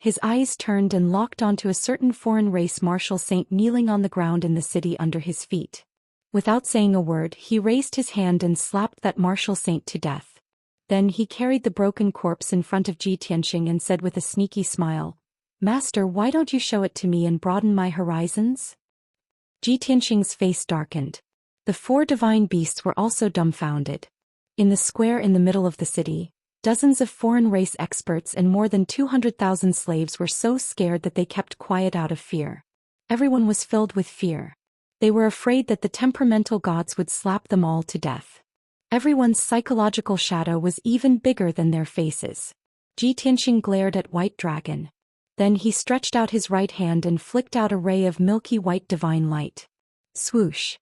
His eyes turned and locked onto a certain foreign race martial saint kneeling on the ground in the city under his feet. Without saying a word, he raised his hand and slapped that martial saint to death. Then he carried the broken corpse in front of Ji Tianxing and said with a sneaky smile, Master, why don't you show it to me and broaden my horizons? Ji Tianxing's face darkened. The 4 divine beasts were also dumbfounded. In the square in the middle of the city, dozens of foreign race experts and more than 200,000 slaves were so scared that they kept quiet out of fear. Everyone was filled with fear. They were afraid that the temperamental gods would slap them all to death. Everyone's psychological shadow was even bigger than their faces. Ji Tianxing glared at White Dragon. Then he stretched out his right hand and flicked out a ray of milky white divine light. Swoosh!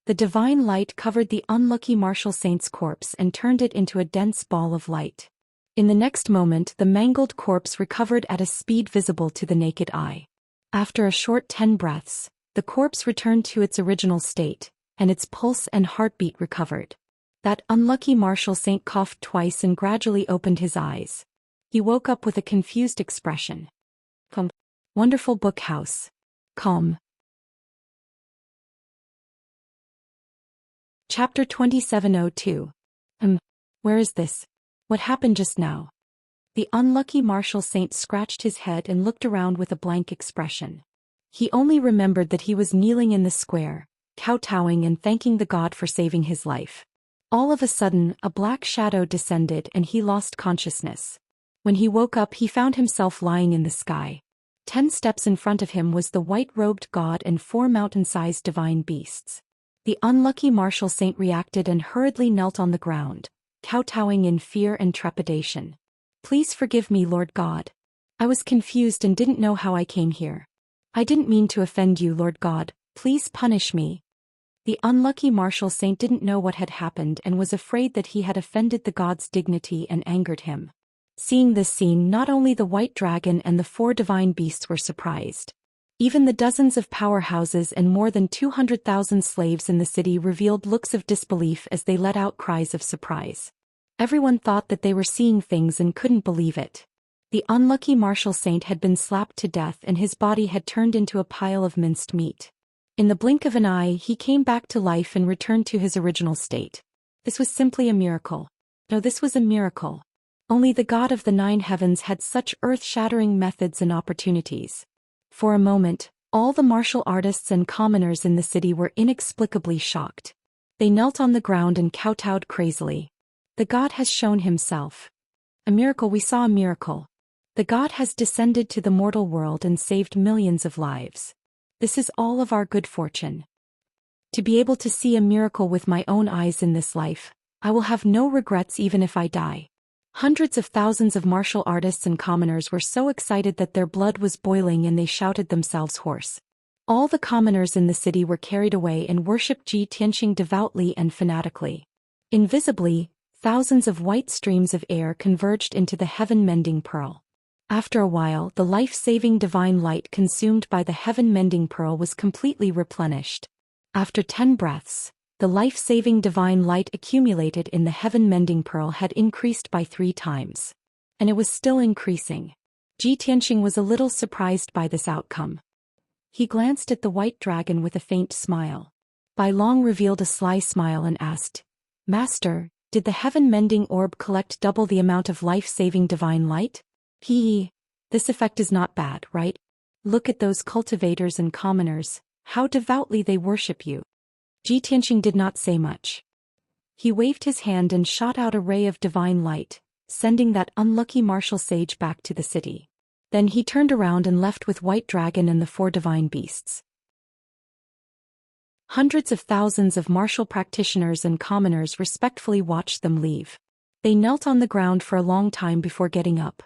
The divine light covered the unlucky martial saint's corpse and turned it into a dense ball of light. In the next moment, the mangled corpse recovered at a speed visible to the naked eye. After a short 10 breaths, the corpse returned to its original state, and its pulse and heartbeat recovered. That unlucky martial saint coughed twice and gradually opened his eyes. He woke up with a confused expression. Come. Wonderful book house. Calm. Chapter 2702. Where is this? What happened just now? The unlucky martial saint scratched his head and looked around with a blank expression. He only remembered that he was kneeling in the square, kowtowing and thanking the god for saving his life. All of a sudden, a black shadow descended and he lost consciousness. When he woke up, he found himself lying in the sky. 10 steps in front of him was the white-robed god and 4 mountain-sized divine beasts. The unlucky martial saint reacted and hurriedly knelt on the ground, kowtowing in fear and trepidation. Please forgive me, Lord God. I was confused and didn't know how I came here. I didn't mean to offend you, Lord God. Please punish me. The unlucky martial saint didn't know what had happened and was afraid that he had offended the god's dignity and angered him. Seeing this scene, not only the White Dragon and the 4 divine beasts were surprised. Even the dozens of powerhouses and more than 200,000 slaves in the city revealed looks of disbelief as they let out cries of surprise. Everyone thought that they were seeing things and couldn't believe it. The unlucky martial saint had been slapped to death and his body had turned into a pile of minced meat. In the blink of an eye, he came back to life and returned to his original state. This was simply a miracle. No, this was a miracle. Only the god of the 9 heavens had such earth-shattering methods and opportunities. For a moment, all the martial artists and commoners in the city were inexplicably shocked. They knelt on the ground and kowtowed crazily. The god has shown himself. A miracle, we saw a miracle. The god has descended to the mortal world and saved millions of lives. This is all of our good fortune. To be able to see a miracle with my own eyes in this life, I will have no regrets even if I die. Hundreds of thousands of martial artists and commoners were so excited that their blood was boiling and they shouted themselves hoarse. All the commoners in the city were carried away and worshipped Zhi Tianxing devoutly and fanatically. Invisibly, thousands of white streams of air converged into the heaven-mending pearl. After a while, the life-saving divine light consumed by the heaven-mending pearl was completely replenished. After 10 breaths, the life-saving divine light accumulated in the heaven-mending pearl had increased by 3 times. And it was still increasing. Zhi Tianxing was a little surprised by this outcome. He glanced at the white dragon with a faint smile. Bai Long revealed a sly smile and asked, "Master, did the heaven-mending orb collect double the amount of life-saving divine light?" This effect is not bad, right? Look at those cultivators and commoners, how devoutly they worship you. Zhi Tianxing did not say much. He waved his hand and shot out a ray of divine light, sending that unlucky martial sage back to the city. Then he turned around and left with White Dragon and the 4 divine beasts. Hundreds of thousands of martial practitioners and commoners respectfully watched them leave. They knelt on the ground for a long time before getting up.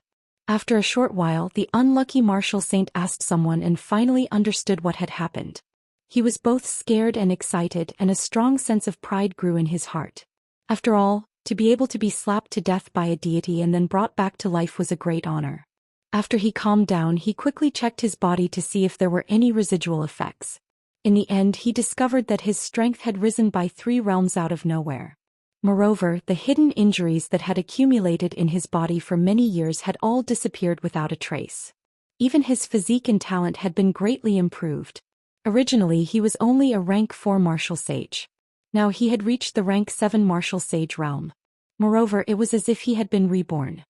After a short while, the unlucky martial saint asked someone and finally understood what had happened. He was both scared and excited, and a strong sense of pride grew in his heart. After all, to be able to be slapped to death by a deity and then brought back to life was a great honor. After he calmed down, he quickly checked his body to see if there were any residual effects. In the end, he discovered that his strength had risen by 3 realms out of nowhere. Moreover, the hidden injuries that had accumulated in his body for many years had all disappeared without a trace. Even his physique and talent had been greatly improved. Originally, he was only a rank 4 martial sage. Now he had reached the rank 7 martial sage realm. Moreover, it was as if he had been reborn.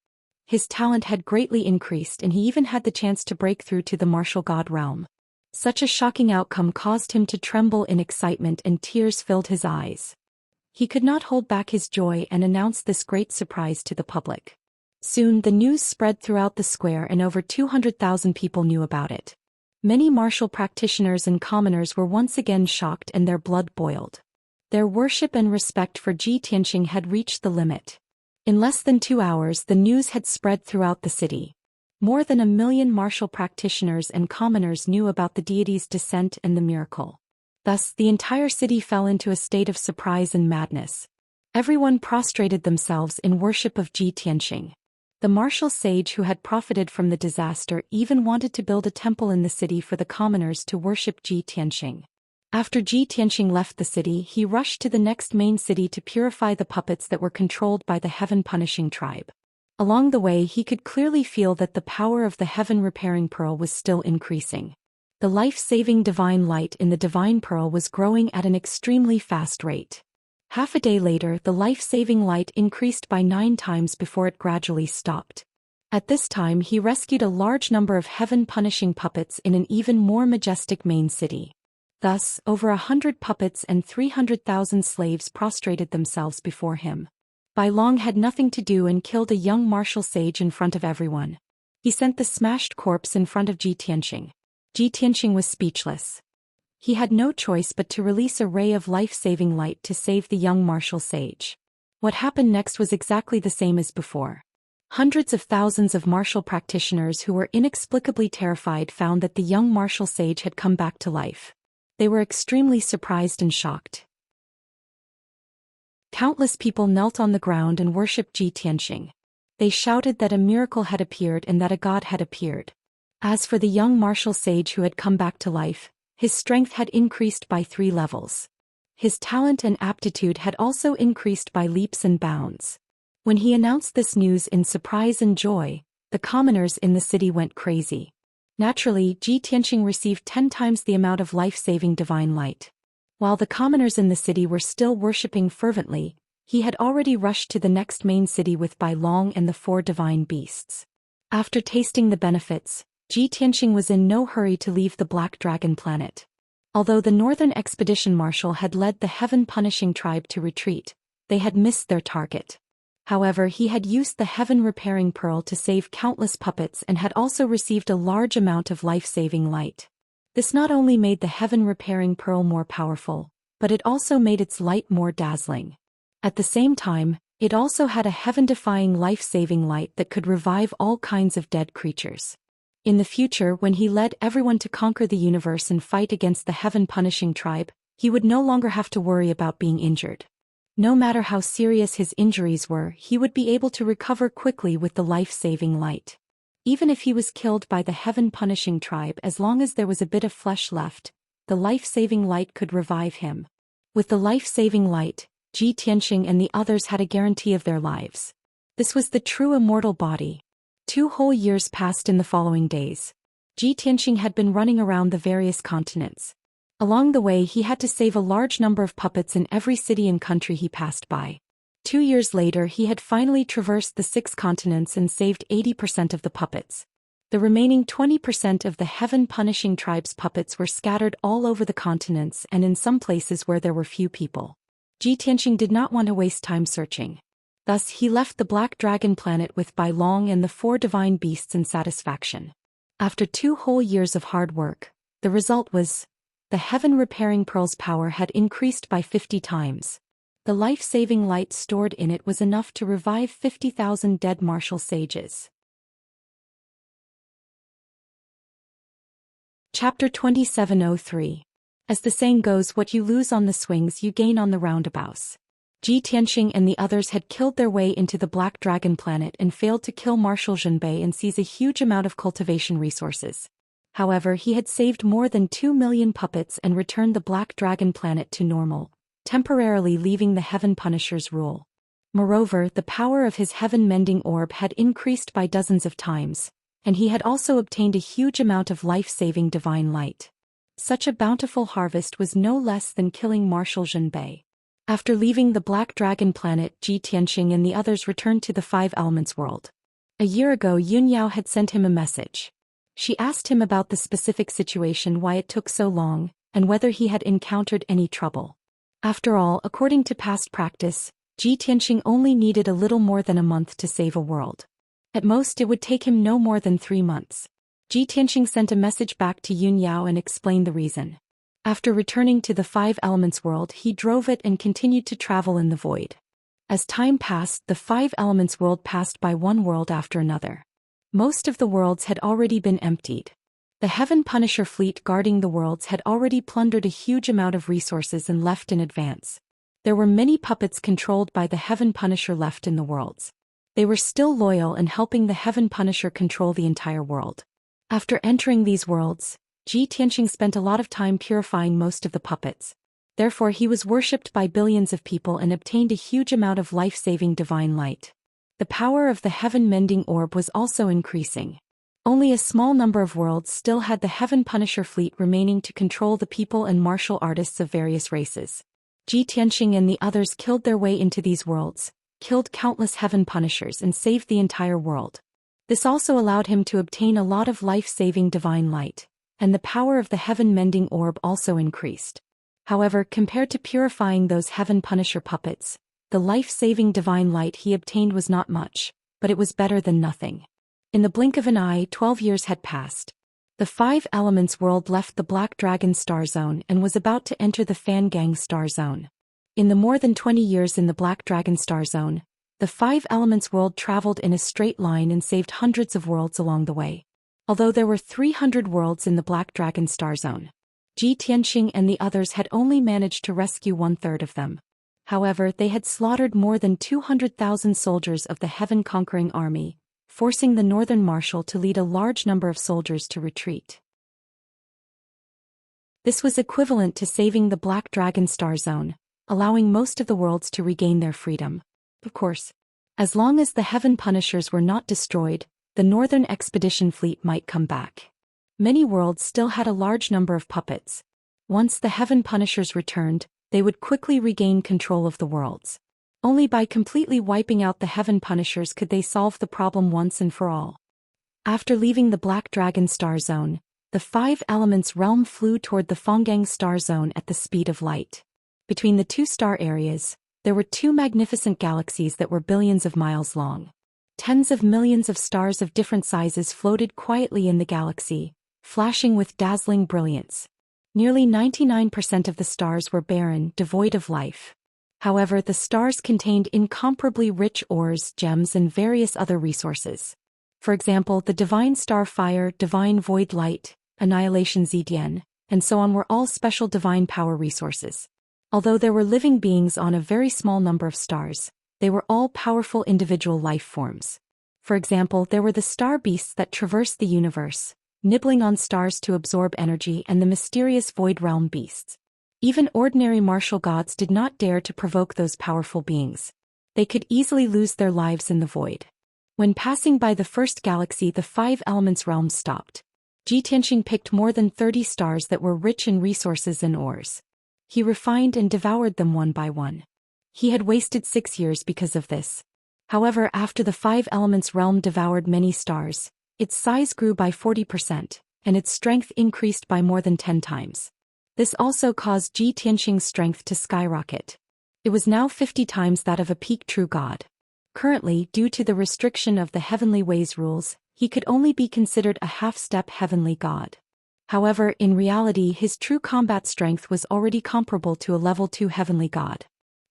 His talent had greatly increased and he even had the chance to break through to the martial god realm. Such a shocking outcome caused him to tremble in excitement and tears filled his eyes. He could not hold back his joy and announced this great surprise to the public. Soon the news spread throughout the square and over 200,000 people knew about it. Many martial practitioners and commoners were once again shocked and their blood boiled. Their worship and respect for Zhi Tianxing had reached the limit. In less than 2 hours the news had spread throughout the city. More than 1 million martial practitioners and commoners knew about the deity's descent and the miracle. Thus, the entire city fell into a state of surprise and madness. Everyone prostrated themselves in worship of Zhi Tianxing. The martial sage who had profited from the disaster even wanted to build a temple in the city for the commoners to worship Zhi Tianxing. After Zhi Tianxing left the city, he rushed to the next main city to purify the puppets that were controlled by the heaven-punishing tribe. Along the way, he could clearly feel that the power of the heaven-repairing pearl was still increasing. The life-saving divine light in the divine pearl was growing at an extremely fast rate. Half a day later, the life-saving light increased by 9 times before it gradually stopped. At this time, he rescued a large number of heaven-punishing puppets in an even more majestic main city. Thus, over 100 puppets and 300,000 slaves prostrated themselves before him. Bai Long had nothing to do and killed a young martial sage in front of everyone. He sent the smashed corpse in front of Zhi Tianxing. Zhi Tianxing was speechless. He had no choice but to release a ray of life-saving light to save the young martial sage. What happened next was exactly the same as before. Hundreds of thousands of martial practitioners who were inexplicably terrified found that the young martial sage had come back to life. They were extremely surprised and shocked. Countless people knelt on the ground and worshipped Zhi Tianxing. They shouted that a miracle had appeared and that a god had appeared. As for the young martial sage who had come back to life, his strength had increased by 3 levels. His talent and aptitude had also increased by leaps and bounds. When he announced this news in surprise and joy, the commoners in the city went crazy. Naturally, Zhi Tianxing received 10 times the amount of life-saving divine light. While the commoners in the city were still worshipping fervently, he had already rushed to the next main city with Bai Long and the 4 divine beasts. After tasting the benefits, Zhi Tianxing was in no hurry to leave the Black Dragon planet. Although the Northern Expedition Marshal had led the heaven-punishing tribe to retreat, they had missed their target. However, he had used the heaven-repairing pearl to save countless puppets and had also received a large amount of life-saving light. This not only made the heaven-repairing pearl more powerful, but it also made its light more dazzling. At the same time, it also had a heaven-defying life-saving light that could revive all kinds of dead creatures. In the future, when he led everyone to conquer the universe and fight against the heaven-punishing tribe, he would no longer have to worry about being injured. No matter how serious his injuries were, he would be able to recover quickly with the life-saving light. Even if he was killed by the heaven-punishing tribe, as long as there was a bit of flesh left, the life-saving light could revive him. With the life-saving light, Ji Tianxing and the others had a guarantee of their lives. This was the true immortal body. 2 whole years passed in the following days. Ji Tianxing had been running around the various continents. Along the way, he had to save a large number of puppets in every city and country he passed by. 2 years later, he had finally traversed the 6 continents and saved 80% of the puppets. The remaining 20% of the heaven-punishing tribe's puppets were scattered all over the continents and in some places where there were few people. Ji Tianxing did not want to waste time searching. Thus, he left the Black Dragon planet with Bai Long and the 4 divine beasts in satisfaction. After 2 whole years of hard work, the result was the heaven-repairing pearl's power had increased by 50 times. The life-saving light stored in it was enough to revive 50,000 dead martial sages. Chapter 2703. As the saying goes, what you lose on the swings you gain on the roundabouts. Ji Tianxing and the others had killed their way into the Black Dragon planet and failed to kill Marshal Zhenbei and seize a huge amount of cultivation resources. However, he had saved more than 2 million puppets and returned the Black Dragon planet to normal, temporarily leaving the Heaven Punisher's rule. Moreover, the power of his heaven-mending orb had increased by dozens of times, and he had also obtained a huge amount of life-saving divine light. Such a bountiful harvest was no less than killing Marshal Zhenbei. After leaving the Black Dragon planet, Ji Tianxing and the others returned to the 5 Elements world. A year ago, Yunyao had sent him a message. She asked him about the specific situation, why it took so long, and whether he had encountered any trouble. After all, according to past practice, Ji Tianxing only needed a little more than a month to save a world. At most, it would take him no more than 3 months. Ji Tianxing sent a message back to Yunyao and explained the reason. After returning to the 5 Elements world, he drove it and continued to travel in the void. As time passed, the 5 Elements world passed by one world after another. Most of the worlds had already been emptied. The Heaven Punisher fleet guarding the worlds had already plundered a huge amount of resources and left in advance. There were many puppets controlled by the Heaven Punisher left in the worlds. They were still loyal and helping the Heaven Punisher control the entire world. After entering these worlds, Ji Tianxing spent a lot of time purifying most of the puppets. Therefore, he was worshipped by billions of people and obtained a huge amount of life-saving divine light. The power of the heaven-mending orb was also increasing. Only a small number of worlds still had the Heaven Punisher fleet remaining to control the people and martial artists of various races. Ji Tianxing and the others killed their way into these worlds, killed countless Heaven Punishers and saved the entire world. This also allowed him to obtain a lot of life-saving divine light, and the power of the heaven-mending orb also increased. However, compared to purifying those Heaven Punisher puppets, the life-saving divine light he obtained was not much, but it was better than nothing. In the blink of an eye, 12 years had passed. The 5 Elements world left the Black Dragon Star Zone and was about to enter the Fan Gang Star Zone. In the more than 20 years in the Black Dragon Star Zone, the 5 Elements world traveled in a straight line and saved hundreds of worlds along the way. Although there were 300 worlds in the Black Dragon Star Zone, Ji Tianxing and the others had only managed to rescue 1/3 of them. However, they had slaughtered more than 200,000 soldiers of the Heaven-conquering army, forcing the Northern Marshal to lead a large number of soldiers to retreat. This was equivalent to saving the Black Dragon Star Zone, allowing most of the worlds to regain their freedom. Of course, as long as the Heaven Punishers were not destroyed, the Northern Expedition fleet might come back. Many worlds still had a large number of puppets. Once the Heaven Punishers returned, they would quickly regain control of the worlds. Only by completely wiping out the Heaven Punishers could they solve the problem once and for all. After leaving the Black Dragon Star Zone, the five elements realm flew toward the Fanggang star zone at the speed of light. Between the two star areas, there were two magnificent galaxies that were billions of miles long. Tens of millions of stars of different sizes floated quietly in the galaxy, flashing with dazzling brilliance. Nearly 99% of the stars were barren, devoid of life. However, the stars contained incomparably rich ores, gems, and various other resources. For example, the divine star fire, divine void light, annihilation Zdian, and so on were all special divine power resources. Although there were living beings on a very small number of stars, they were all powerful individual life forms. For example, there were the star beasts that traversed the universe, nibbling on stars to absorb energy, and the mysterious void realm beasts. Even ordinary martial gods did not dare to provoke those powerful beings. They could easily lose their lives in the void. When passing by the first galaxy, the five elements realm stopped. Zhi picked more than 30 stars that were rich in resources and ores. He refined and devoured them one by one. He had wasted 6 years because of this. However, after the five elements realm devoured many stars, its size grew by 40%, and its strength increased by more than 10 times. This also caused Zhi Tianxing's strength to skyrocket. It was now 50 times that of a peak true god. Currently, due to the restriction of the heavenly ways rules, he could only be considered a half-step heavenly god. However, in reality, his true combat strength was already comparable to a level 2 heavenly god.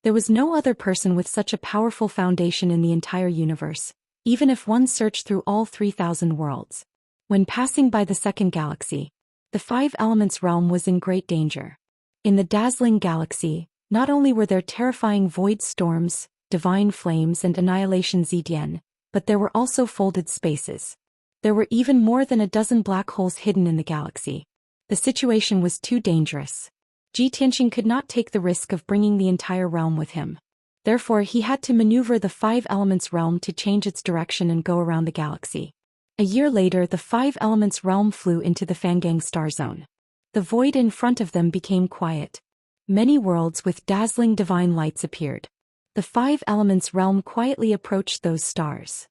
There was no other person with such a powerful foundation in the entire universe, even if one searched through all 3,000 worlds. When passing by the second galaxy, the five elements realm was in great danger. In the dazzling galaxy, not only were there terrifying void storms, divine flames, and annihilation Zdian, but there were also folded spaces. There were even more than a dozen black holes hidden in the galaxy. The situation was too dangerous. Zhi Tianxing could not take the risk of bringing the entire realm with him. Therefore, he had to maneuver the five elements realm to change its direction and go around the galaxy. A year later, the five elements realm flew into the Fanggang star zone. The void in front of them became quiet. Many worlds with dazzling divine lights appeared. The five elements realm quietly approached those stars.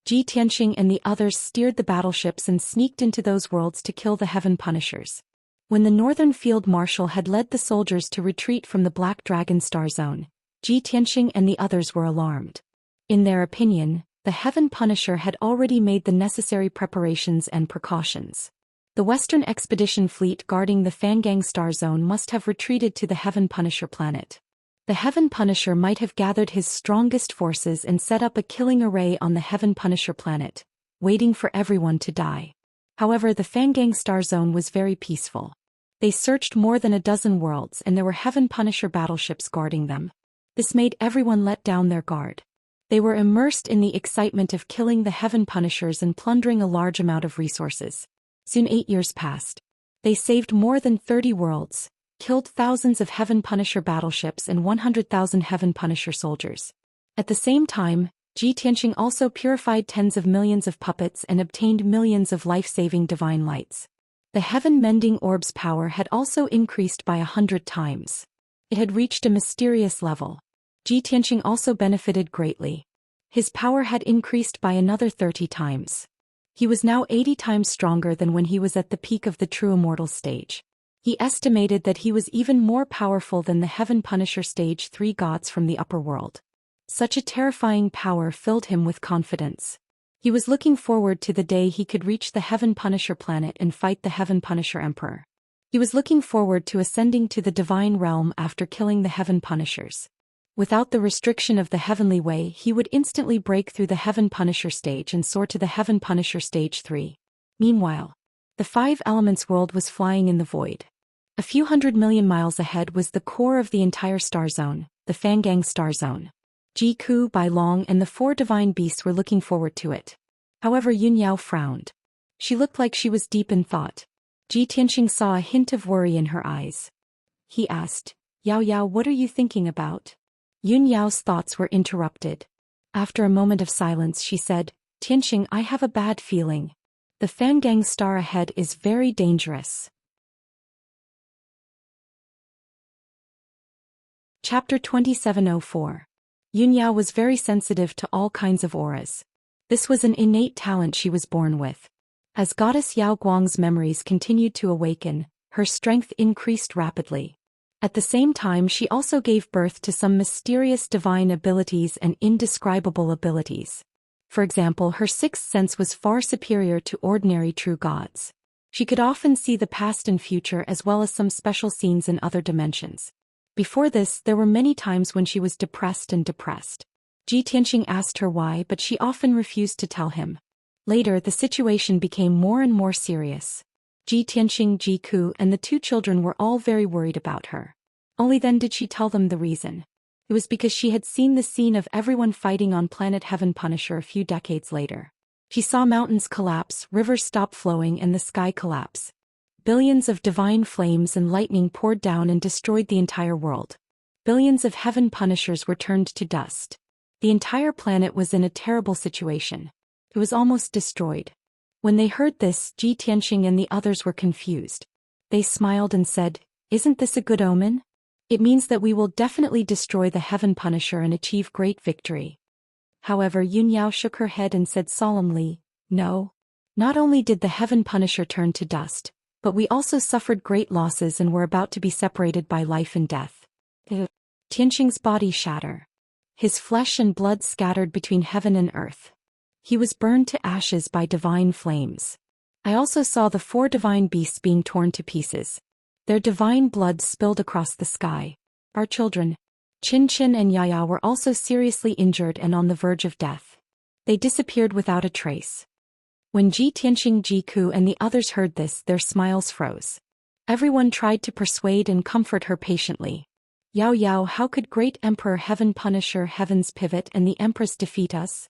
Zhi Tianxing and the others steered the battleships and sneaked into those worlds to kill the heaven punishers. When the northern field marshal had led the soldiers to retreat from the Black Dragon star zone, Zhi Tianxing and the others were alarmed. In their opinion, the heaven punisher had already made the necessary preparations and precautions. The Western expedition fleet guarding the Fanggang star zone must have retreated to the heaven punisher planet. The heaven punisher might have gathered his strongest forces and set up a killing array on the heaven punisher planet, waiting for everyone to die. However, the Fanggang star zone was very peaceful. They searched more than a dozen worlds and there were heaven punisher battleships guarding them. This made everyone let down their guard. They were immersed in the excitement of killing the heaven punishers and plundering a large amount of resources. Soon 8 years passed. They saved more than 30 worlds, killed thousands of heaven punisher battleships and 100,000 heaven punisher soldiers. At the same time, Zhi Tianxing also purified tens of millions of puppets and obtained millions of life-saving divine lights. The heaven-mending orb's power had also increased by 100 times. It had reached a mysterious level. Zhi Tianxing also benefited greatly. His power had increased by another 30 times. He was now 80 times stronger than when he was at the peak of the true immortal stage. He estimated that he was even more powerful than the heaven punisher stage 3 gods from the upper world. Such a terrifying power filled him with confidence. He was looking forward to the day he could reach the Heaven Punisher planet and fight the Heaven Punisher Emperor. He was looking forward to ascending to the divine realm after killing the Heaven Punishers. Without the restriction of the heavenly way, he would instantly break through the Heaven Punisher stage and soar to the Heaven Punisher stage 3. Meanwhile, the five elements world was flying in the void. A few 100 million miles ahead was the core of the entire star zone, the Fanggang star zone. Jiku, Bai Long, and the 4 divine beasts were looking forward to it. However, Yun Yao frowned. She looked like she was deep in thought. Zhi Tianxing saw a hint of worry in her eyes. He asked, Yao Yao, what are you thinking about? Yun Yao's thoughts were interrupted. After a moment of silence, she said, Tianxing, I have a bad feeling. The Fanggang star ahead is very dangerous. Chapter 2704. Yun Yao was very sensitive to all kinds of auras. This was an innate talent she was born with. As Goddess Yao Guang's memories continued to awaken, her strength increased rapidly. At the same time, she also gave birth to some mysterious divine abilities and indescribable abilities. For example, her sixth sense was far superior to ordinary true gods. She could often see the past and future as well as some special scenes in other dimensions. Before this, there were many times when she was depressed. Ji Tianxing asked her why, but she often refused to tell him. Later, the situation became more and more serious. Ji Tianxing, Ji Ku, and the two children were all very worried about her. Only then did she tell them the reason. It was because she had seen the scene of everyone fighting on planet Heaven Punisher a few decades later. She saw mountains collapse, rivers stop flowing, and the sky collapse. Billions of divine flames and lightning poured down and destroyed the entire world. Billions of Heaven Punishers were turned to dust. The entire planet was in a terrible situation. It was almost destroyed. When they heard this, Ji Tianxing and the others were confused. They smiled and said, "Isn't this a good omen? It means that we will definitely destroy the Heaven Punisher and achieve great victory." However, Yun Yao shook her head and said solemnly, "No. Not only did the Heaven Punisher turn to dust, but we also suffered great losses and were about to be separated by life and death." Tianxing's body shattered. His flesh and blood scattered between heaven and earth. He was burned to ashes by divine flames. I also saw the 4 divine beasts being torn to pieces. Their divine blood spilled across the sky. Our children, Qin and Yaya, were also seriously injured and on the verge of death. They disappeared without a trace. When Ji Tianxing, Ji Ku, and the others heard this, their smiles froze. Everyone tried to persuade and comfort her patiently. "Yao Yao, how could great Emperor Heaven Punisher, Heaven's Pivot, and the Empress defeat us?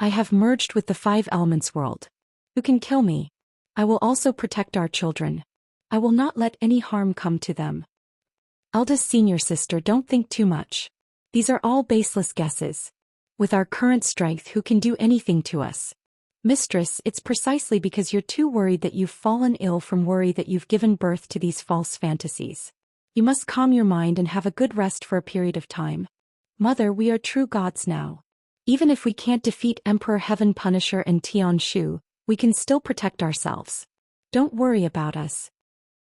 I have merged with the 5 elements world. Who can kill me? I will also protect our children. I will not let any harm come to them." Eldest senior sister, don't think too much. These are all baseless guesses. With our current strength, who can do anything to us? Mistress, it's precisely because you're too worried that you've fallen ill from worry that you've given birth to these false fantasies. You must calm your mind and have a good rest for a period of time. Mother, we are true gods now. Even if we can't defeat Emperor Heaven Punisher and Tian Shu, we can still protect ourselves. Don't worry about us.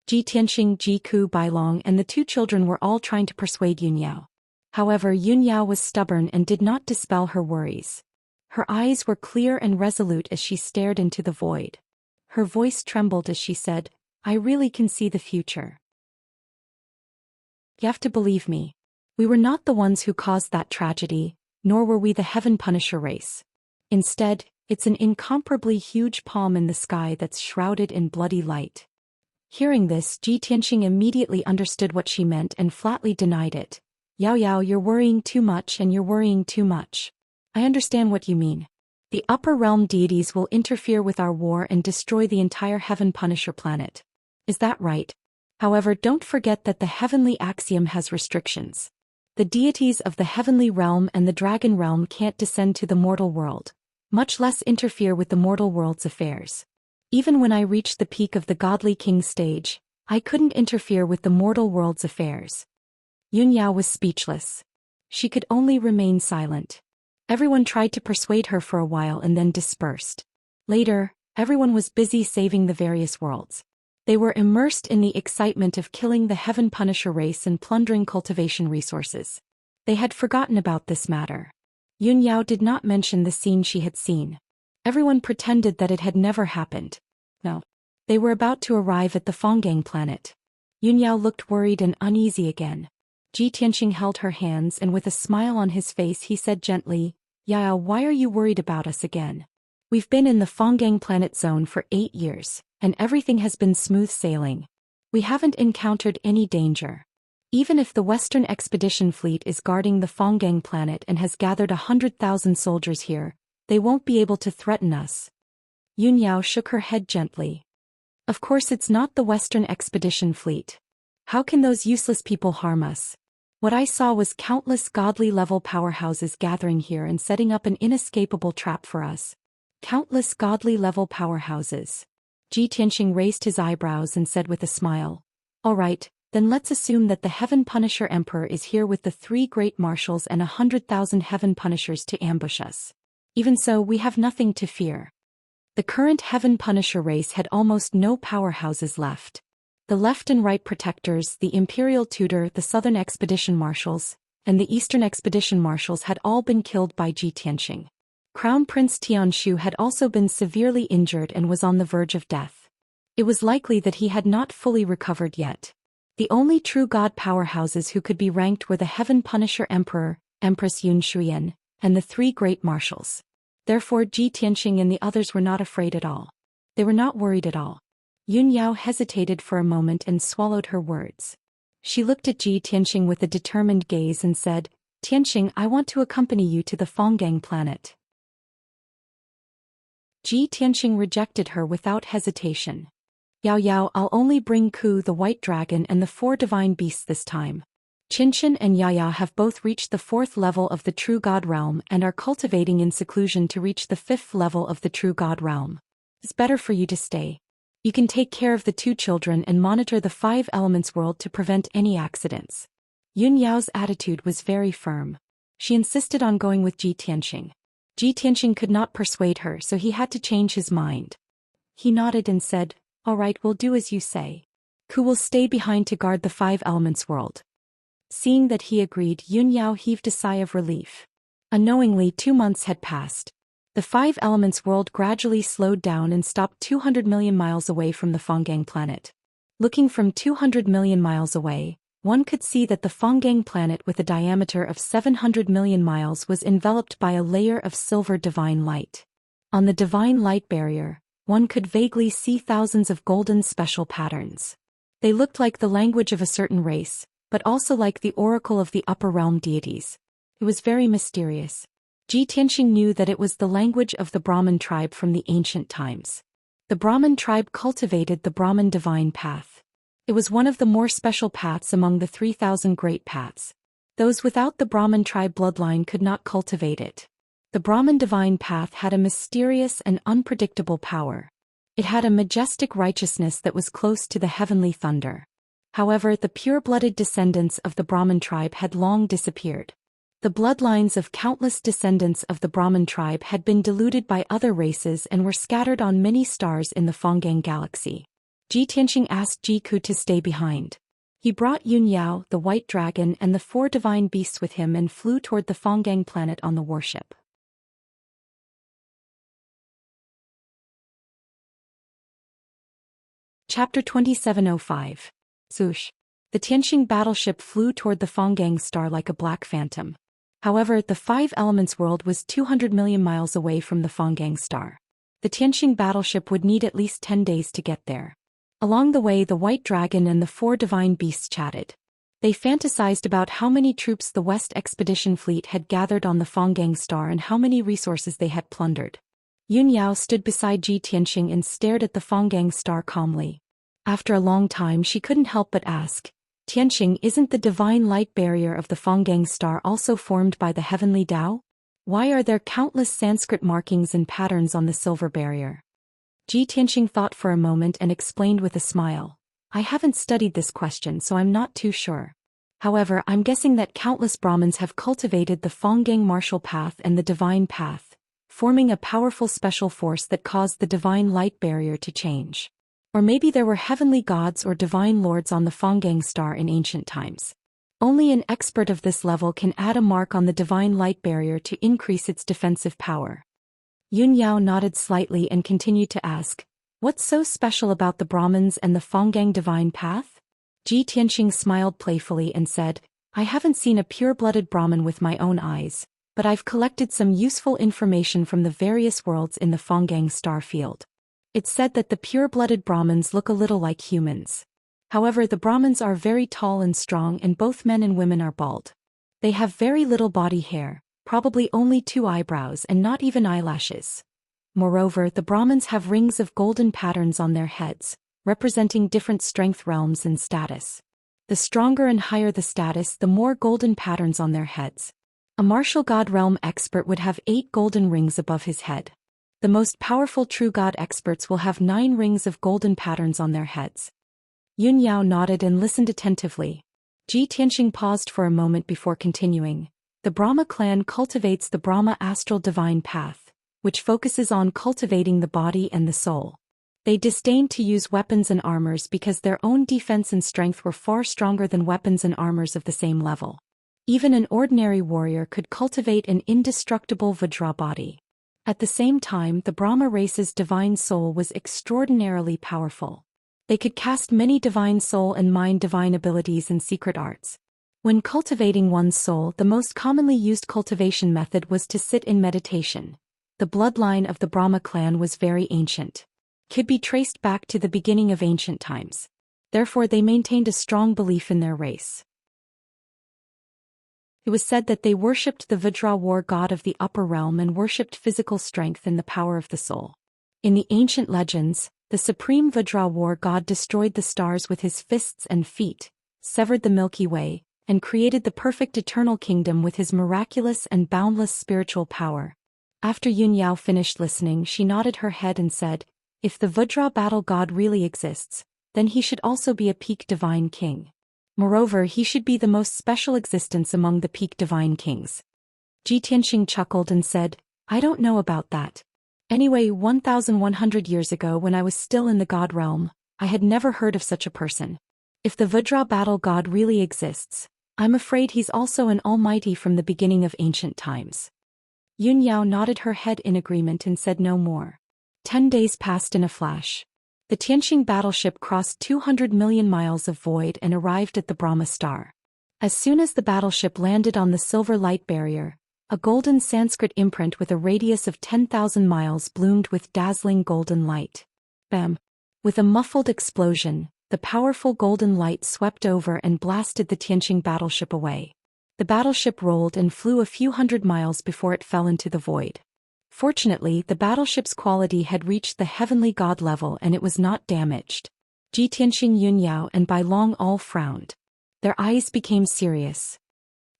Ji Tianxing, Ji Ku, Bailong, and the 2 children were all trying to persuade Yun Yao. However, Yun Yao was stubborn and did not dispel her worries. Her eyes were clear and resolute as she stared into the void. Her voice trembled as she said, "I really can see the future. You have to believe me. We were not the ones who caused that tragedy, nor were we the Heaven Punisher race. Instead, it's an incomparably huge palm in the sky that's shrouded in bloody light." Hearing this, Ji Tianxing immediately understood what she meant and flatly denied it. "Yao Yao, you're worrying too much and you're worrying too much. I understand what you mean. The upper realm deities will interfere with our war and destroy the entire Heaven Punisher planet. Is that right? However, don't forget that the heavenly axiom has restrictions. The deities of the heavenly realm and the dragon realm can't descend to the mortal world, much less interfere with the mortal world's affairs. Even when I reached the peak of the godly king stage, I couldn't interfere with the mortal world's affairs." Yun Yao was speechless. She could only remain silent. Everyone tried to persuade her for a while and then dispersed. Later, everyone was busy saving the various worlds. They were immersed in the excitement of killing the Heaven Punisher race and plundering cultivation resources. They had forgotten about this matter. Yun Yao did not mention the scene she had seen. Everyone pretended that it had never happened. No. They were about to arrive at the Fonggang planet. Yun Yao looked worried and uneasy again. Ji Tianxing held her hands and with a smile on his face he said gently, "Yao, why are you worried about us again? We've been in the Fonggang planet zone for 8 years, and everything has been smooth sailing. We haven't encountered any danger. Even if the Western Expedition Fleet is guarding the Fonggang planet and has gathered 100,000 soldiers here, they won't be able to threaten us." Yun Yao shook her head gently. "Of course it's not the Western Expedition Fleet. How can those useless people harm us? What I saw was countless godly-level powerhouses gathering here and setting up an inescapable trap for us. Countless godly-level powerhouses." Ji Tianxing raised his eyebrows and said with a smile, "All right, then let's assume that the Heaven Punisher Emperor is here with the 3 great marshals and 100,000 Heaven Punishers to ambush us. Even so, we have nothing to fear." The current Heaven Punisher race had almost no powerhouses left. The left and right protectors, the Imperial Tutor, the Southern Expedition Marshals, and the Eastern Expedition Marshals had all been killed by Ji Tianxing. Crown Prince Tianshu had also been severely injured and was on the verge of death. It was likely that he had not fully recovered yet. The only true god powerhouses who could be ranked were the Heaven Punisher Emperor, Empress Zhou Xian, and the three great marshals. Therefore Ji Tianxing and the others were not afraid at all. They were not worried at all. Yun Yao hesitated for a moment and swallowed her words. She looked at Ji Tianxing with a determined gaze and said, "Tianxing, I want to accompany you to the Fanggang planet." Ji Tianxing rejected her without hesitation. "Yao Yao, I'll only bring Ku the White Dragon and the 4 divine beasts this time. Qinshan and Yaya have both reached the 4th level of the True God Realm and are cultivating in seclusion to reach the 5th level of the True God Realm. It's better for you to stay. You can take care of the 2 children and monitor the 5 elements world to prevent any accidents." Yun Yao's attitude was very firm. She insisted on going with Ji Tianxing. Ji Tianxing could not persuade her, so he had to change his mind. He nodded and said, "All right, we'll do as you say. Ku will stay behind to guard the 5 elements world." Seeing that he agreed, Yun Yao heaved a sigh of relief. Unknowingly, 2 months had passed. The 5 elements world gradually slowed down and stopped 200 million miles away from the Fanggang planet. Looking from 200 million miles away, one could see that the Fanggang planet with a diameter of 700 million miles was enveloped by a layer of silver divine light. On the divine light barrier, one could vaguely see thousands of golden special patterns. They looked like the language of a certain race, but also like the oracle of the upper realm deities. It was very mysterious. Ji Tianxing knew that it was the language of the Brahmin tribe from the ancient times. The Brahmin tribe cultivated the Brahmin divine path. It was one of the more special paths among the 3,000 great paths. Those without the Brahmin tribe bloodline could not cultivate it. The Brahmin divine path had a mysterious and unpredictable power. It had a majestic righteousness that was close to the heavenly thunder. However, the pure-blooded descendants of the Brahmin tribe had long disappeared. The bloodlines of countless descendants of the Brahmin tribe had been diluted by other races and were scattered on many stars in the Fanggang galaxy. Ji Tianxing asked Ji Ku to stay behind. He brought Yun Yao, the White Dragon, and the 4 divine beasts with him and flew toward the Fanggang planet on the warship. Chapter 2705. Zhoush. The Tianxing battleship flew toward the Fanggang star like a black phantom. However, the 5 elements world was 200 million miles away from the Fanggang star. The Tianxing battleship would need at least 10 days to get there. Along the way, the White Dragon and the 4 divine beasts chatted. They fantasized about how many troops the West Expedition fleet had gathered on the Fanggang star and how many resources they had plundered. Yun Yao stood beside Ji Tianxing and stared at the Fanggang star calmly. After a long time, she couldn't help but ask, "Tianxing, isn't the divine light barrier of the Fanggang star also formed by the heavenly Tao? Why are there countless Sanskrit markings and patterns on the silver barrier?" Ji Tianxing thought for a moment and explained with a smile, "I haven't studied this question, so I'm not too sure. However, I'm guessing that countless Brahmins have cultivated the Fanggang martial path and the divine path, forming a powerful special force that caused the divine light barrier to change. Or maybe there were heavenly gods or divine lords on the Fanggang star in ancient times. Only an expert of this level can add a mark on the divine light barrier to increase its defensive power." Yun Yao nodded slightly and continued to ask, "What's so special about the Brahmins and the Fanggang divine path?" Ji Tianxing smiled playfully and said, "I haven't seen a pure-blooded Brahmin with my own eyes, but I've collected some useful information from the various worlds in the Fanggang star field. It's said that the pure-blooded Brahmins look a little like humans. However, the Brahmins are very tall and strong and both men and women are bald. They have very little body hair, probably only 2 eyebrows and not even eyelashes. Moreover, the Brahmins have rings of golden patterns on their heads, representing different strength realms and status. The stronger and higher the status, the more golden patterns on their heads. A martial god realm expert would have 8 golden rings above his head. The most powerful true god experts will have 9 rings of golden patterns on their heads." Yun Yao nodded and listened attentively. Ji Tianxing paused for a moment before continuing. "The Brahma clan cultivates the Brahma astral divine path, which focuses on cultivating the body and the soul. They disdained to use weapons and armors because their own defense and strength were far stronger than weapons and armors of the same level. Even an ordinary warrior could cultivate an indestructible Vajra body. At the same time, the Brahma race's divine soul was extraordinarily powerful. They could cast many divine soul and mind divine abilities and secret arts. When cultivating one's soul, the most commonly used cultivation method was to sit in meditation. The bloodline of the Brahma clan was very ancient. Could be traced back to the beginning of ancient times. Therefore, they maintained a strong belief in their race. It was said that they worshipped the Vajra war god of the upper realm and worshipped physical strength and the power of the soul. In the ancient legends, the supreme Vajra war god destroyed the stars with his fists and feet, severed the Milky Way, and created the perfect eternal kingdom with his miraculous and boundless spiritual power. After Yun Yao finished listening, she nodded her head and said, "If the Vajra battle god really exists, then he should also be a peak divine king. Moreover, he should be the most special existence among the peak divine kings." Ji Tianxing chuckled and said, "I don't know about that. Anyway, 1,100 years ago when I was still in the god realm, I had never heard of such a person. If the Vajra battle god really exists, I'm afraid he's also an almighty from the beginning of ancient times." Yun Yao nodded her head in agreement and said no more. 10 days passed in a flash. The Tianxing battleship crossed 200 million miles of void and arrived at the Brahma star. As soon as the battleship landed on the silver light barrier, a golden Sanskrit imprint with a radius of 10,000 miles bloomed with dazzling golden light. Bam! With a muffled explosion, the powerful golden light swept over and blasted the Tianxing battleship away. The battleship rolled and flew a few hundred miles before it fell into the void. Fortunately, the battleship's quality had reached the heavenly god level and it was not damaged. Ji Tianxing, Yun Yao and Bai Long all frowned. Their eyes became serious.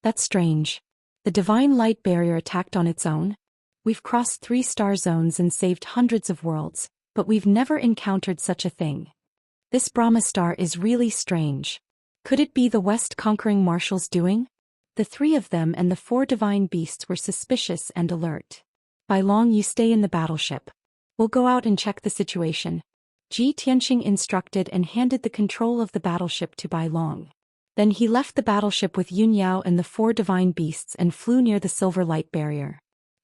"That's strange. The divine light barrier attacked on its own? We've crossed 3 star zones and saved hundreds of worlds, but we've never encountered such a thing. This Brahma star is really strange. Could it be the West conquering marshal's doing?" The 3 of them and the 4 divine beasts were suspicious and alert. "Bai Long, you stay in the battleship. We'll go out and check the situation." Ji Tianxing instructed and handed the control of the battleship to Bai Long. Then he left the battleship with Yun Yao and the 4 divine beasts and flew near the silver light barrier.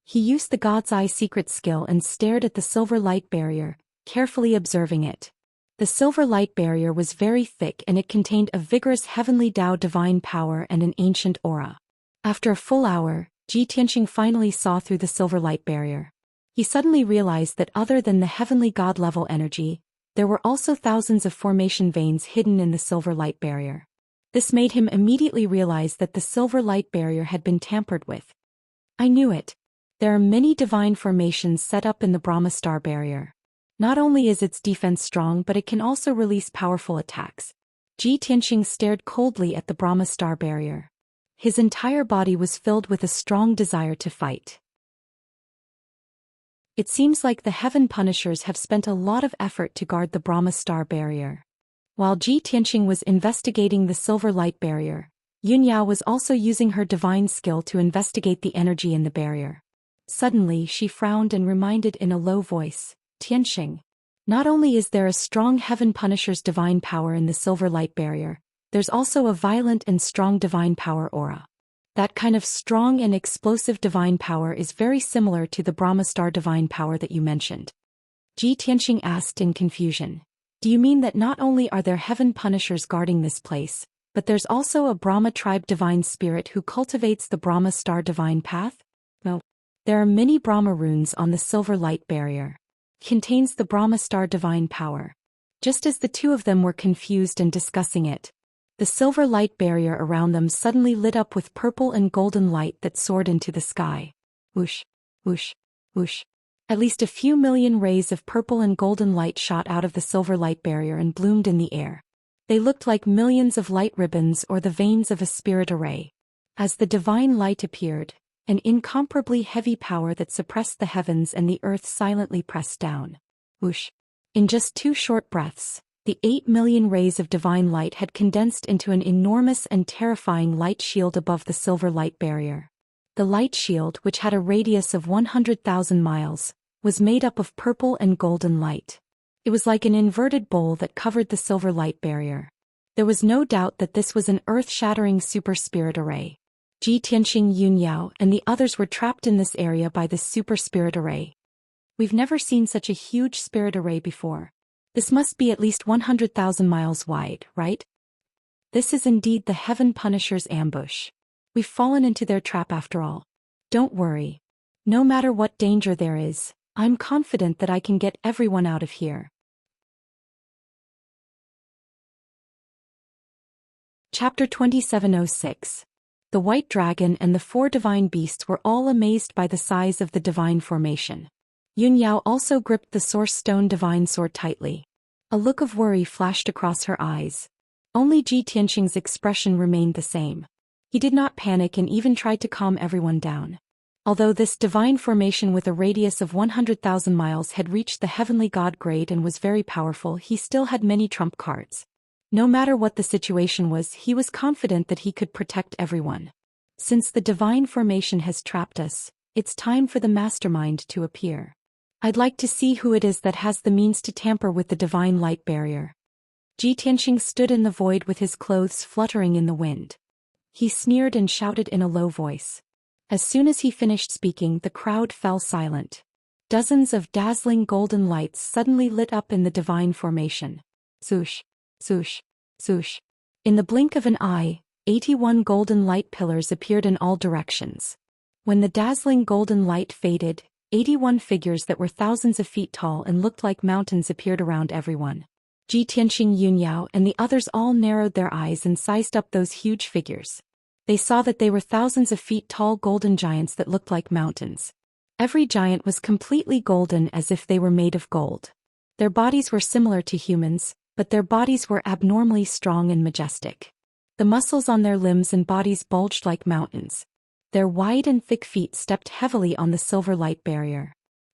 He used the God's Eye secret skill and stared at the silver light barrier, carefully observing it. The silver light barrier was very thick and it contained a vigorous heavenly Tao divine power and an ancient aura. After a full hour, Ji Tianxing finally saw through the silver light barrier. He suddenly realized that other than the heavenly god level energy, there were also thousands of formation veins hidden in the silver light barrier. This made him immediately realize that the silver light barrier had been tampered with. "I knew it. There are many divine formations set up in the Brahma star barrier. Not only is its defense strong, but it can also release powerful attacks." Ji Tianxing stared coldly at the Brahma star barrier. His entire body was filled with a strong desire to fight. It seems like the Heaven Punishers have spent a lot of effort to guard the Brahma star barrier. While Ji Tianxing was investigating the silver light barrier, Yun Yao was also using her divine skill to investigate the energy in the barrier. Suddenly she frowned and reminded in a low voice, "Tianxing, not only is there a strong Heaven Punisher's divine power in the silver light barrier, there's also a violent and strong divine power aura. That kind of strong and explosive divine power is very similar to the Brahma star divine power that you mentioned." Ji Tianxing asked in confusion, "Do you mean that not only are there Heaven Punishers guarding this place, but there's also a Brahma tribe divine spirit who cultivates the Brahma star divine path?" "No. There are many Brahma runes on the silver light barrier. Contains the Brahma star divine power." Just as the 2 of them were confused and discussing it, the silver light barrier around them suddenly lit up with purple and golden light that soared into the sky. Whoosh, whoosh, whoosh. At least a few million rays of purple and golden light shot out of the silver light barrier and bloomed in the air. They looked like millions of light ribbons or the veins of a spirit array. As the divine light appeared, an incomparably heavy power that suppressed the heavens and the earth silently pressed down. Whoosh. In just 2 short breaths, the 8 million rays of divine light had condensed into an enormous and terrifying light shield above the silver light barrier. The light shield, which had a radius of 100,000 miles, was made up of purple and golden light. It was like an inverted bowl that covered the silver light barrier. There was no doubt that this was an earth-shattering super spirit array. Ji Tianxing, Yun Yao, and the others were trapped in this area by this super spirit array. We've never seen such a huge spirit array before. This must be at least 100,000 miles wide, right? This is indeed the Heaven Punisher's ambush. We've fallen into their trap after all. Don't worry. No matter what danger there is, I'm confident that I can get everyone out of here. Chapter 2706. The White Dragon and the 4 divine beasts were all amazed by the size of the divine formation. Yun Yao also gripped the Source Stone divine sword tightly. A look of worry flashed across her eyes. Only Ji Tianxing's expression remained the same. He did not panic and even tried to calm everyone down. Although this divine formation with a radius of 100,000 miles had reached the heavenly god grade and was very powerful, he still had many trump cards. No matter what the situation was, he was confident that he could protect everyone. Since the divine formation has trapped us, it's time for the mastermind to appear. I'd like to see who it is that has the means to tamper with the divine light barrier. Ji Tianxing stood in the void with his clothes fluttering in the wind. He sneered and shouted in a low voice. As soon as he finished speaking, the crowd fell silent. Dozens of dazzling golden lights suddenly lit up in the divine formation. Swoosh, swoosh, swoosh. In the blink of an eye, 81 golden light pillars appeared in all directions. When the dazzling golden light faded, 81 figures that were thousands of feet tall and looked like mountains appeared around everyone. Ji Tianxing, Yun Yao, and the others all narrowed their eyes and sized up those huge figures. They saw that they were thousands of feet tall golden giants that looked like mountains. Every giant was completely golden, as if they were made of gold. Their bodies were similar to humans, but their bodies were abnormally strong and majestic. The muscles on their limbs and bodies bulged like mountains. Their wide and thick feet stepped heavily on the silver light barrier.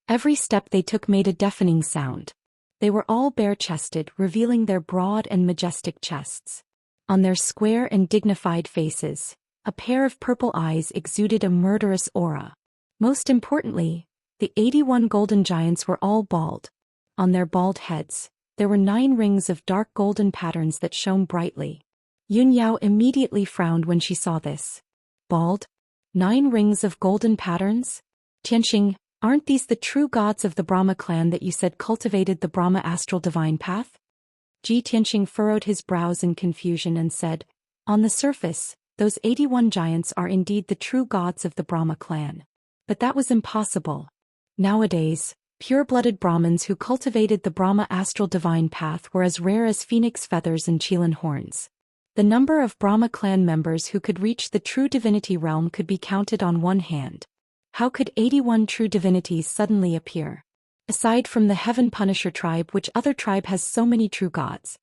Every step they took made a deafening sound. They were all bare-chested, revealing their broad and majestic chests. On their square and dignified faces, a pair of purple eyes exuded a murderous aura. Most importantly, the 81 golden giants were all bald. On their bald heads, there were 9 rings of dark golden patterns that shone brightly. Yun Yao immediately frowned when she saw this. Bald? 9 rings of golden patterns? Tianxing, aren't these the true gods of the Brahma clan that you said cultivated the Brahma astral divine path? Ji Tianxing furrowed his brows in confusion and said, on the surface, those 81 giants are indeed the true gods of the Brahma clan. But that was impossible. Nowadays, pure-blooded Brahmins who cultivated the Brahma astral divine path were as rare as phoenix feathers and Qilin horns. The number of Brahma clan members who could reach the true divinity realm could be counted on one hand. How could 81 true divinities suddenly appear? Aside from the Heaven Punisher tribe, which other tribe has so many true gods?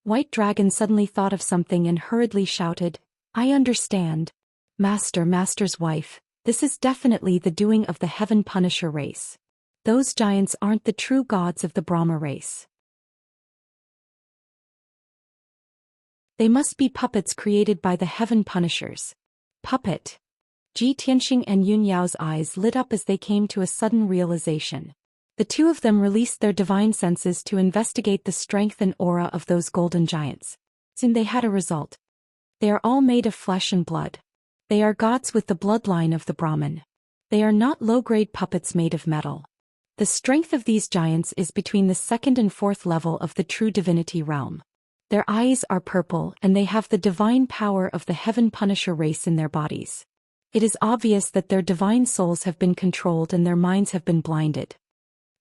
White Dragon suddenly thought of something and hurriedly shouted, I understand. Master's wife, this is definitely the doing of the Heaven Punisher race. Those giants aren't the true gods of the Brahma race. They must be puppets created by the Heaven Punishers. Puppet. Ji Tianxing and Yun Yao's eyes lit up as they came to a sudden realization. The two of them released their divine senses to investigate the strength and aura of those golden giants. Soon they had a result. They are all made of flesh and blood. They are gods with the bloodline of the Brahmin. They are not low-grade puppets made of metal. The strength of these giants is between the 2nd and 4th level of the true divinity realm. Their eyes are purple and they have the divine power of the Heaven Punisher race in their bodies. It is obvious that their divine souls have been controlled and their minds have been blinded.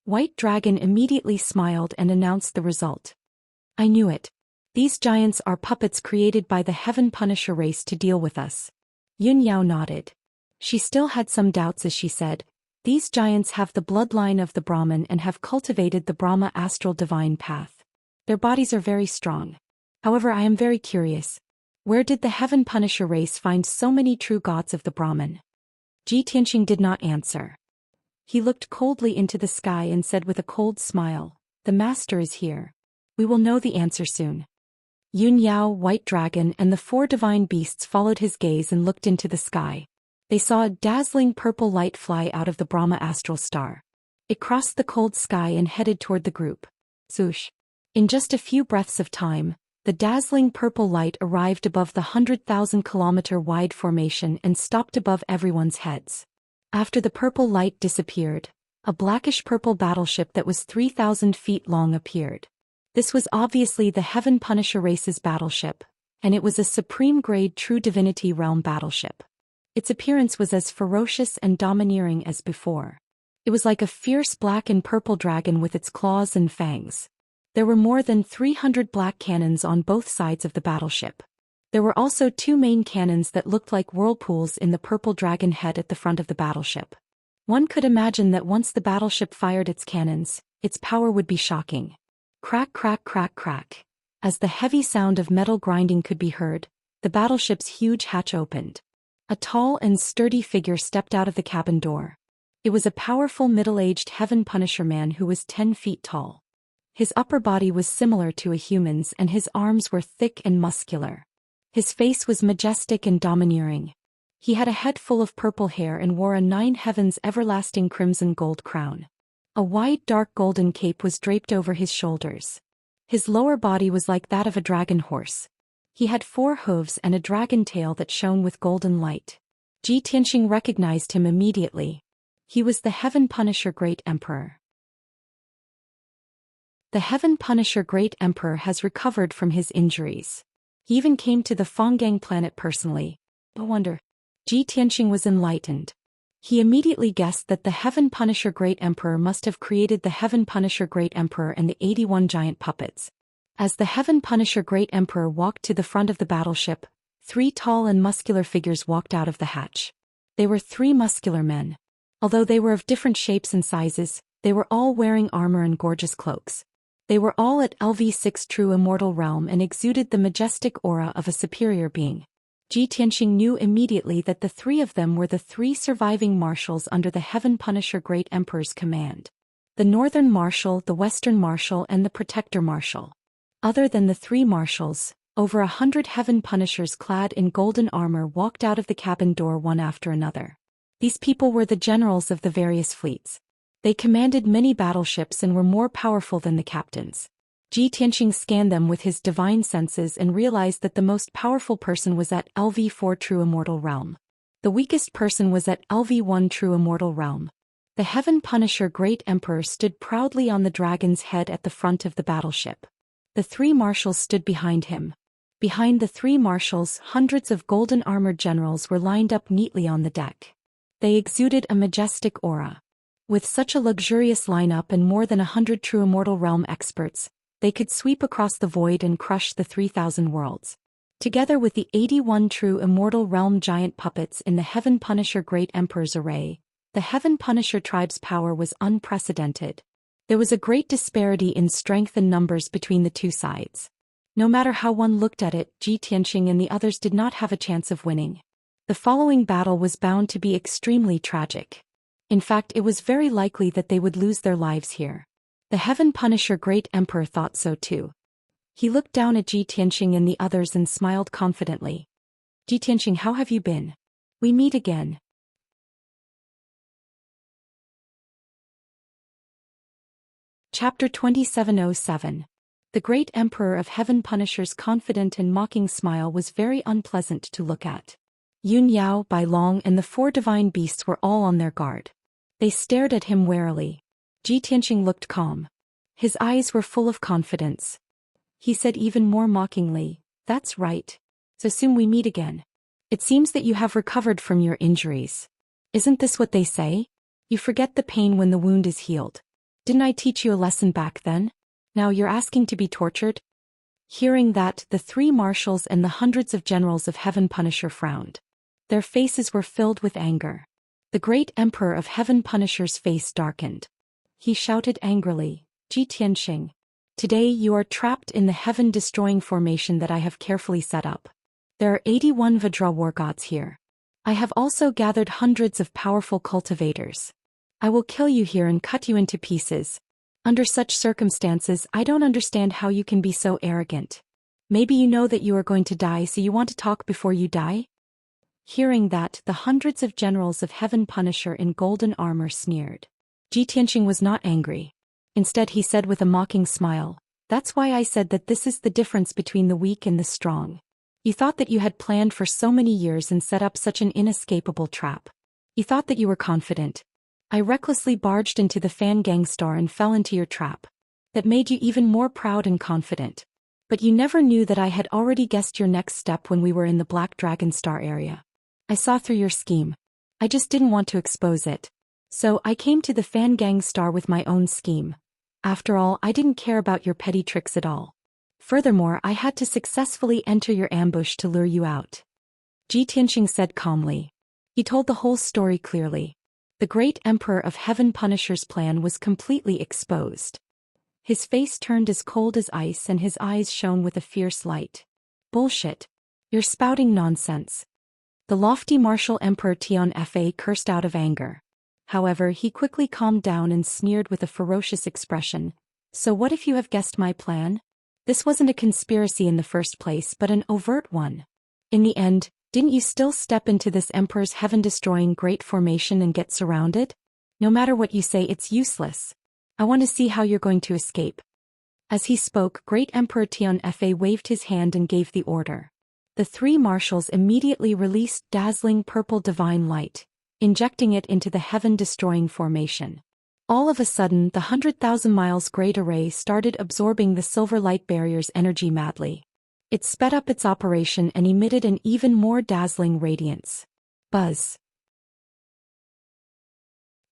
White Dragon immediately smiled and announced the result. I knew it. These giants are puppets created by the Heaven Punisher race to deal with us. Yun Yao nodded. She still had some doubts as she said, these giants have the bloodline of the Brahmin and have cultivated the Brahma astral divine path. Their bodies are very strong. However, I am very curious. Where did the Heaven Punisher race find so many true gods of the Brahmin? Ji Tianxing did not answer. He looked coldly into the sky and said with a cold smile, the master is here. We will know the answer soon. Yun Yao, White Dragon, and the 4 divine beasts followed his gaze and looked into the sky. They saw a dazzling purple light fly out of the Brahma astral star. It crossed the cold sky and headed toward the group. Zhoosh. In just a few breaths of time, the dazzling purple light arrived above the 100,000-kilometer-wide formation and stopped above everyone's heads. After the purple light disappeared, a blackish-purple battleship that was 3,000 feet long appeared. This was obviously the Heaven Punisher race's battleship, and it was a supreme-grade True Divinity Realm battleship. Its appearance was as ferocious and domineering as before. It was like a fierce black and purple dragon with its claws and fangs. There were more than 300 black cannons on both sides of the battleship. There were also 2 main cannons that looked like whirlpools in the purple dragon head at the front of the battleship. One could imagine that once the battleship fired its cannons, its power would be shocking. Crack, crack, crack, crack. As the heavy sound of metal grinding could be heard, the battleship's huge hatch opened. A tall and sturdy figure stepped out of the cabin door. It was a powerful middle-aged Heaven Punisher man who was 10 feet tall. His upper body was similar to a human's and his arms were thick and muscular. His face was majestic and domineering. He had a head full of purple hair and wore a 9 heavens everlasting crimson gold crown. A wide dark golden cape was draped over his shoulders. His lower body was like that of a dragon horse. He had 4 hooves and a dragon tail that shone with golden light. Ji Tianxing recognized him immediately. He was the Heaven Punisher Great Emperor. The Heaven Punisher Great Emperor has recovered from his injuries. He even came to the Fanggang planet personally. No wonder. Ji Tianxing was enlightened. He immediately guessed that the Heaven Punisher Great Emperor must have created the Heaven Punisher Great Emperor and the 81 giant puppets. As the Heaven Punisher Great Emperor walked to the front of the battleship, 3 tall and muscular figures walked out of the hatch. They were 3 muscular men. Although they were of different shapes and sizes, they were all wearing armor and gorgeous cloaks. They were all at LV6 True Immortal Realm and exuded the majestic aura of a superior being. Ji Tianxing knew immediately that the 3 of them were the 3 surviving marshals under the Heaven Punisher Great Emperor's command. The Northern Marshal, the Western Marshal and the Protector Marshal. Other than the 3 marshals, over 100 Heaven Punishers clad in golden armor walked out of the cabin door one after another. These people were the generals of the various fleets. They commanded many battleships and were more powerful than the captains. Ji Tianxing scanned them with his divine senses and realized that the most powerful person was at LV4 True Immortal Realm. The weakest person was at LV1 True Immortal Realm. The Heaven Punisher Great Emperor stood proudly on the dragon's head at the front of the battleship. The 3 marshals stood behind him. Behind the 3 marshals, hundreds of golden-armored generals were lined up neatly on the deck. They exuded a majestic aura. With such a luxurious lineup and more than 100 True Immortal Realm experts, they could sweep across the void and crush the 3,000 worlds. Together with the 81 True Immortal Realm giant puppets in the Heaven Punisher Great Emperor's array, the Heaven Punisher tribe's power was unprecedented. There was a great disparity in strength and numbers between the 2 sides. No matter how one looked at it, Ji Tianxing and the others did not have a chance of winning. The following battle was bound to be extremely tragic. In fact, it was very likely that they would lose their lives here. The Heaven Punisher Great Emperor thought so too. He looked down at Ji Tianxing and the others and smiled confidently. Ji Tianxing, how have you been? We meet again. Chapter 2707. The Great Emperor of Heaven Punisher's confident and mocking smile was very unpleasant to look at. Yun Yao, Bai Long and the 4 divine beasts were all on their guard. They stared at him warily. Ji Tianxing looked calm. His eyes were full of confidence. He said even more mockingly, "That's right. So soon we meet again. It seems that you have recovered from your injuries. Isn't this what they say? You forget the pain when the wound is healed. Didn't I teach you a lesson back then? Now you're asking to be tortured?" Hearing that, the 3 marshals and the hundreds of generals of Heaven Punisher frowned. Their faces were filled with anger. The Great Emperor of Heaven Punisher's face darkened. He shouted angrily, "Ji Tianxing, today you are trapped in the heaven-destroying formation that I have carefully set up. There are 81 Vajra war gods here. I have also gathered hundreds of powerful cultivators. I will kill you here and cut you into pieces. Under such circumstances, I don't understand how you can be so arrogant. Maybe you know that you are going to die, so you want to talk before you die?" Hearing that, the hundreds of generals of Heaven Punisher in golden armor sneered. Ji Tianxing was not angry. Instead he said with a mocking smile, "That's why I said that this is the difference between the weak and the strong. You thought that you had planned for so many years and set up such an inescapable trap. You thought that you were confident. I recklessly barged into the Fan Gang Star and fell into your trap. That made you even more proud and confident. But you never knew that I had already guessed your next step when we were in the Black Dragon Star area. I saw through your scheme. I just didn't want to expose it. So I came to the Fan Gang Star with my own scheme. After all, I didn't care about your petty tricks at all. Furthermore, I had to successfully enter your ambush to lure you out." Ji Tianxing said calmly. He told the whole story clearly. The great Emperor of Heaven Punisher's plan was completely exposed. His face turned as cold as ice and his eyes shone with a fierce light. "Bullshit. You're spouting nonsense." The lofty martial Emperor Tian Fa cursed out of anger. However, he quickly calmed down and sneered with a ferocious expression. "So what if you have guessed my plan? This wasn't a conspiracy in the first place but an overt one. In the end, didn't you still step into this Emperor's heaven-destroying great formation and get surrounded? No matter what you say, it's useless. I want to see how you're going to escape." As he spoke, Great Emperor Tian Fa waved his hand and gave the order. The three marshals immediately released dazzling purple divine light, injecting it into the heaven-destroying formation. All of a sudden, the 100,000 miles great array started absorbing the silver light barrier's energy madly. It sped up its operation and emitted an even more dazzling radiance. Buzz.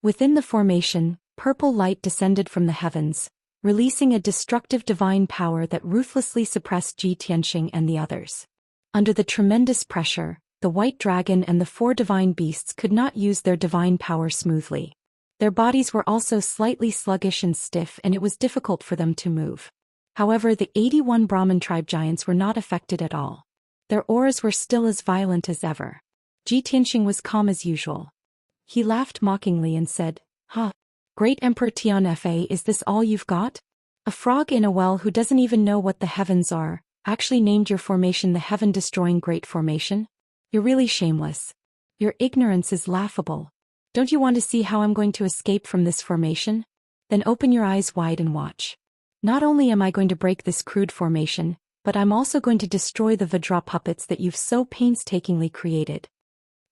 Within the formation, purple light descended from the heavens, releasing a destructive divine power that ruthlessly suppressed Ji Tianxing and the others. Under the tremendous pressure, the white dragon and the four divine beasts could not use their divine power smoothly. Their bodies were also slightly sluggish and stiff and it was difficult for them to move. However, the 81 Brahmin tribe giants were not affected at all. Their auras were still as violent as ever. Ji Tianxing was calm as usual. He laughed mockingly and said, "Ha! Great Emperor Tian Fa, is this all you've got? A frog in a well who doesn't even know what the heavens are, actually named your formation the heaven-destroying great formation? You're really shameless. Your ignorance is laughable. Don't you want to see how I'm going to escape from this formation? Then open your eyes wide and watch. Not only am I going to break this crude formation, but I'm also going to destroy the Vajra puppets that you've so painstakingly created."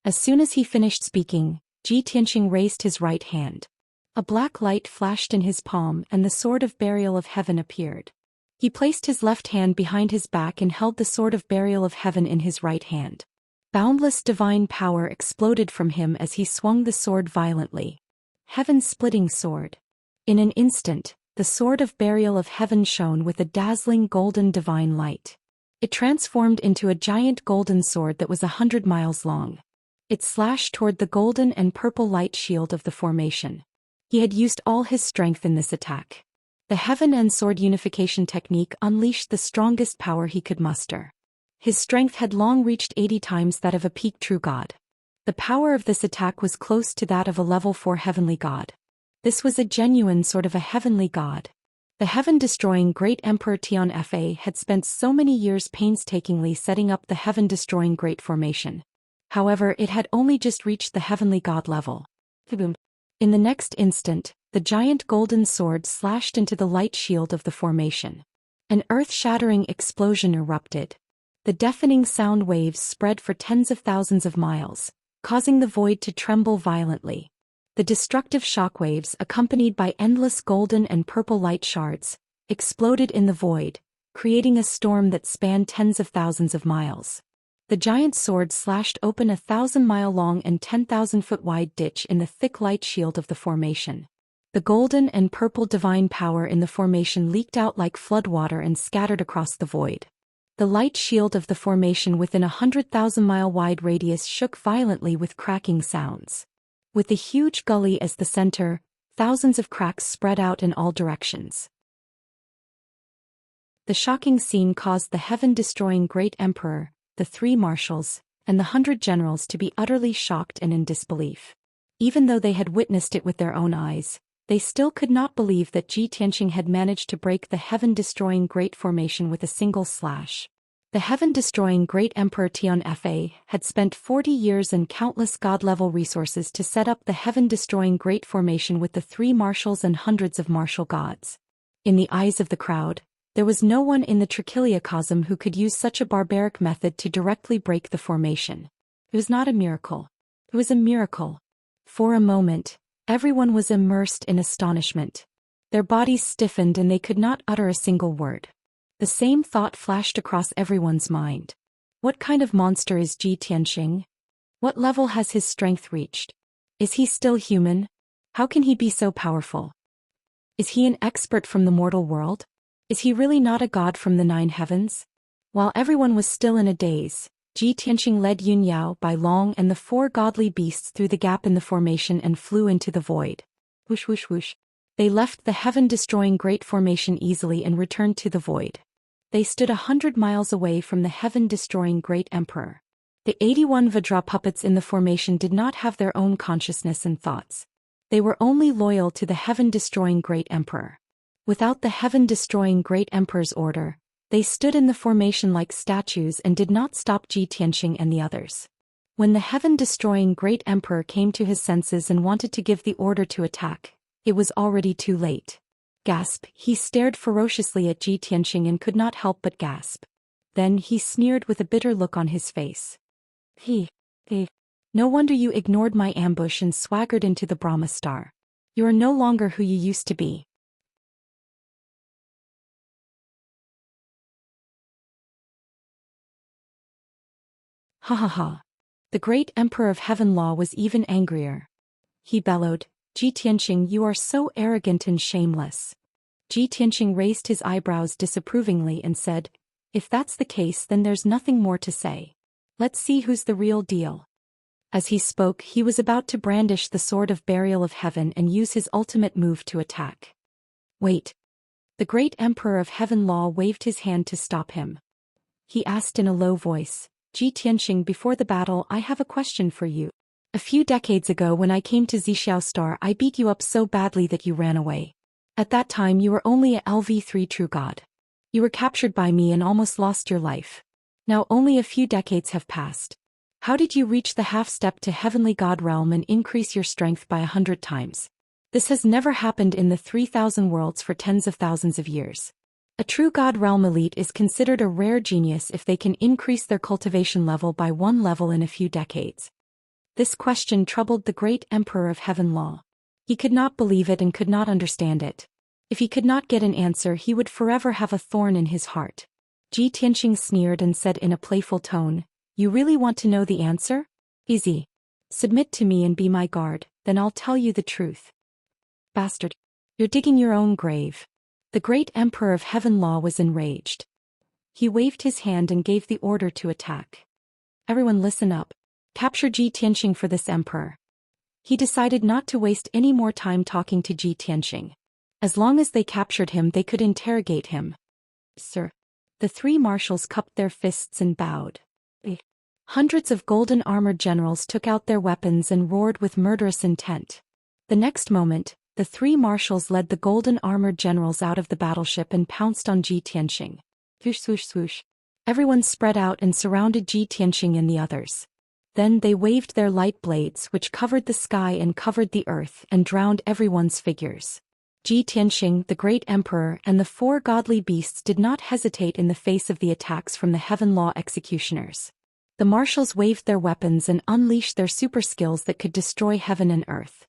As soon as he finished speaking, Ji Tianxing raised his right hand. A black light flashed in his palm and the sword of burial of heaven appeared. He placed his left hand behind his back and held the sword of burial of heaven in his right hand. Boundless divine power exploded from him as he swung the sword violently. Heaven-splitting sword. In an instant, the sword of burial of heaven shone with a dazzling golden divine light. It transformed into a giant golden sword that was 100 miles long. It slashed toward the golden and purple light shield of the formation. He had used all his strength in this attack. The heaven and sword unification technique unleashed the strongest power he could muster. His strength had long reached 80 times that of a peak true god. The power of this attack was close to that of a level 4 heavenly god. This was a genuine sort of a heavenly god. The heaven-destroying great Emperor Tian Fa had spent so many years painstakingly setting up the heaven-destroying great formation. However, it had only just reached the heavenly god level. Boom. In the next instant, the giant golden sword slashed into the light shield of the formation. An earth-shattering explosion erupted. The deafening sound waves spread for tens of thousands of miles, causing the void to tremble violently. The destructive shockwaves, accompanied by endless golden and purple light shards, exploded in the void, creating a storm that spanned tens of thousands of miles. The giant sword slashed open a 1,000-mile-long and 10,000-foot-wide ditch in the thick light shield of the formation. The golden and purple divine power in the formation leaked out like floodwater and scattered across the void. The light shield of the formation within a 100,000-mile-wide radius shook violently with cracking sounds. With the huge gully as the center, thousands of cracks spread out in all directions. The shocking scene caused the heaven-destroying great emperor, the three marshals, and the 100 generals to be utterly shocked and in disbelief. Even though they had witnessed it with their own eyes, they still could not believe that Ji Tianxing had managed to break the heaven-destroying great formation with a single slash. The heaven-destroying great Emperor Tian Fa had spent 40 years and countless god-level resources to set up the heaven-destroying great formation with the 3 marshals and hundreds of martial gods. In the eyes of the crowd, there was no one in the Trichiliocosm who could use such a barbaric method to directly break the formation. It was not a miracle. It was a miracle. For a moment, everyone was immersed in astonishment. Their bodies stiffened and they could not utter a single word. The same thought flashed across everyone's mind. What kind of monster is Ji Tianxing? What level has his strength reached? Is he still human? How can he be so powerful? Is he an expert from the mortal world? Is he really not a god from the 9 heavens? While everyone was still in a daze, Ji Tianxing led Yun Yao, Bai Long and the 4 godly beasts through the gap in the formation and flew into the void. Whoosh whoosh whoosh. They left the heaven-destroying great formation easily and returned to the void. They stood 100 miles away from the heaven-destroying great emperor. The 81 Vajra puppets in the formation did not have their own consciousness and thoughts. They were only loyal to the heaven-destroying great emperor. Without the heaven-destroying great emperor's order, they stood in the formation like statues and did not stop Ji Tianxing and the others. When the heaven-destroying great emperor came to his senses and wanted to give the order to attack, it was already too late. Gasp! He stared ferociously at Ji Tianxing and could not help but gasp. Then he sneered with a bitter look on his face. No wonder you ignored my ambush and swaggered into the Brahma star. You are no longer who you used to be. Ha ha ha. The great emperor of heaven law was even angrier. He bellowed, Ji Tianxing, you are so arrogant and shameless. Ji Tianxing raised his eyebrows disapprovingly and said, if that's the case then there's nothing more to say. Let's see who's the real deal. As he spoke, he was about to brandish the sword of burial of heaven and use his ultimate move to attack. Wait. The great emperor of heaven law waved his hand to stop him. He asked in a low voice, Ji Tianxing, before the battle I have a question for you. A few decades ago when I came to Xiao Star I beat you up so badly that you ran away. At that time you were only a LV3 true god. You were captured by me and almost lost your life. Now only a few decades have passed. How did you reach the half-step to heavenly god realm and increase your strength by 100 times? This has never happened in the 3,000 worlds for tens of thousands of years. A true god realm elite is considered a rare genius if they can increase their cultivation level by 1 level in a few decades. This question troubled the great emperor of heaven law. He could not believe it and could not understand it. If he could not get an answer he would forever have a thorn in his heart. Ji Tianxing sneered and said in a playful tone, you really want to know the answer? Easy. Submit to me and be my guard, then I'll tell you the truth. Bastard. You're digging your own grave. The great emperor of heaven law was enraged. He waved his hand and gave the order to attack. Everyone listen up. Capture Ji Tianxing for this emperor. He decided not to waste any more time talking to Ji Tianxing. As long as they captured him they could interrogate him. Sir. The 3 marshals cupped their fists and bowed. Hundreds of golden-armored generals took out their weapons and roared with murderous intent. The next moment, the 3 marshals led the golden-armored generals out of the battleship and pounced on Ji Tianxing. Swoosh swoosh swoosh. Everyone spread out and surrounded Ji Tianxing and the others. Then they waved their light blades which covered the sky and covered the earth and drowned everyone's figures. Ji Tianxing, the great emperor, and the 4 godly beasts did not hesitate in the face of the attacks from the heaven law executioners. The marshals waved their weapons and unleashed their super skills that could destroy heaven and earth.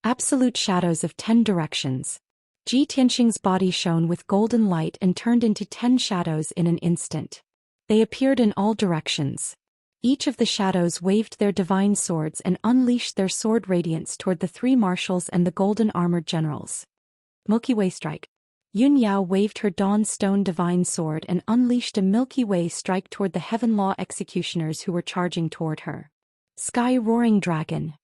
Absolute shadows of 10 directions. Ji Tianxing's body shone with golden light and turned into 10 shadows in an instant. They appeared in all directions. Each of the shadows waved their divine swords and unleashed their sword radiance toward the 3 marshals and the golden-armored generals. Milky Way strike. Yun Yao waved her dawn-stone divine sword and unleashed a Milky Way strike toward the heaven law executioners who were charging toward her. Sky roaring dragon.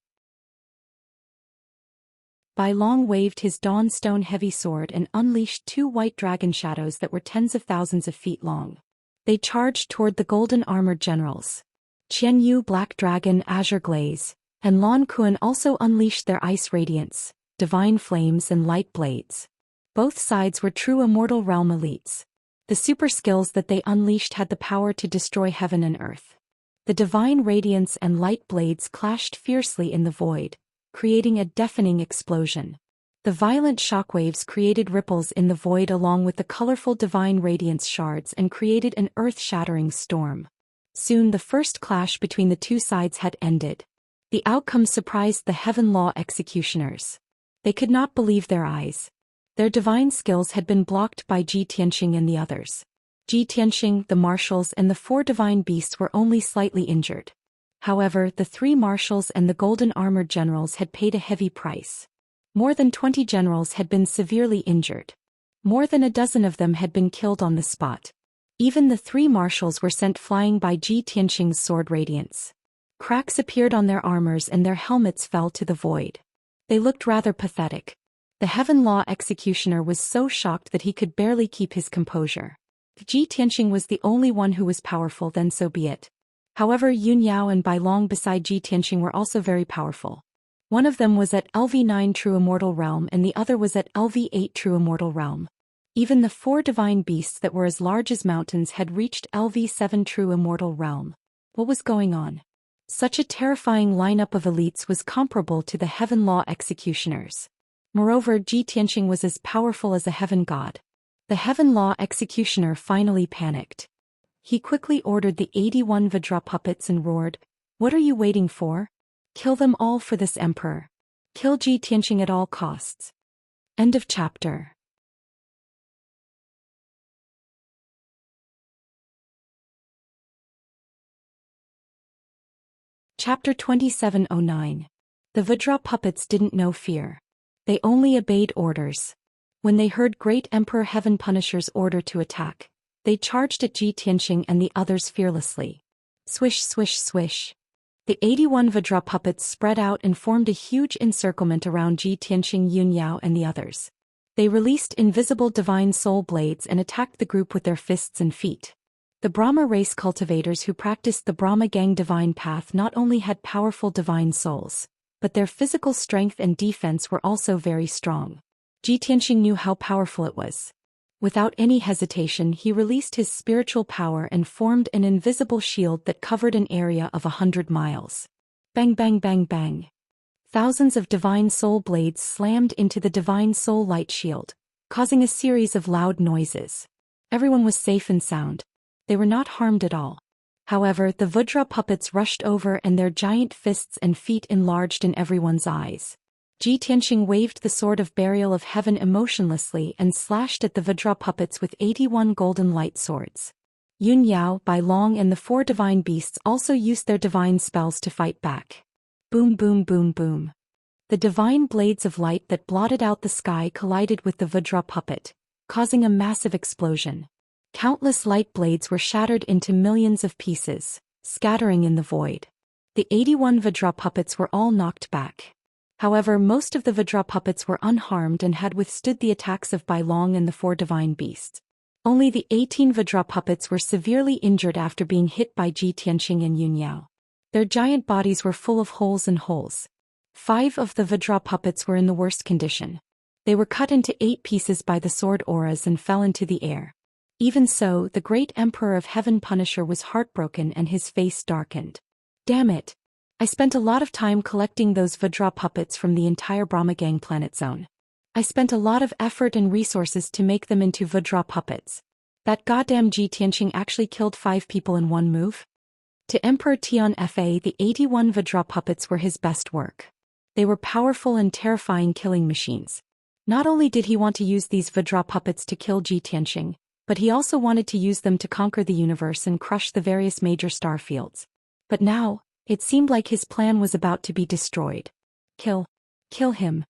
Bai Long waved his dawn-stone heavy sword and unleashed 2 white dragon shadows that were tens of thousands of feet long. They charged toward the golden-armored generals. Qian Yu Black Dragon Azure Glaze, and Lan Kuan also unleashed their ice radiance, divine flames and light blades. Both sides were true immortal realm elites. The super skills that they unleashed had the power to destroy heaven and earth. The divine radiance and light blades clashed fiercely in the void, creating a deafening explosion. The violent shockwaves created ripples in the void along with the colorful divine radiance shards and created an earth-shattering storm. Soon the first clash between the two sides had ended. The outcome surprised the Heaven Law executioners. They could not believe their eyes. Their divine skills had been blocked by Ji Tianxing and the others. Ji Tianxing, the marshals and the 4 divine beasts were only slightly injured. However, the 3 marshals and the golden-armored generals had paid a heavy price. More than 20 generals had been severely injured. More than a dozen of them had been killed on the spot. Even the 3 marshals were sent flying by Ji Tianxing's sword radiance. Cracks appeared on their armors and their helmets fell to the void. They looked rather pathetic. The Heaven Law executioner was so shocked that he could barely keep his composure. If Ji Tianxing was the only one who was powerful, then so be it. However, Yun Yao and Bai Long beside Ji Tianxing were also very powerful. One of them was at LV9 True Immortal Realm and the other was at LV8 True Immortal Realm. Even the 4 divine beasts that were as large as mountains had reached LV7 True Immortal Realm. What was going on? Such a terrifying lineup of elites was comparable to the Heaven Law executioners. Moreover, Ji Tianxing was as powerful as a heaven god. The Heaven Law executioner finally panicked. He quickly ordered the 81 Vajra puppets and roared, "What are you waiting for? Kill them all for this emperor. Kill Ji Tianxing at all costs." End of chapter. Chapter 2709. The Vajra puppets didn't know fear. They only obeyed orders. When they heard Great Emperor Heaven Punisher's order to attack, they charged at Ji Tianxing and the others fearlessly. Swish swish swish. The 81 Vajra puppets spread out and formed a huge encirclement around Ji Tianxing, Yun Yao and the others. They released invisible divine soul blades and attacked the group with their fists and feet. The Brahma race cultivators who practiced the Brahma Gang divine path not only had powerful divine souls, but their physical strength and defense were also very strong. Ji Tianxing knew how powerful it was. Without any hesitation, he released his spiritual power and formed an invisible shield that covered an area of 100 miles. Bang bang bang bang. Thousands of divine soul blades slammed into the divine soul light shield, causing a series of loud noises. Everyone was safe and sound. They were not harmed at all. However, the Vajra puppets rushed over and their giant fists and feet enlarged in everyone's eyes. Ji Tianxing waved the sword of burial of heaven emotionlessly and slashed at the Vajra puppets with 81 golden light swords. Yun Yao, Bai Long and the 4 divine beasts also used their divine spells to fight back. Boom boom boom boom. The divine blades of light that blotted out the sky collided with the Vajra puppet, causing a massive explosion. Countless light blades were shattered into millions of pieces, scattering in the void. The 81 Vajra puppets were all knocked back. However, most of the Vajra puppets were unharmed and had withstood the attacks of Bai Long and the 4 divine beasts. Only the 18 Vajra puppets were severely injured after being hit by Ji Tianxing and Yun Yao. Their giant bodies were full of holes and holes. 5 of the Vajra puppets were in the worst condition. They were cut into 8 pieces by the sword auras and fell into the air. Even so, the great Emperor of Heaven Punisher was heartbroken and his face darkened. Damn it! I spent a lot of time collecting those Vajra puppets from the entire Brahma Gang planet zone. I spent a lot of effort and resources to make them into Vajra puppets. That goddamn Ji Tianxing actually killed 5 people in one move? To Emperor Tian Fa, the 81 Vajra puppets were his best work. They were powerful and terrifying killing machines. Not only did he want to use these Vajra puppets to kill Ji Tianxing, but he also wanted to use them to conquer the universe and crush the various major star fields. But now, it seemed like his plan was about to be destroyed. Kill him.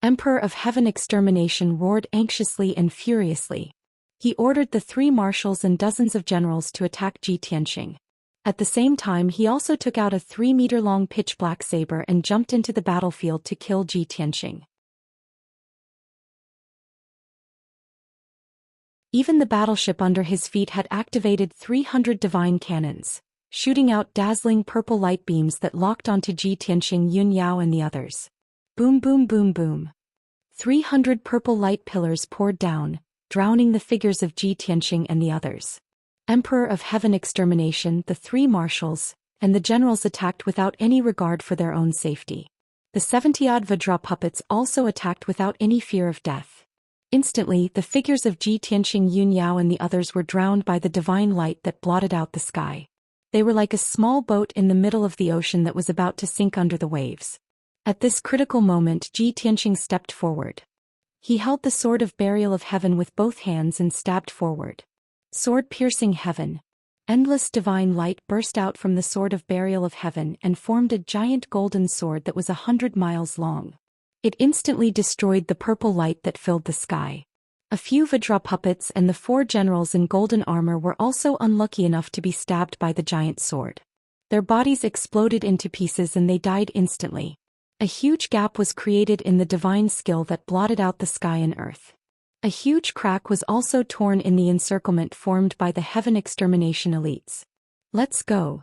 Emperor of Heaven Extermination roared anxiously and furiously. He ordered the 3 marshals and dozens of generals to attack Ji Tianxing. At the same time, he also took out a 3-meter-long pitch-black saber and jumped into the battlefield to kill Ji Tianxing. Even the battleship under his feet had activated 300 divine cannons, shooting out dazzling purple light beams that locked onto Ji Tianxing, Yun Yao and the others. Boom boom boom boom. 300 purple light pillars poured down, drowning the figures of Ji Tianxing and the others. Emperor of Heaven Extermination, the three marshals, and the generals attacked without any regard for their own safety. The 70-odd Vajra puppets also attacked without any fear of death. Instantly, the figures of Ji Tianxing, Yun Yao and the others were drowned by the divine light that blotted out the sky. They were like a small boat in the middle of the ocean that was about to sink under the waves. At this critical moment, Ji Tianxing stepped forward. He held the sword of burial of heaven with both hands and stabbed forward. Sword piercing heaven. Endless divine light burst out from the sword of burial of heaven and formed a giant golden sword that was 100 miles long. It instantly destroyed the purple light that filled the sky. A few Vajra puppets and the 4 generals in golden armor were also unlucky enough to be stabbed by the giant sword. Their bodies exploded into pieces and they died instantly. A huge gap was created in the divine skill that blotted out the sky and earth. A huge crack was also torn in the encirclement formed by the Heaven Extermination elites. "Let's go!"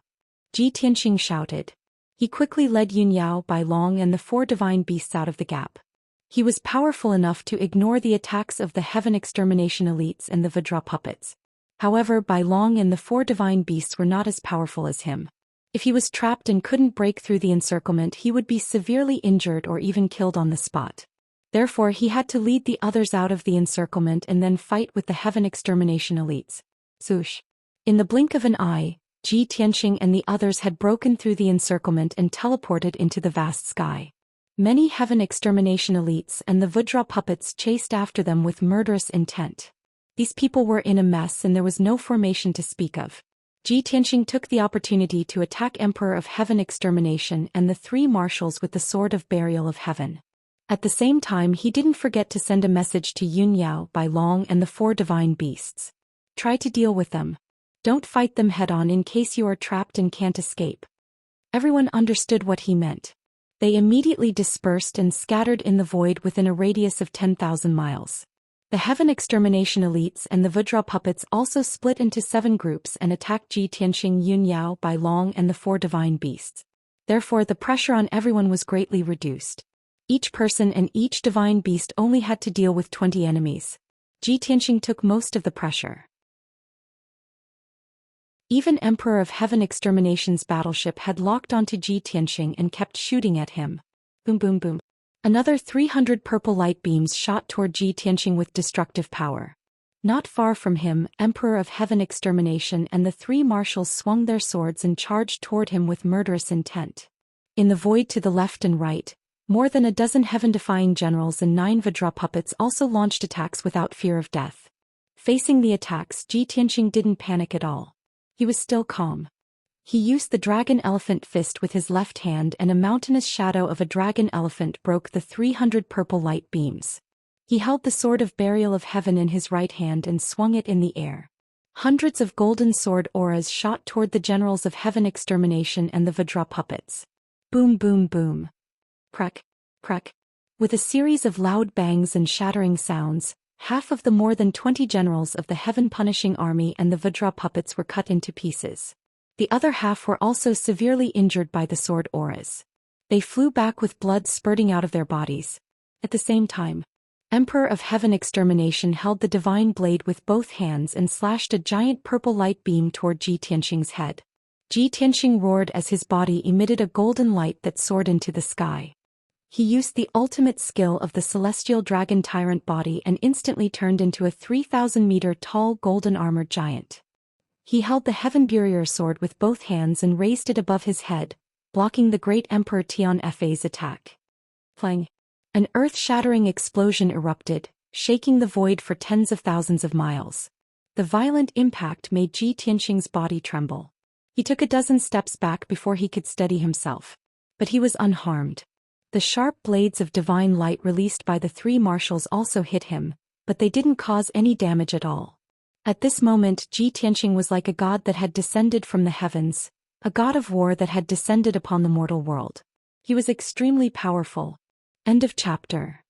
Ji Tianxing shouted. He quickly led Yun Yao, Bai Long and the 4 divine beasts out of the gap. He was powerful enough to ignore the attacks of the Heaven Extermination elites and the Vajra puppets. However, Bai Long and the 4 divine beasts were not as powerful as him. If he was trapped and couldn't break through the encirclement, he would be severely injured or even killed on the spot. Therefore, he had to lead the others out of the encirclement and then fight with the Heaven Extermination elites. Swoosh! In the blink of an eye, Ji Tianxing and the others had broken through the encirclement and teleported into the vast sky. Many Heaven Extermination elites and the Vajra puppets chased after them with murderous intent. These people were in a mess and there was no formation to speak of. Ji Tianxing took the opportunity to attack Emperor of Heaven Extermination and the 3 marshals with the Sword of Burial of Heaven. At the same time, he didn't forget to send a message to Yun Yao, Bai Long and the 4 divine beasts. Try to deal with them. Don't fight them head-on in case you are trapped and can't escape. Everyone understood what he meant. They immediately dispersed and scattered in the void within a radius of 10,000 miles. The Heaven Extermination elites and the Vajra puppets also split into 7 groups and attacked Ji Tianxing, Yun Yao, Bai Long and the 4 divine beasts. Therefore, the pressure on everyone was greatly reduced. Each person and each divine beast only had to deal with 20 enemies. Ji Tianxing took most of the pressure. Even Emperor of Heaven Extermination's battleship had locked onto Ji Tianxing and kept shooting at him. Boom boom boom. Another 300 purple light beams shot toward Ji Tianxing with destructive power. Not far from him, Emperor of Heaven Extermination and the 3 marshals swung their swords and charged toward him with murderous intent. In the void to the left and right, more than a dozen heaven-defying generals and 9 Vajra puppets also launched attacks without fear of death. Facing the attacks, Ji Tianxing didn't panic at all. He was still calm. He used the dragon elephant fist with his left hand and a mountainous shadow of a dragon elephant broke the 300 purple light beams. He held the sword of burial of heaven in his right hand and swung it in the air. Hundreds of golden sword auras shot toward the generals of Heaven Extermination and the Vajra puppets. Boom boom boom. Crack, crack. With a series of loud bangs and shattering sounds, half of the more than 20 generals of the Heaven Punishing Army and the Vajra puppets were cut into pieces. The other half were also severely injured by the sword auras. They flew back with blood spurting out of their bodies. At the same time, Emperor of Heaven Extermination held the divine blade with both hands and slashed a giant purple light beam toward Ji Tianxing's head. Ji Tianxing roared as his body emitted a golden light that soared into the sky. He used the ultimate skill of the celestial dragon tyrant body and instantly turned into a 3,000-meter tall golden armored giant. He held the Heaven Burier sword with both hands and raised it above his head, blocking the great Emperor Tian Fa's attack. Clang! An earth-shattering explosion erupted, shaking the void for tens of thousands of miles. The violent impact made Ji Tianxing's body tremble. He took a dozen steps back before he could steady himself. But he was unharmed. The sharp blades of divine light released by the 3 marshals also hit him, but they didn't cause any damage at all. At this moment, Ji Tianxing was like a god that had descended from the heavens, a god of war that had descended upon the mortal world. He was extremely powerful. End of chapter.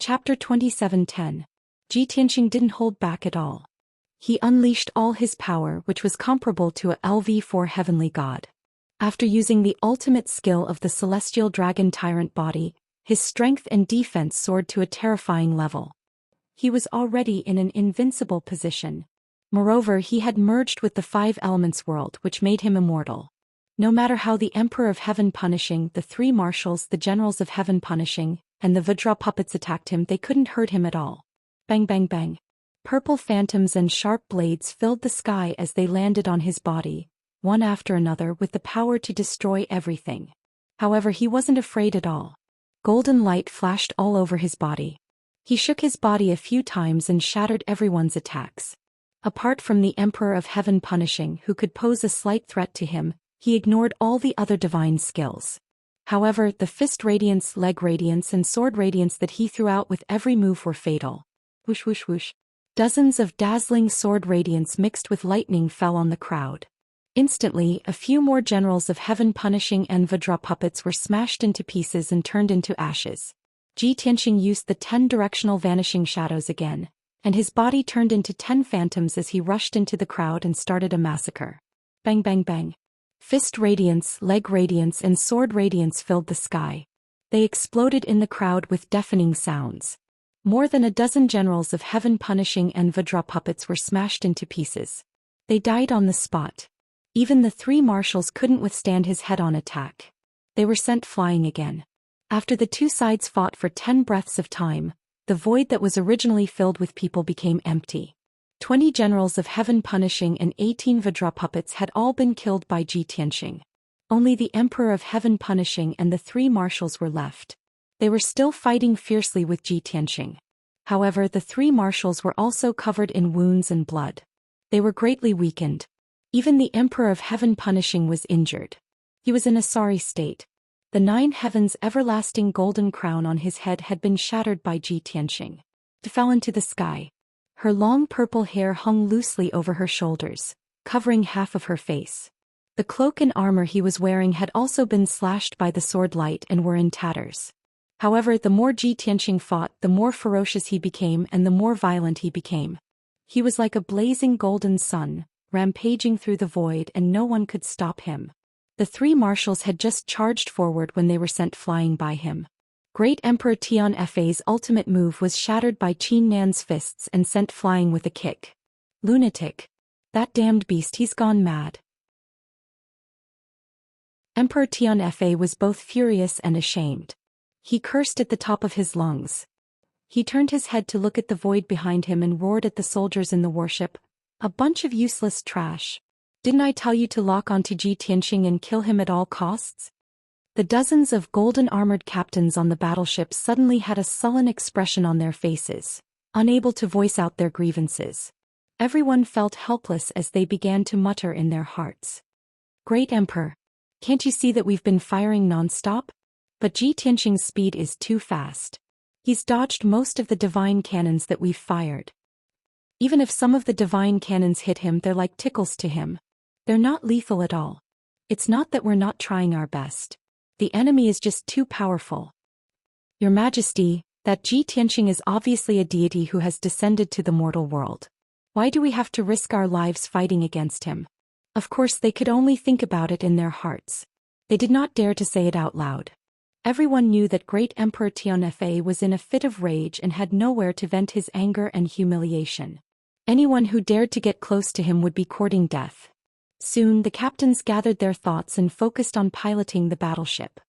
Chapter 27:10. Ji Tianxing didn't hold back at all. He unleashed all his power, which was comparable to a LV4 heavenly god. After using the ultimate skill of the celestial dragon tyrant body, His strength and defense soared to a terrifying level. He was already in an invincible position. Moreover, he had merged with the Five Elements world, which made him immortal. No matter how the Emperor of Heaven Punishing, the three marshals, the Generals of Heaven Punishing, and the Vajra puppets attacked him, they couldn't hurt him at all. Bang bang bang. Purple phantoms and sharp blades filled the sky as they landed on his body, one after another, with the power to destroy everything. However, he wasn't afraid at all. Golden light flashed all over his body. He shook his body a few times and shattered everyone's attacks. Apart from the Emperor of Heaven Punishing, who could pose a slight threat to him, he ignored all the other divine skills. However, the fist radiance, leg radiance, and sword radiance that he threw out with every move were fatal. Whoosh whoosh whoosh. Dozens of dazzling sword radiance mixed with lightning fell on the crowd. Instantly, a few more Generals of Heaven Punishing and Vajra puppets were smashed into pieces and turned into ashes. Ji Tianxing used the 10 directional vanishing shadows again, and his body turned into 10 phantoms as he rushed into the crowd and started a massacre. Bang bang bang. Fist radiance, leg radiance, and sword radiance filled the sky. They exploded in the crowd with deafening sounds. More than a dozen Generals of Heaven Punishing and Vajra puppets were smashed into pieces. They died on the spot. Even the three marshals couldn't withstand his head-on attack. They were sent flying again. After the two sides fought for 10 breaths of time, the void that was originally filled with people became empty. 20 Generals of Heaven Punishing and 18 Vajra puppets had all been killed by Ji Tianxing. Only the Emperor of Heaven Punishing and the three marshals were left. They were still fighting fiercely with Ji Tianxing. However, the three marshals were also covered in wounds and blood. They were greatly weakened. Even the Emperor of Heaven Punishing was injured. He was in a sorry state. The 9 heavens' everlasting golden crown on his head had been shattered by Ji Tianxing. It fell into the sky. Her long purple hair hung loosely over her shoulders, covering half of her face. The cloak and armor he was wearing had also been slashed by the sword light and were in tatters. However, the more Ji Tianxing fought, the more ferocious he became and the more violent he became. He was like a blazing golden sun, rampaging through the void, and no one could stop him. The three marshals had just charged forward when they were sent flying by him. Great Emperor Tian Fa's ultimate move was shattered by Qin Nan's fists and sent flying with a kick. Lunatic. That damned beast, he's gone mad. Emperor Tian Fa was both furious and ashamed. He cursed at the top of his lungs. He turned his head to look at the void behind him and roared at the soldiers in the warship. A bunch of useless trash. Didn't I tell you to lock onto Ji Tianxing and kill him at all costs? The dozens of golden-armored captains on the battleships suddenly had a sullen expression on their faces, unable to voice out their grievances. Everyone felt helpless as they began to mutter in their hearts. Great Emperor, can't you see that we've been firing non-stop? But Ji Tianxing's speed is too fast. He's dodged most of the divine cannons that we've fired. Even if some of the divine cannons hit him, they're like tickles to him. They're not lethal at all. It's not that we're not trying our best. The enemy is just too powerful. Your Majesty, that Ji Tianxing is obviously a deity who has descended to the mortal world. Why do we have to risk our lives fighting against him? Of course, they could only think about it in their hearts. They did not dare to say it out loud. Everyone knew that Great Emperor Tian Fa was in a fit of rage and had nowhere to vent his anger and humiliation. Anyone who dared to get close to him would be courting death. Soon the captains gathered their thoughts and focused on piloting the battleship.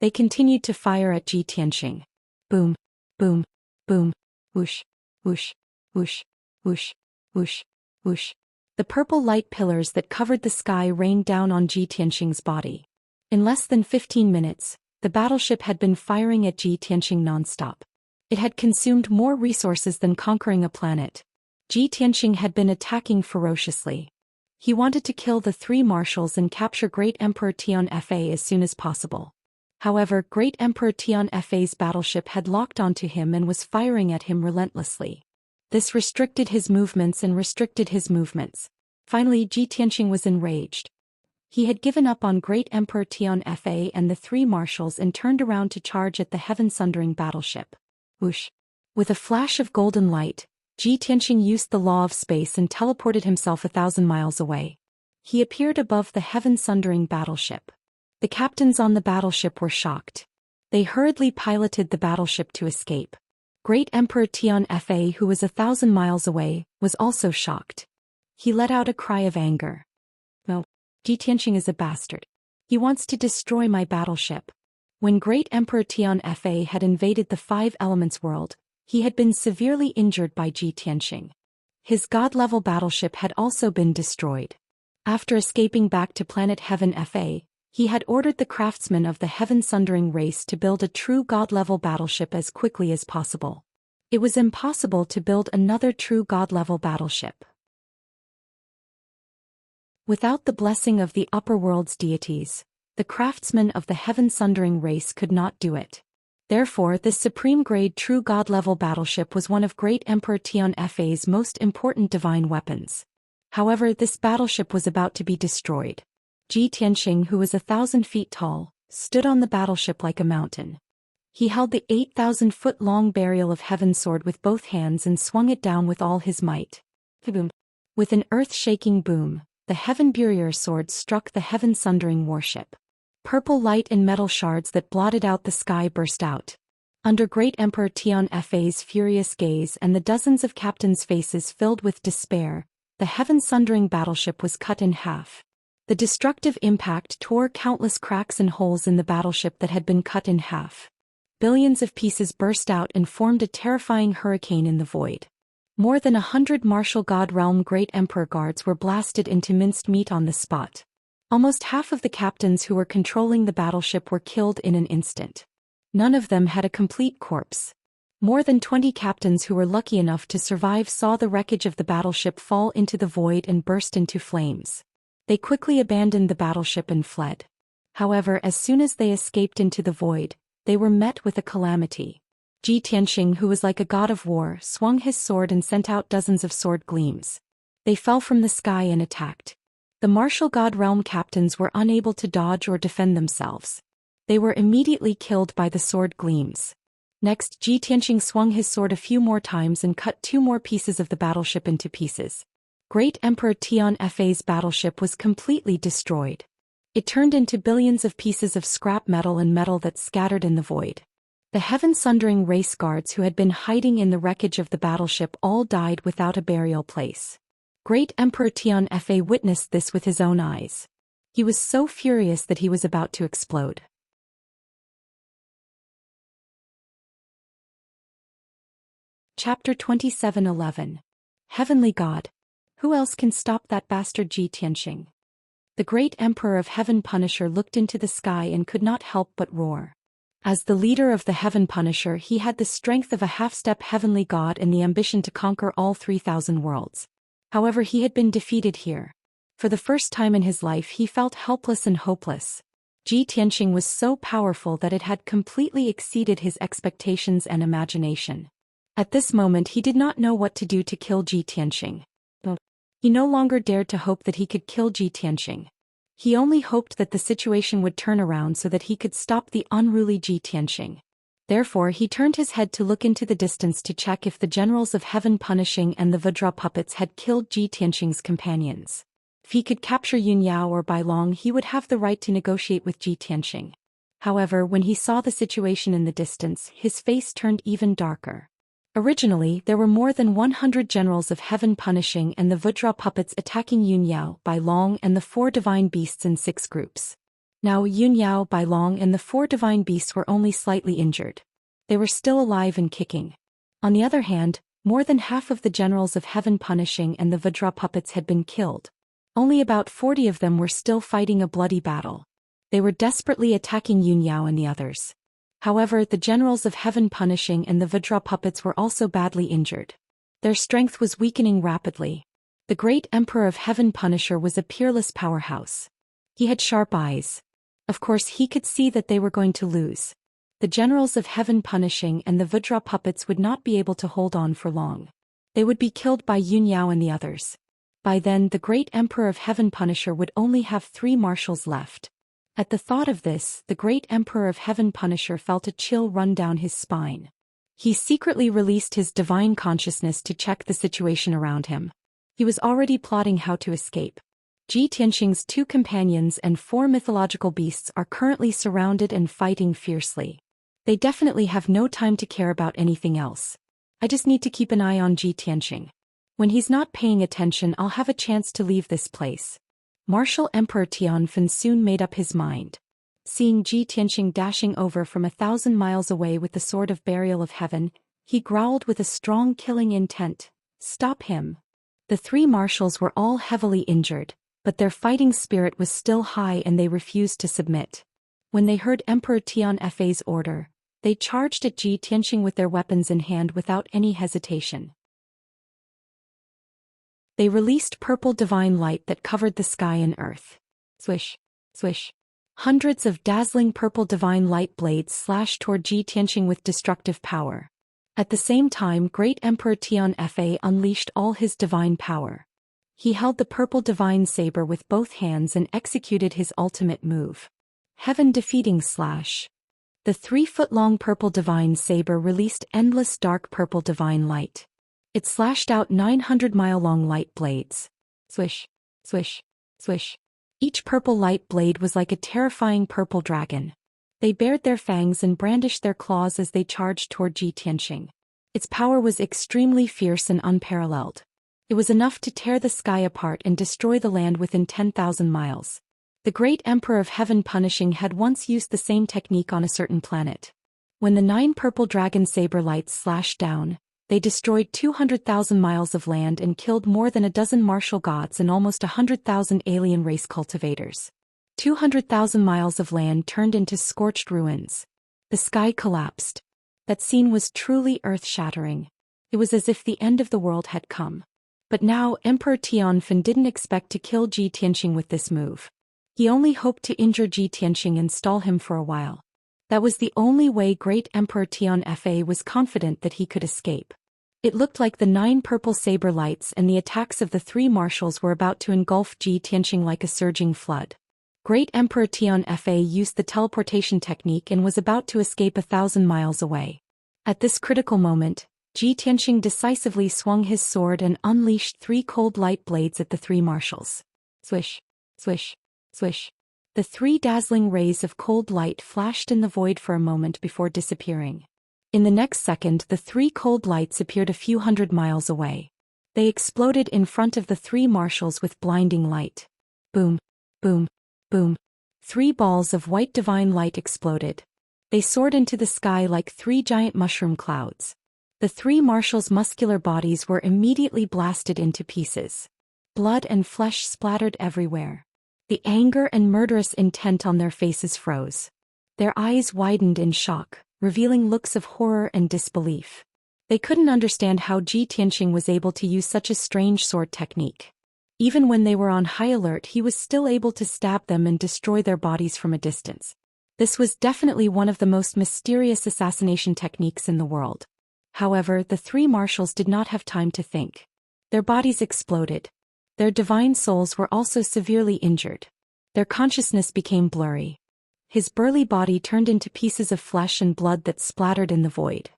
They continued to fire at Ji Tianxing. Boom, boom, boom, whoosh, whoosh, whoosh, whoosh, whoosh, whoosh. The purple light pillars that covered the sky rained down on Ji Tianxing's body. In less than 15 minutes, the battleship had been firing at Ji Tianxing non-stop. It had consumed more resources than conquering a planet. Ji Tianxing had been attacking ferociously. He wanted to kill the three marshals and capture Great Emperor Tian Fa as soon as possible. However, Great Emperor Tian Fa's battleship had locked onto him and was firing at him relentlessly. This restricted his movements and restricted his movements. Finally, Ji Tianxing was enraged. He had given up on Great Emperor Tian Fa and the three marshals and turned around to charge at the heaven-sundering battleship. Whoosh! With a flash of golden light, Ji Tianxing used the law of space and teleported himself 1,000 miles away. He appeared above the heaven-sundering battleship. The captains on the battleship were shocked. They hurriedly piloted the battleship to escape. Great Emperor Tian Fa, who was 1,000 miles away, was also shocked. He let out a cry of anger. "Oh, Ji Tianxing is a bastard. He wants to destroy my battleship." When Great Emperor Tian Fa had invaded the Five Elements world, he had been severely injured by Ji Tianxing. His god-level battleship had also been destroyed. After escaping back to planet Heaven Fa, he had ordered the craftsmen of the Heaven Sundering race to build a true god-level battleship as quickly as possible. It was impossible to build another true god-level battleship without the blessing of the upper world's deities. The craftsmen of the Heaven Sundering race could not do it. Therefore, this supreme-grade true god-level battleship was one of Great Emperor Tian Fa's most important divine weapons. However, this battleship was about to be destroyed. Ji Tianxing, who was 1,000 feet tall, stood on the battleship like a mountain. He held the 8,000-foot-long Burial of Heaven sword with both hands and swung it down with all his might. Boom! With an earth-shaking boom, the Heaven Burial sword struck the Heaven Sundering warship. Purple light and metal shards that blotted out the sky burst out. Under Great Emperor Tian Fa's furious gaze and the dozens of captains' faces filled with despair, the Heaven Sundering battleship was cut in half. The destructive impact tore countless cracks and holes in the battleship that had been cut in half. Billions of pieces burst out and formed a terrifying hurricane in the void. More than 100 martial god realm Great Emperor guards were blasted into minced meat on the spot. Almost half of the captains who were controlling the battleship were killed in an instant. None of them had a complete corpse. More than 20 captains who were lucky enough to survive saw the wreckage of the battleship fall into the void and burst into flames. They quickly abandoned the battleship and fled. However, as soon as they escaped into the void, they were met with a calamity. Ji Tianxing, who was like a god of war, swung his sword and sent out dozens of sword gleams. They fell from the sky and attacked. The martial god realm captains were unable to dodge or defend themselves. They were immediately killed by the sword gleams. Next, Ji Tianxing swung his sword a few more times and cut 2 more pieces of the battleship into pieces. Great Emperor Tian Fa's battleship was completely destroyed. It turned into billions of pieces of scrap metal and metal that scattered in the void. The Heaven Sundering race guards who had been hiding in the wreckage of the battleship all died without a burial place. Great Emperor Tian Fa witnessed this with his own eyes. He was so furious that he was about to explode. Chapter 27:11. Heavenly God. Who else can stop that bastard Ji Tianxing? The Great Emperor of Heaven Punisher looked into the sky and could not help but roar. As the leader of the Heaven Punisher, he had the strength of a half-step heavenly god and the ambition to conquer all 3,000 worlds. However, he had been defeated here. For the first time in his life, he felt helpless and hopeless. Ji Tianxing was so powerful that it had completely exceeded his expectations and imagination. At this moment, he did not know what to do to kill Ji Tianxing. He no longer dared to hope that he could kill Ji Tianxing. He only hoped that the situation would turn around so that he could stop the unruly Ji Tianxing. Therefore, he turned his head to look into the distance to check if the generals of Heaven Punishing and the Vajra puppets had killed Ji Tianxing's companions. If he could capture Yun Yao or Bai Long, he would have the right to negotiate with Ji Tianxing. However, when he saw the situation in the distance, his face turned even darker. Originally, there were more than 100 generals of Heaven Punishing and the Vajra puppets attacking Yun Yao, Bai Long and the 4 divine beasts in 6 groups. Now Yun Yao, Bai Long and the 4 divine beasts were only slightly injured. They were still alive and kicking. On the other hand, more than half of the generals of Heaven Punishing and the Vajra puppets had been killed. Only about 40 of them were still fighting a bloody battle. They were desperately attacking Yun Yao and the others. However, the generals of Heaven Punishing and the Vajra puppets were also badly injured. Their strength was weakening rapidly. The Great Emperor of Heaven Punisher was a peerless powerhouse. He had sharp eyes. Of course, he could see that they were going to lose. The generals of Heaven Punishing and the Vajra puppets would not be able to hold on for long. They would be killed by Yun Yao and the others. By then, the Great Emperor of Heaven Punisher would only have 3 marshals left. At the thought of this, the Great Emperor of Heaven Punisher felt a chill run down his spine. He secretly released his divine consciousness to check the situation around him. He was already plotting how to escape. Ji Tianxing's 2 companions and 4 mythological beasts are currently surrounded and fighting fiercely. They definitely have no time to care about anything else. I just need to keep an eye on Ji Tianxing. When he's not paying attention, I'll have a chance to leave this place. Martial Emperor Tianfen soon made up his mind. Seeing Ji Tianxing dashing over from 1,000 miles away with the sword of burial of heaven, he growled with a strong killing intent. Stop him. The three marshals were all heavily injured, but their fighting spirit was still high and they refused to submit. When they heard Emperor Tianfei's order, they charged at Ji Tianxing with their weapons in hand without any hesitation. They released purple divine light that covered the sky and earth. Swish, swish. Hundreds of dazzling purple divine light blades slashed toward Ji Tianxing with destructive power. At the same time, Great Emperor Tianfei unleashed all his divine power. He held the purple divine saber with both hands and executed his ultimate move. Heaven defeating slash. The 3-foot-long purple divine saber released endless dark purple divine light. It slashed out 900-mile-long light blades. Swish, swish, swish. Each purple light blade was like a terrifying purple dragon. They bared their fangs and brandished their claws as they charged toward Ji Tianxing. Its power was extremely fierce and unparalleled. It was enough to tear the sky apart and destroy the land within 10,000 miles. The great Emperor of Heaven Punishing had once used the same technique on a certain planet. When the 9 purple dragon saber lights slashed down, they destroyed 200,000 miles of land and killed more than a dozen martial gods and almost 100,000 alien race cultivators. 200,000 miles of land turned into scorched ruins. The sky collapsed. That scene was truly earth-shattering. It was as if the end of the world had come. But now Emperor Tianfen didn't expect to kill Ji Tianxing with this move. He only hoped to injure Ji Tianxing and stall him for a while. That was the only way Great Emperor Tianfei was confident that he could escape. It looked like the 9 purple saber lights and the attacks of the 3 marshals were about to engulf Ji Tianxing like a surging flood. Great Emperor Tianfei used the teleportation technique and was about to escape 1,000 miles away. At this critical moment, Ji Tianxing decisively swung his sword and unleashed 3 cold light blades at the 3 marshals. Swish, swish, swish. The 3 dazzling rays of cold light flashed in the void for a moment before disappearing. In the next second, the 3 cold lights appeared a few hundred miles away. They exploded in front of the 3 marshals with blinding light. Boom, boom, boom. 3 balls of white divine light exploded. They soared into the sky like 3 giant mushroom clouds. The 3 marshals' muscular bodies were immediately blasted into pieces. Blood and flesh splattered everywhere. The anger and murderous intent on their faces froze. Their eyes widened in shock, revealing looks of horror and disbelief. They couldn't understand how Ji Tianxing was able to use such a strange sword technique. Even when they were on high alert, he was still able to stab them and destroy their bodies from a distance. This was definitely one of the most mysterious assassination techniques in the world. However, the 3 marshals did not have time to think. Their bodies exploded. Their divine souls were also severely injured. Their consciousness became blurry. His burly body turned into pieces of flesh and blood that splattered in the void.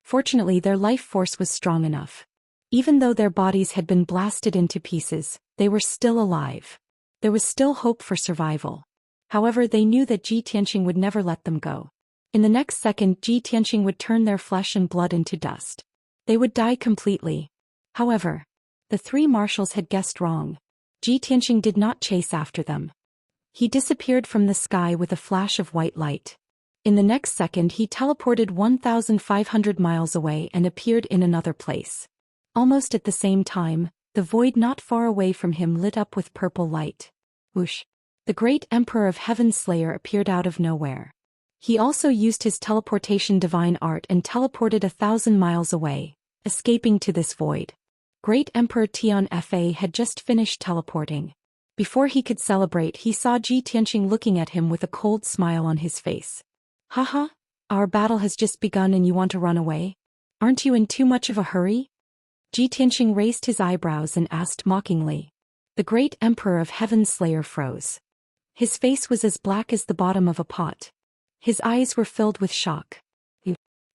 Fortunately, their life force was strong enough. Even though their bodies had been blasted into pieces, they were still alive. There was still hope for survival. However, they knew that Ji Tianxing would never let them go. In the next second, Ji Tianxing would turn their flesh and blood into dust. They would die completely. However, the 3 marshals had guessed wrong. Ji Tianxing did not chase after them. He disappeared from the sky with a flash of white light. In the next second, he teleported 1,500 miles away and appeared in another place. Almost at the same time, the void not far away from him lit up with purple light. Whoosh! The great Emperor of Heaven Slayer appeared out of nowhere. He also used his teleportation divine art and teleported 1,000 miles away, escaping to this void. Great Emperor Tianfei had just finished teleporting. Before he could celebrate, he saw Ji Tianxing looking at him with a cold smile on his face. Haha, our battle has just begun and you want to run away? Aren't you in too much of a hurry? Ji Tianxing raised his eyebrows and asked mockingly. The great Emperor of Heaven Slayer froze. His face was as black as the bottom of a pot. His eyes were filled with shock.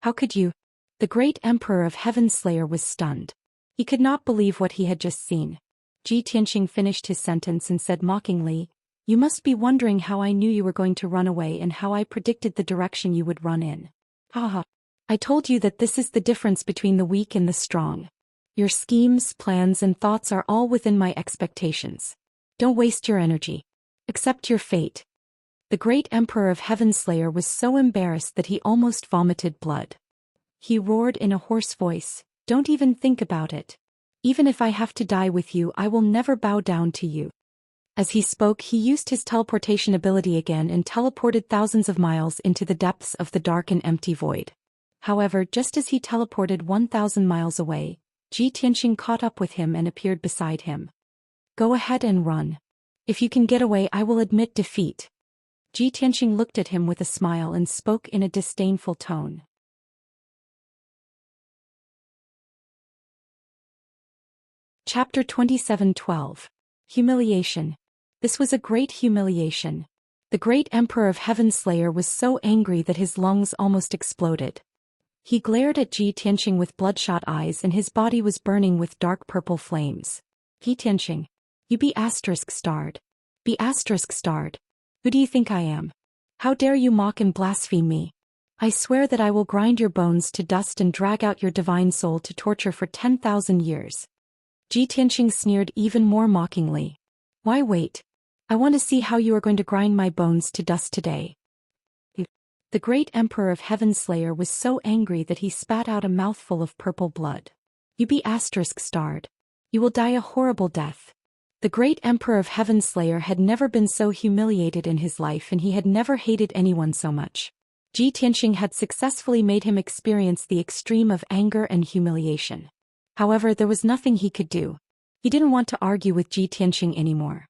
How could you? The great Emperor of Heaven Slayer was stunned. He could not believe what he had just seen. Ji Tianxing finished his sentence and said mockingly, You must be wondering how I knew you were going to run away and how I predicted the direction you would run in. Haha. I told you that this is the difference between the weak and the strong. Your schemes, plans, and thoughts are all within my expectations. Don't waste your energy. Accept your fate. The great Emperor of Heavenslayer was so embarrassed that he almost vomited blood. He roared in a hoarse voice, "Don't even think about it. Even if I have to die with you, I will never bow down to you." As he spoke, he used his teleportation ability again and teleported thousands of miles into the depths of the dark and empty void. However, just as he teleported 1,000 miles away, Ji Tianxing caught up with him and appeared beside him. "Go ahead and run. If you can get away, I will admit defeat." Ji Tianxing looked at him with a smile and spoke in a disdainful tone. Chapter 27:12. Humiliation. This was a great humiliation. The great Emperor of Heavenslayer was so angry that his lungs almost exploded. He glared at Ji Tianxing with bloodshot eyes and his body was burning with dark purple flames. "Ji Tianxing, you be **starred. Be **starred. Who do you think I am? How dare you mock and blaspheme me? I swear that I will grind your bones to dust and drag out your divine soul to torture for 10,000 years. Ji Tianxing sneered even more mockingly. "Why wait? I want to see how you are going to grind my bones to dust today." The great Emperor of Heavenslayer was so angry that he spat out a mouthful of purple blood. "You be **starred. You will die a horrible death." The great Emperor of Heavenslayer had never been so humiliated in his life and he had never hated anyone so much. Ji Tianxing had successfully made him experience the extreme of anger and humiliation. However, there was nothing he could do. He didn't want to argue with Ji Tianxing anymore.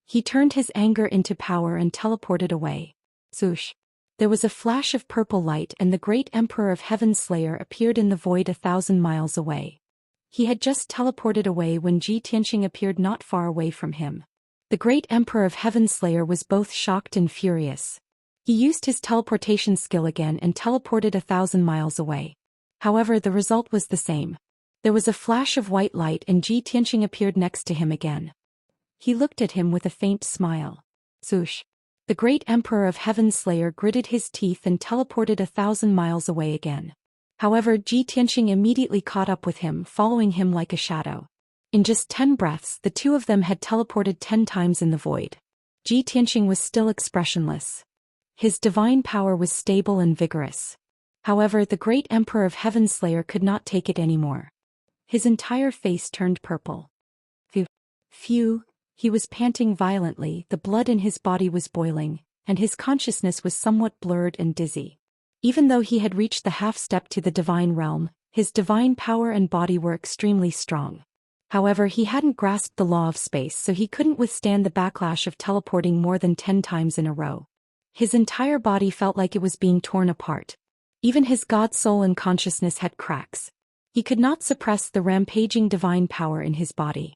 He turned his anger into power and teleported away. Swoosh. There was a flash of purple light and the great Emperor of Heavenslayer appeared in the void 1,000 miles away. He had just teleported away when Ji Tianxing appeared not far away from him. The great Emperor of Heavenslayer was both shocked and furious. He used his teleportation skill again and teleported 1,000 miles away. However, the result was the same. There was a flash of white light and Ji Tianxing appeared next to him again. He looked at him with a faint smile. Swoosh. The great Emperor of Heavenslayer gritted his teeth and teleported 1,000 miles away again. However, Ji Tianxing immediately caught up with him, following him like a shadow. In just 10 breaths, the two of them had teleported 10 times in the void. Ji Tianxing was still expressionless. His divine power was stable and vigorous. However, the great Emperor of Heavenslayer could not take it anymore. His entire face turned purple. Phew. He was panting violently, the blood in his body was boiling, and his consciousness was somewhat blurred and dizzy. Even though he had reached the half-step to the divine realm, his divine power and body were extremely strong. However, he hadn't grasped the law of space, so he couldn't withstand the backlash of teleporting more than 10 times in a row. His entire body felt like it was being torn apart. Even his god soul and consciousness had cracks. He could not suppress the rampaging divine power in his body.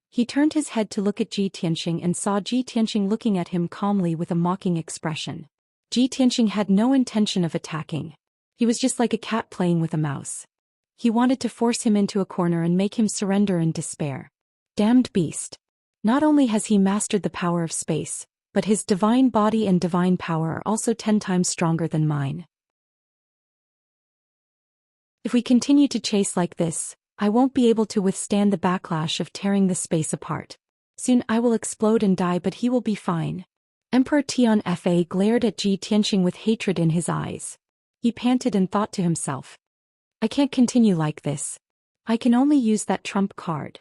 He turned his head to look at Ji Tianxing and saw Ji Tianxing looking at him calmly with a mocking expression. Ji Tianxing had no intention of attacking. He was just like a cat playing with a mouse. He wanted to force him into a corner and make him surrender in despair. Damned beast. Not only has he mastered the power of space, but his divine body and divine power are also 10 times stronger than mine. If we continue to chase like this, I won't be able to withstand the backlash of tearing the space apart. Soon I will explode and die, but he will be fine. Emperor Tian Fa glared at Ji Tianxing with hatred in his eyes. He panted and thought to himself, "I can't continue like this. I can only use that trump card."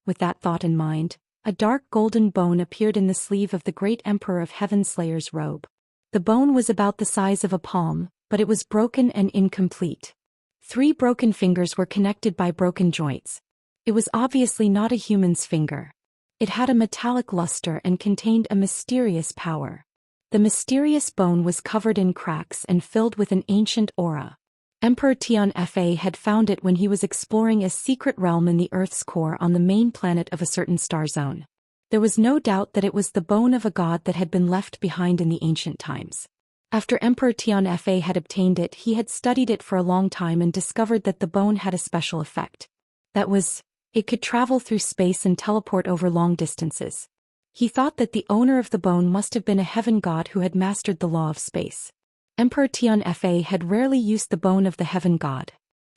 With that thought in mind, a dark golden bone appeared in the sleeve of the great Emperor of Heavenslayer's robe. The bone was about the size of a palm, but it was broken and incomplete. 3 broken fingers were connected by broken joints. It was obviously not a human's finger. It had a metallic luster and contained a mysterious power. The mysterious bone was covered in cracks and filled with an ancient aura. Emperor Tian Fa had found it when he was exploring a secret realm in the Earth's core on the main planet of a certain star zone. There was no doubt that it was the bone of a god that had been left behind in the ancient times. After Emperor Tian Fa had obtained it, he had studied it for a long time and discovered that the bone had a special effect. That was, it could travel through space and teleport over long distances. He thought that the owner of the bone must have been a heaven god who had mastered the law of space. Emperor Tianfa had rarely used the bone of the heaven god,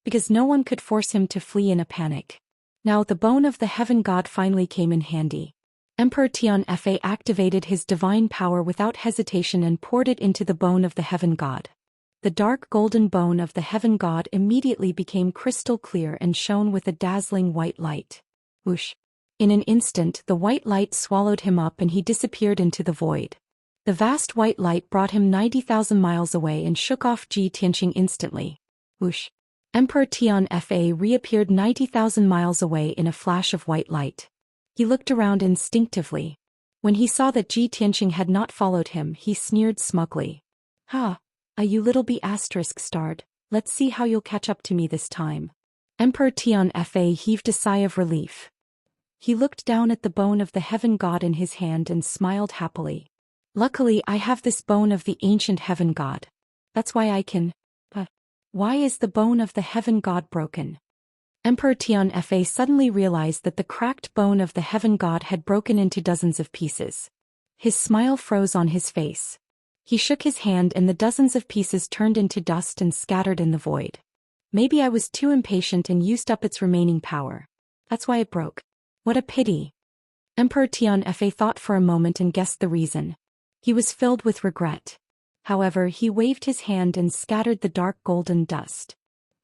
because no one could force him to flee in a panic. Now the bone of the heaven god finally came in handy. Emperor Tianfa activated his divine power without hesitation and poured it into the bone of the heaven god. The dark golden bone of the heaven god immediately became crystal clear and shone with a dazzling white light. Whoosh! In an instant the white light swallowed him up and he disappeared into the void. The vast white light brought him 90,000 miles away and shook off Ji Tianxing instantly. Whoosh! Emperor Tianfa reappeared 90,000 miles away in a flash of white light. He looked around instinctively. When he saw that Ji Tianxing had not followed him, he sneered smugly. "Ha! You little B***starred, let's see how you'll catch up to me this time." Emperor Tianfa heaved a sigh of relief. He looked down at the bone of the heaven god in his hand and smiled happily. "Luckily I have this bone of the ancient heaven god. That's why I can... Why is the bone of the heaven god broken?" Emperor Tianfa suddenly realized that the cracked bone of the heaven god had broken into dozens of pieces. His smile froze on his face. He shook his hand and the dozens of pieces turned into dust and scattered in the void. "Maybe I was too impatient and used up its remaining power. That's why it broke. What a pity." Emperor Tianfa thought for a moment and guessed the reason. He was filled with regret. However, he waved his hand and scattered the dark golden dust.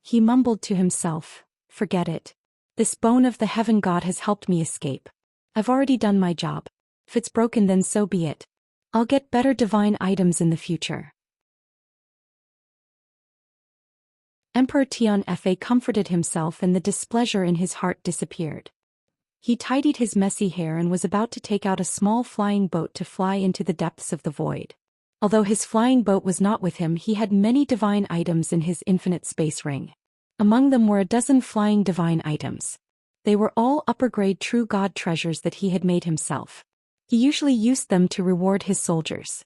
He mumbled to himself, "Forget it. This bone of the heaven god has helped me escape. I've already done my job. If it's broken then so be it. I'll get better divine items in the future." Emperor Tianfa comforted himself and the displeasure in his heart disappeared. He tidied his messy hair and was about to take out a small flying boat to fly into the depths of the void. Although his flying boat was not with him, he had many divine items in his infinite space ring. Among them were a dozen flying divine items. They were all upper-grade true god treasures that he had made himself. He usually used them to reward his soldiers.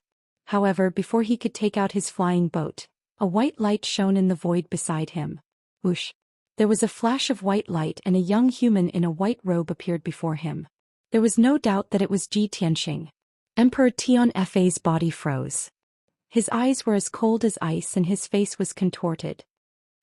However, before he could take out his flying boat, a white light shone in the void beside him. Whoosh! There was a flash of white light and a young human in a white robe appeared before him. There was no doubt that it was Ji Tianxing. Emperor Tianfa's body froze. His eyes were as cold as ice and his face was contorted.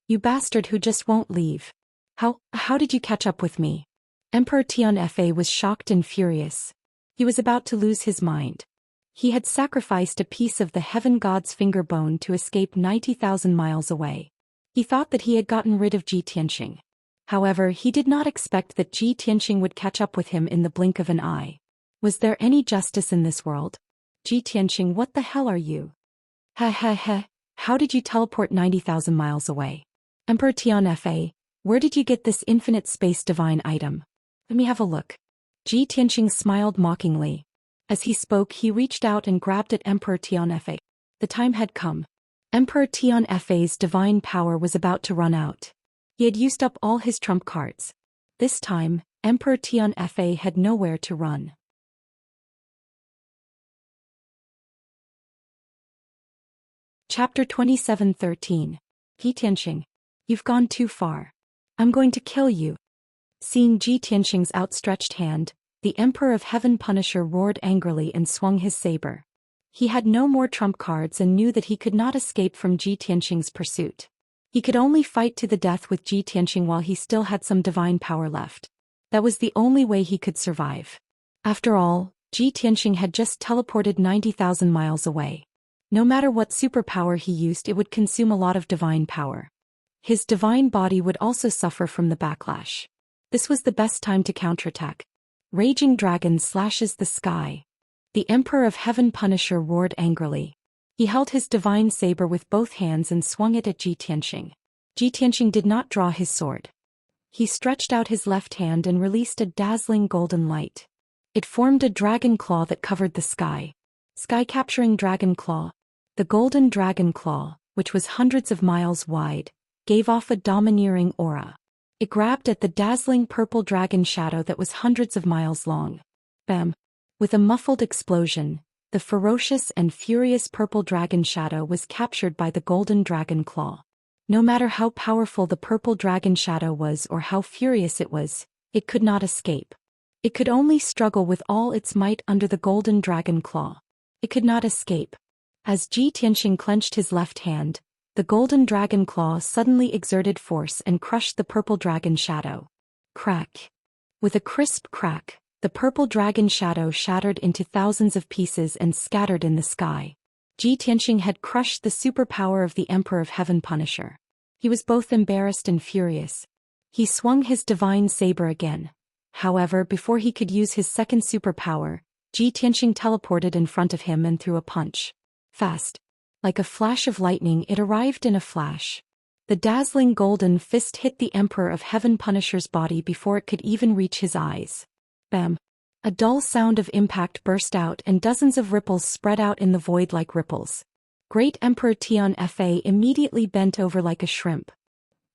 "You bastard who just won't leave. How did you catch up with me?" Emperor Tianfa was shocked and furious. He was about to lose his mind. He had sacrificed a piece of the heaven god's finger bone to escape 90,000 miles away. He thought that he had gotten rid of Ji Tianxing. However, he did not expect that Ji Tianxing would catch up with him in the blink of an eye. Was there any justice in this world? "Ji Tianxing, what the hell are you? How did you teleport 90,000 miles away? Emperor Tianfa, where did you get this infinite space divine item? Let me have a look." Ji Tianxing smiled mockingly. As he spoke, he reached out and grabbed at Emperor Tianfa. The time had come. Emperor Tianfa's divine power was about to run out. He had used up all his trump cards. This time, Emperor Tianfa had nowhere to run. Chapter 27:13. Ji Tianxing. You've gone too far. I'm going to kill you. Seeing Ji Tianxing's outstretched hand, the Emperor of Heaven Punisher roared angrily and swung his saber. He had no more trump cards and knew that he could not escape from Ji Tianxing's pursuit. He could only fight to the death with Ji Tianxing while he still had some divine power left. That was the only way he could survive. After all, Ji Tianxing had just teleported 90,000 miles away. No matter what superpower he used, it would consume a lot of divine power. His divine body would also suffer from the backlash. This was the best time to counterattack. Raging dragon slashes the sky. The Emperor of Heaven Punisher roared angrily. He held his divine saber with both hands and swung it at Ji Tianxing. Ji Tianxing did not draw his sword. He stretched out his left hand and released a dazzling golden light. It formed a dragon claw that covered the sky. Sky-capturing dragon claw. The golden dragon claw, which was hundreds of miles wide, gave off a domineering aura. It grabbed at the dazzling purple dragon shadow that was hundreds of miles long. Bam! With a muffled explosion, the ferocious and furious purple dragon shadow was captured by the golden dragon claw. No matter how powerful the purple dragon shadow was or how furious it was, it could not escape. It could only struggle with all its might under the golden dragon claw. It could not escape. As Ji Tianxing clenched his left hand, the golden dragon claw suddenly exerted force and crushed the purple dragon shadow. Crack. With a crisp crack, the purple dragon shadow shattered into thousands of pieces and scattered in the sky. Ji Tianxing had crushed the superpower of the Emperor of Heaven Punisher. He was both embarrassed and furious. He swung his divine saber again. However, before he could use his second superpower, Ji Tianxing teleported in front of him and threw a punch. Fast. Like a flash of lightning, it arrived in a flash. The dazzling golden fist hit the Emperor of Heaven Punisher's body before it could even reach his eyes. Bam! A dull sound of impact burst out and dozens of ripples spread out in the void like ripples. Great Emperor Tian Fa immediately bent over like a shrimp.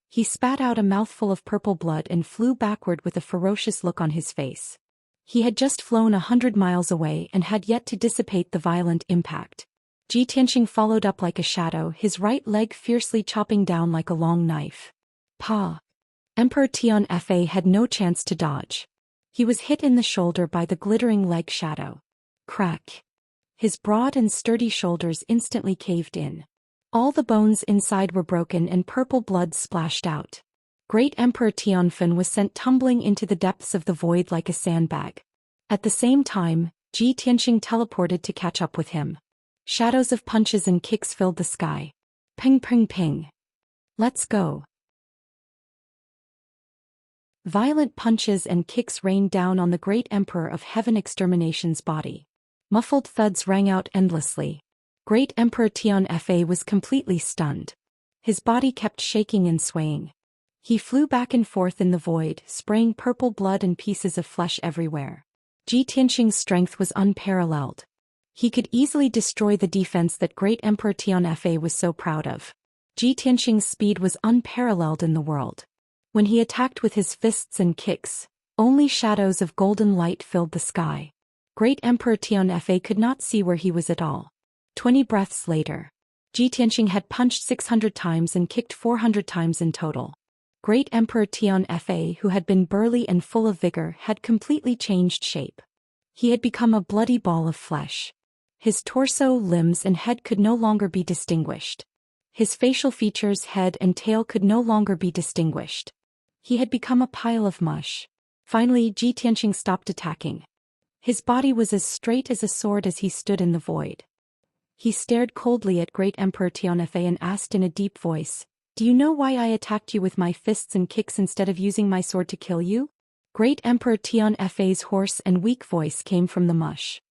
He spat out a mouthful of purple blood and flew backward with a ferocious look on his face. He had just flown 100 miles away and had yet to dissipate the violent impact. Ji Tianxing followed up like a shadow, his right leg fiercely chopping down like a long knife. Pa! Emperor Tian Fa had no chance to dodge. He was hit in the shoulder by the glittering leg shadow. Crack! His broad and sturdy shoulders instantly caved in. All the bones inside were broken and purple blood splashed out. Great Emperor Tianfen was sent tumbling into the depths of the void like a sandbag. At the same time, Ji Tianxing teleported to catch up with him. Shadows of punches and kicks filled the sky. Ping ping ping. Let's go. Violent punches and kicks rained down on the great Emperor of Heaven Extermination's body. Muffled thuds rang out endlessly. Great Emperor Tian Fa was completely stunned. His body kept shaking and swaying. He flew back and forth in the void, spraying purple blood and pieces of flesh everywhere. Ji Tianxing's strength was unparalleled. He could easily destroy the defense that great Emperor Tian Fa was so proud of. Ji Tianxing's speed was unparalleled in the world. When he attacked with his fists and kicks, only shadows of golden light filled the sky. Great Emperor Tian Fa could not see where he was at all. 20 breaths later, Ji Tianxing had punched 600 times and kicked 400 times in total. Great Emperor Tian Fa, who had been burly and full of vigor, had completely changed shape. He had become a bloody ball of flesh. His torso, limbs and head could no longer be distinguished. His facial features, head and tail could no longer be distinguished. He had become a pile of mush. Finally, Ji Tianxing stopped attacking. His body was as straight as a sword as he stood in the void. He stared coldly at great Emperor Tian Fa and asked in a deep voice, "Do you know why I attacked you with my fists and kicks instead of using my sword to kill you?" Great Emperor Tian Fa's hoarse and weak voice came from the mush.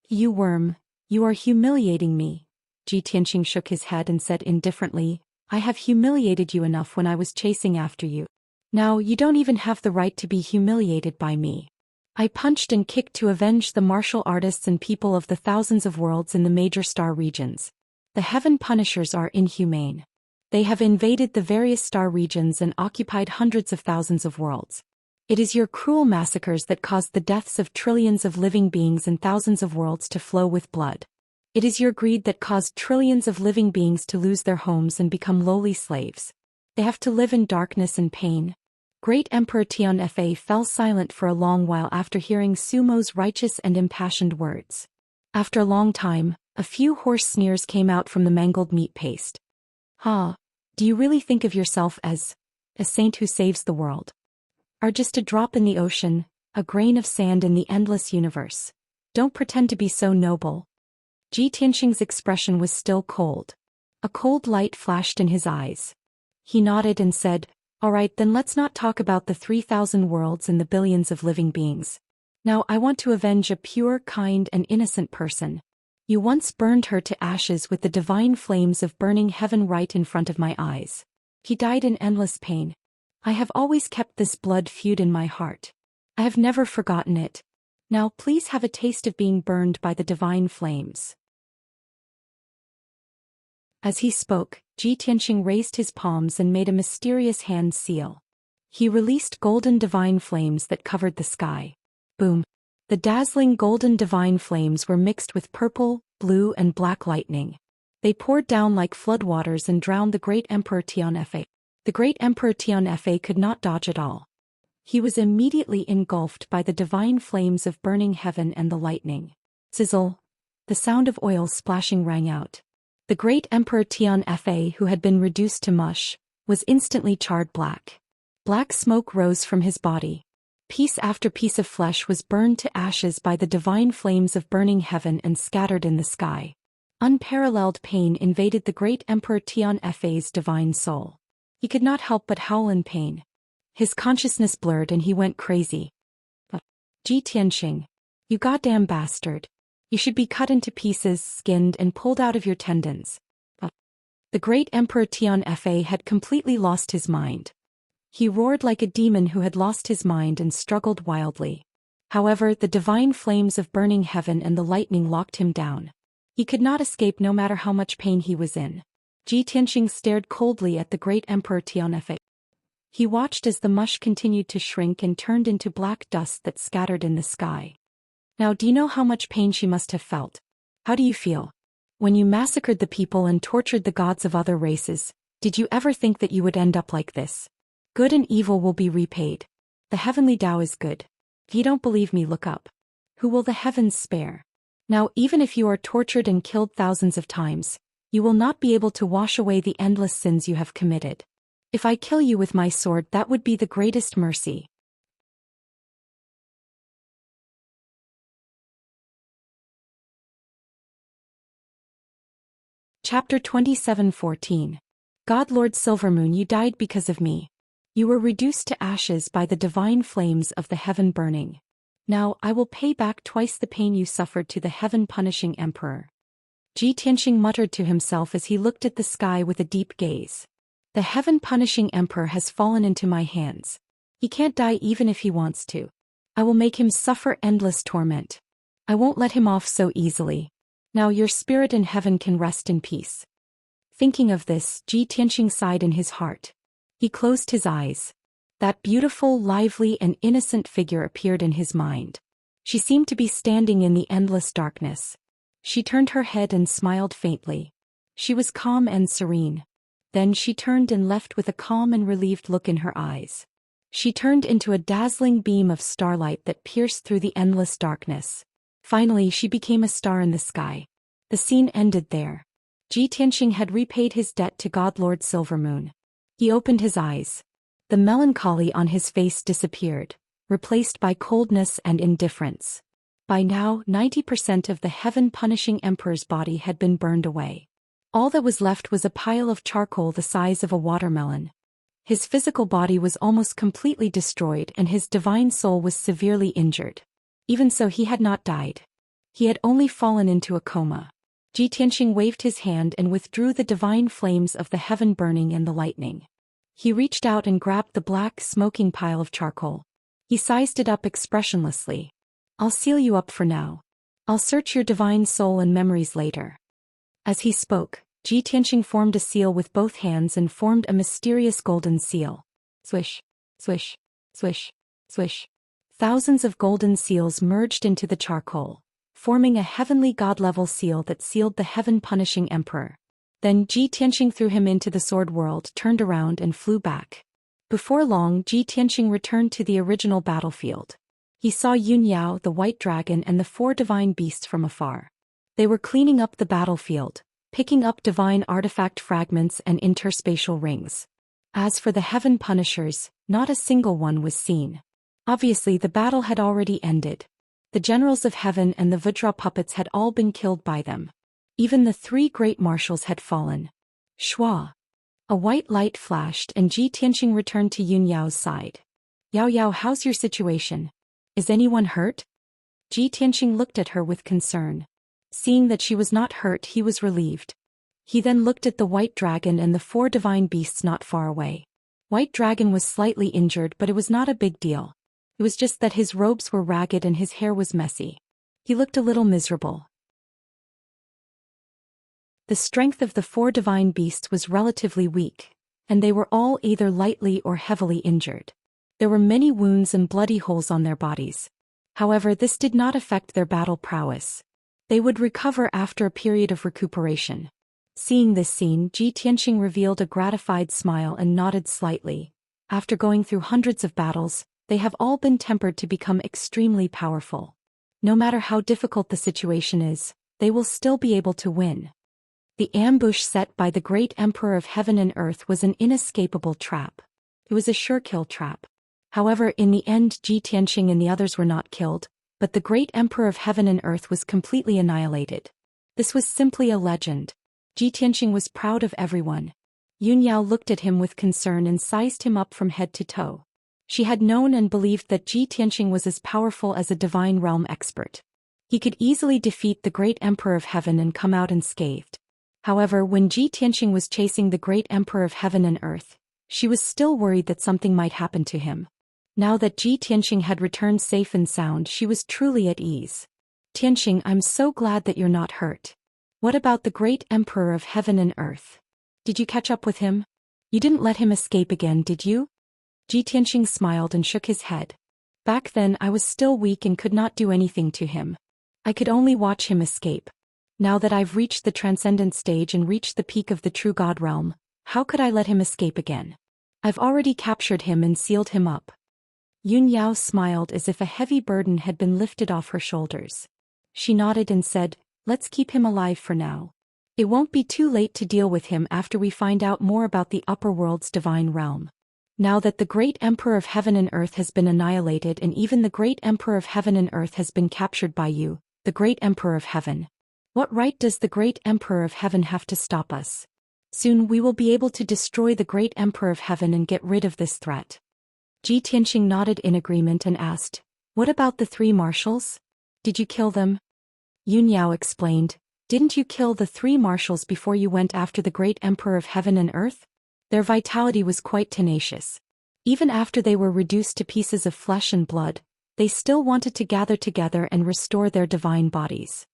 "You worm, you are humiliating me." Ji Tianxing shook his head and said indifferently, "I have humiliated you enough when I was chasing after you. Now you don't even have the right to be humiliated by me." I punched and kicked to avenge the martial artists and people of the thousands of worlds in the major star regions. The Heaven Punishers are inhumane. They have invaded the various star regions and occupied hundreds of thousands of worlds. It is your cruel massacres that caused the deaths of trillions of living beings and thousands of worlds to flow with blood. It is your greed that caused trillions of living beings to lose their homes and become lowly slaves. They have to live in darkness and pain. Great Emperor Tian Fa fell silent for a long while after hearing Sumo's righteous and impassioned words. After a long time, a few hoarse sneers came out from the mangled meat paste. "Ha! Do you really think of yourself as a saint who saves the world? Are just a drop in the ocean, a grain of sand in the endless universe. Don't pretend to be so noble." Ji Tianxing's expression was still cold. A cold light flashed in his eyes. He nodded and said, "All right, then let's not talk about the 3,000 worlds and the billions of living beings. Now I want to avenge a pure, kind and innocent person. You once burned her to ashes with the divine flames of burning heaven right in front of my eyes. He died in endless pain. I have always kept this blood feud in my heart. I have never forgotten it. Now please have a taste of being burned by the divine flames." As he spoke, Ji Tianxing raised his palms and made a mysterious hand seal. He released golden divine flames that covered the sky. Boom! The dazzling golden divine flames were mixed with purple, blue and black lightning. They poured down like floodwaters and drowned the great Emperor Tian Fa. The great Emperor Tian Fa could not dodge at all. He was immediately engulfed by the divine flames of burning heaven and the lightning. Sizzle! The sound of oil splashing rang out. The great Emperor Tianfa, who had been reduced to mush, was instantly charred black. Black smoke rose from his body. Piece after piece of flesh was burned to ashes by the divine flames of burning heaven and scattered in the sky. Unparalleled pain invaded the great Emperor Tianfa's divine soul. He could not help but howl in pain. His consciousness blurred and he went crazy. Ji Tianxing, you goddamn bastard. You should be cut into pieces, skinned and pulled out of your tendons. The great Emperor Tianfa had completely lost his mind. He roared like a demon who had lost his mind and struggled wildly. However, the divine flames of burning heaven and the lightning locked him down. He could not escape no matter how much pain he was in. Ji Tianxing stared coldly at the great Emperor Tianfa. He watched as the mush continued to shrink and turned into black dust that scattered in the sky. Now do you know how much pain she must have felt? How do you feel? When you massacred the people and tortured the gods of other races, did you ever think that you would end up like this? Good and evil will be repaid. The heavenly Tao is good. If you don't believe me, look up. Who will the heavens spare? Now even if you are tortured and killed thousands of times, you will not be able to wash away the endless sins you have committed. If I kill you with my sword, that would be the greatest mercy. Chapter 27:14. God Lord Silvermoon, you died because of me. You were reduced to ashes by the divine flames of the heaven burning. Now I will pay back twice the pain you suffered to the heaven-punishing emperor. Ji Tianxing muttered to himself as he looked at the sky with a deep gaze. The heaven-punishing emperor has fallen into my hands. He can't die even if he wants to. I will make him suffer endless torment. I won't let him off so easily. Now your spirit in heaven can rest in peace. Thinking of this, Ji Tianxing sighed in his heart. He closed his eyes. That beautiful, lively and innocent figure appeared in his mind. She seemed to be standing in the endless darkness. She turned her head and smiled faintly. She was calm and serene. Then she turned and left with a calm and relieved look in her eyes. She turned into a dazzling beam of starlight that pierced through the endless darkness. Finally she became a star in the sky. The scene ended there. Ji Tianxing had repaid his debt to God Lord Silvermoon. He opened his eyes. The melancholy on his face disappeared, replaced by coldness and indifference. By now 90% of the heaven-punishing emperor's body had been burned away. All that was left was a pile of charcoal the size of a watermelon. His physical body was almost completely destroyed and his divine soul was severely injured. Even so, he had not died. He had only fallen into a coma. Ji Tianxing waved his hand and withdrew the divine flames of the heaven burning and the lightning. He reached out and grabbed the black, smoking pile of charcoal. He sized it up expressionlessly. I'll seal you up for now. I'll search your divine soul and memories later. As he spoke, Ji Tianxing formed a seal with both hands and formed a mysterious golden seal. Swish, swish, swish, swish. Thousands of golden seals merged into the charcoal, forming a heavenly god-level seal that sealed the heaven-punishing emperor. Then Ji Tianxing threw him into the sword world, turned around and flew back. Before long, Ji Tianxing returned to the original battlefield. He saw Yun Yao, the white dragon, and the 4 divine beasts from afar. They were cleaning up the battlefield, picking up divine artifact fragments and interspatial rings. As for the heaven punishers, not a single one was seen. Obviously the battle had already ended. The generals of heaven and the Vajra puppets had all been killed by them. Even the 3 great marshals had fallen. Shua! A white light flashed and Ji Tianxing returned to Yun Yao's side. Yao Yao, how's your situation? Is anyone hurt? Ji Tianxing looked at her with concern. Seeing that she was not hurt, he was relieved. He then looked at the white dragon and the 4 divine beasts not far away. White dragon was slightly injured, but it was not a big deal. It was just that his robes were ragged and his hair was messy. He looked a little miserable. The strength of the 4 divine beasts was relatively weak, and they were all either lightly or heavily injured. There were many wounds and bloody holes on their bodies. However, this did not affect their battle prowess. They would recover after a period of recuperation. Seeing this scene, Ji Tianxing revealed a gratified smile and nodded slightly. After going through hundreds of battles, They have all been tempered to become extremely powerful. No matter how difficult the situation is, they will still be able to win. The ambush set by the great Emperor of Heaven and Earth was an inescapable trap. It was a sure kill trap. However, in the end, Ji Tianqing and the others were not killed, but the great Emperor of Heaven and Earth was completely annihilated. This was simply a legend. Ji Tianqing was proud of everyone. Yun Yao looked at him with concern and sized him up from head to toe. She had known and believed that Ji Tianqing was as powerful as a divine realm expert. He could easily defeat the great Emperor of Heaven and come out unscathed. However, when Ji Tianqing was chasing the great Emperor of Heaven and Earth, she was still worried that something might happen to him. Now that Ji Tianqing had returned safe and sound, she was truly at ease. Tianqing, I'm so glad that you're not hurt. What about the great Emperor of Heaven and Earth? Did you catch up with him? You didn't let him escape again, did you? Ji Tianqing smiled and shook his head. Back then I was still weak and could not do anything to him. I could only watch him escape. Now that I've reached the transcendent stage and reached the peak of the true God realm, how could I let him escape again? I've already captured him and sealed him up. Yun Yao smiled as if a heavy burden had been lifted off her shoulders. She nodded and said, let's keep him alive for now. It won't be too late to deal with him after we find out more about the upper world's divine realm. Now that the great Emperor of Heaven and Earth has been annihilated and even the great Emperor of Heaven and Earth has been captured by you, the great Emperor of Heaven. What right does the great Emperor of Heaven have to stop us? Soon we will be able to destroy the great Emperor of Heaven and get rid of this threat. Ji Tianqing nodded in agreement and asked, what about the 3 marshals? Did you kill them? Yun Yao explained, didn't you kill the 3 marshals before you went after the great Emperor of Heaven and Earth? Their vitality was quite tenacious. Even after they were reduced to pieces of flesh and blood, they still wanted to gather together and restore their divine bodies.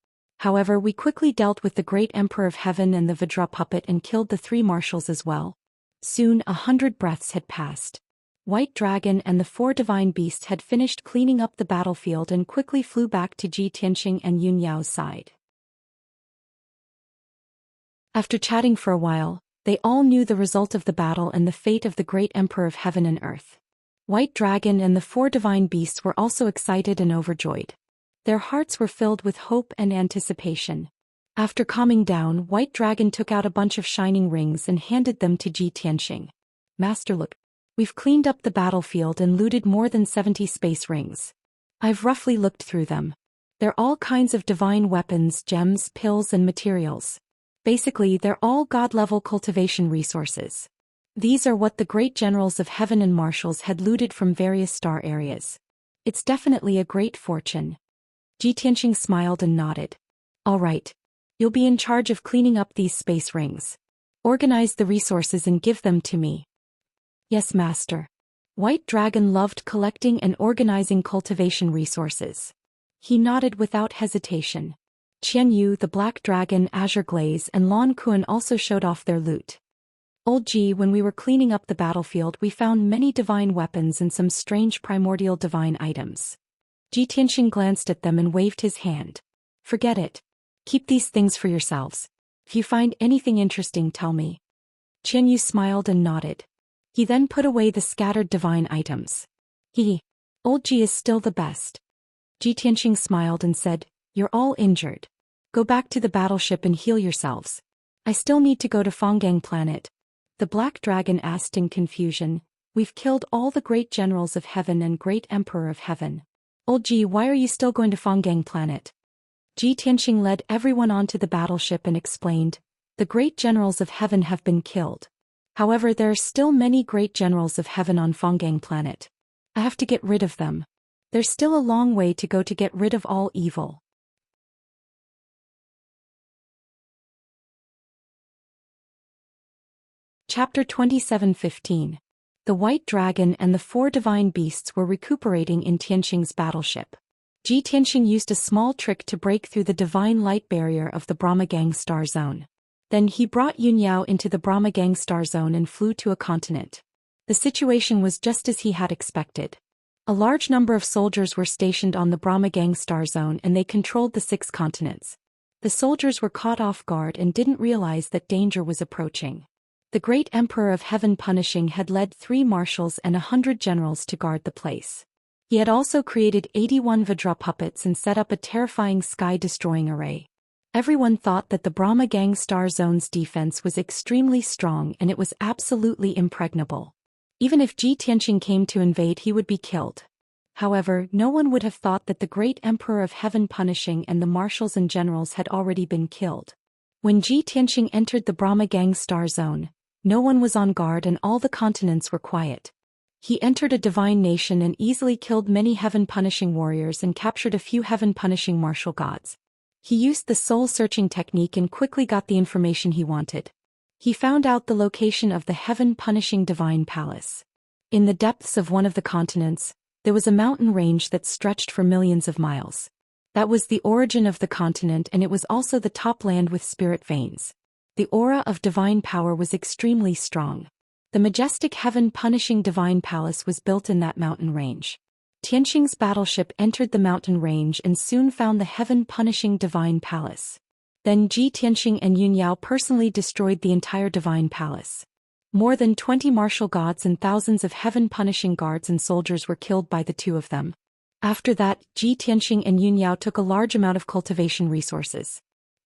However, we quickly dealt with the great Emperor of Heaven and the Vajra puppet and killed the 3 marshals as well. Soon 100 breaths had passed. White Dragon and the 4 divine beasts had finished cleaning up the battlefield and quickly flew back to Ji Tianqing and Yun Yao's side. After chatting for a while, they all knew the result of the battle and the fate of the great Emperor of Heaven and Earth. White Dragon and the 4 divine beasts were also excited and overjoyed. Their hearts were filled with hope and anticipation. After calming down, White Dragon took out a bunch of shining rings and handed them to Ji Tianqing. Master, look. We've cleaned up the battlefield and looted more than 70 space rings. I've roughly looked through them. They're all kinds of divine weapons, gems, pills and materials. Basically, they're all God-level cultivation resources. These are what the great generals of heaven and marshals had looted from various star areas. It's definitely a great fortune. Ji Tianqing smiled and nodded. All right. You'll be in charge of cleaning up these space rings. Organize the resources and give them to me. Yes, Master. White Dragon loved collecting and organizing cultivation resources. He nodded without hesitation. Qian Yu, the Black Dragon, Azure Glaze, and Lan Kuan also showed off their loot. Old Ji, when we were cleaning up the battlefield, we found many divine weapons and some strange primordial divine items. Ji Tianqing glanced at them and waved his hand. Forget it. Keep these things for yourselves. If you find anything interesting, tell me. Qian Yu smiled and nodded. He then put away the scattered divine items. Old Ji is still the best. Ji Tianqing smiled and said, you're all injured. Go back to the battleship and heal yourselves. I still need to go to Fanggang planet. The Black Dragon asked in confusion, we've killed all the great generals of heaven and great emperor of heaven. Old Ji, why are you still going to Fanggang planet? Ji Tianqing led everyone onto the battleship and explained, the great generals of heaven have been killed. However, there are still many great generals of heaven on Fanggang planet. I have to get rid of them. There's still a long way to go to get rid of all evil. Chapter 27:15. The White Dragon and the 4 divine beasts were recuperating in Tianqing's battleship. Ji Tianqing used a small trick to break through the divine light barrier of the Brahmagang star zone. Then he brought Yun Yao into the Brahmagang star zone and flew to a continent. The situation was just as he had expected. A large number of soldiers were stationed on the Brahmagang star zone and they controlled the 6 continents. The soldiers were caught off guard and didn't realize that danger was approaching. The great Emperor of Heaven Punishing had led 3 marshals and 100 generals to guard the place. He had also created 81 Vajra puppets and set up a terrifying sky-destroying array. Everyone thought that the Brahma Gang Star Zone's defense was extremely strong and it was absolutely impregnable. Even if Ji Tianxing came to invade, he would be killed. However, no one would have thought that the great Emperor of Heaven Punishing and the marshals and generals had already been killed. When Ji Tianxing entered the Brahma Gang Star Zone, no one was on guard and all the continents were quiet. He entered a divine nation and easily killed many heaven-punishing warriors and captured a few heaven-punishing martial gods. He used the soul-searching technique and quickly got the information he wanted. He found out the location of the heaven-punishing divine palace. In the depths of one of the continents, there was a mountain range that stretched for millions of miles. That was the origin of the continent, and it was also the top land with spirit veins. The aura of divine power was extremely strong. The majestic heaven-punishing divine palace was built in that mountain range. Tianxing's battleship entered the mountain range and soon found the heaven-punishing divine palace. Then Ji Tianxing and Yun Yao personally destroyed the entire divine palace. More than 20 martial gods and thousands of heaven-punishing guards and soldiers were killed by the 2 of them. After that, Ji Tianxing and Yun Yao took a large amount of cultivation resources.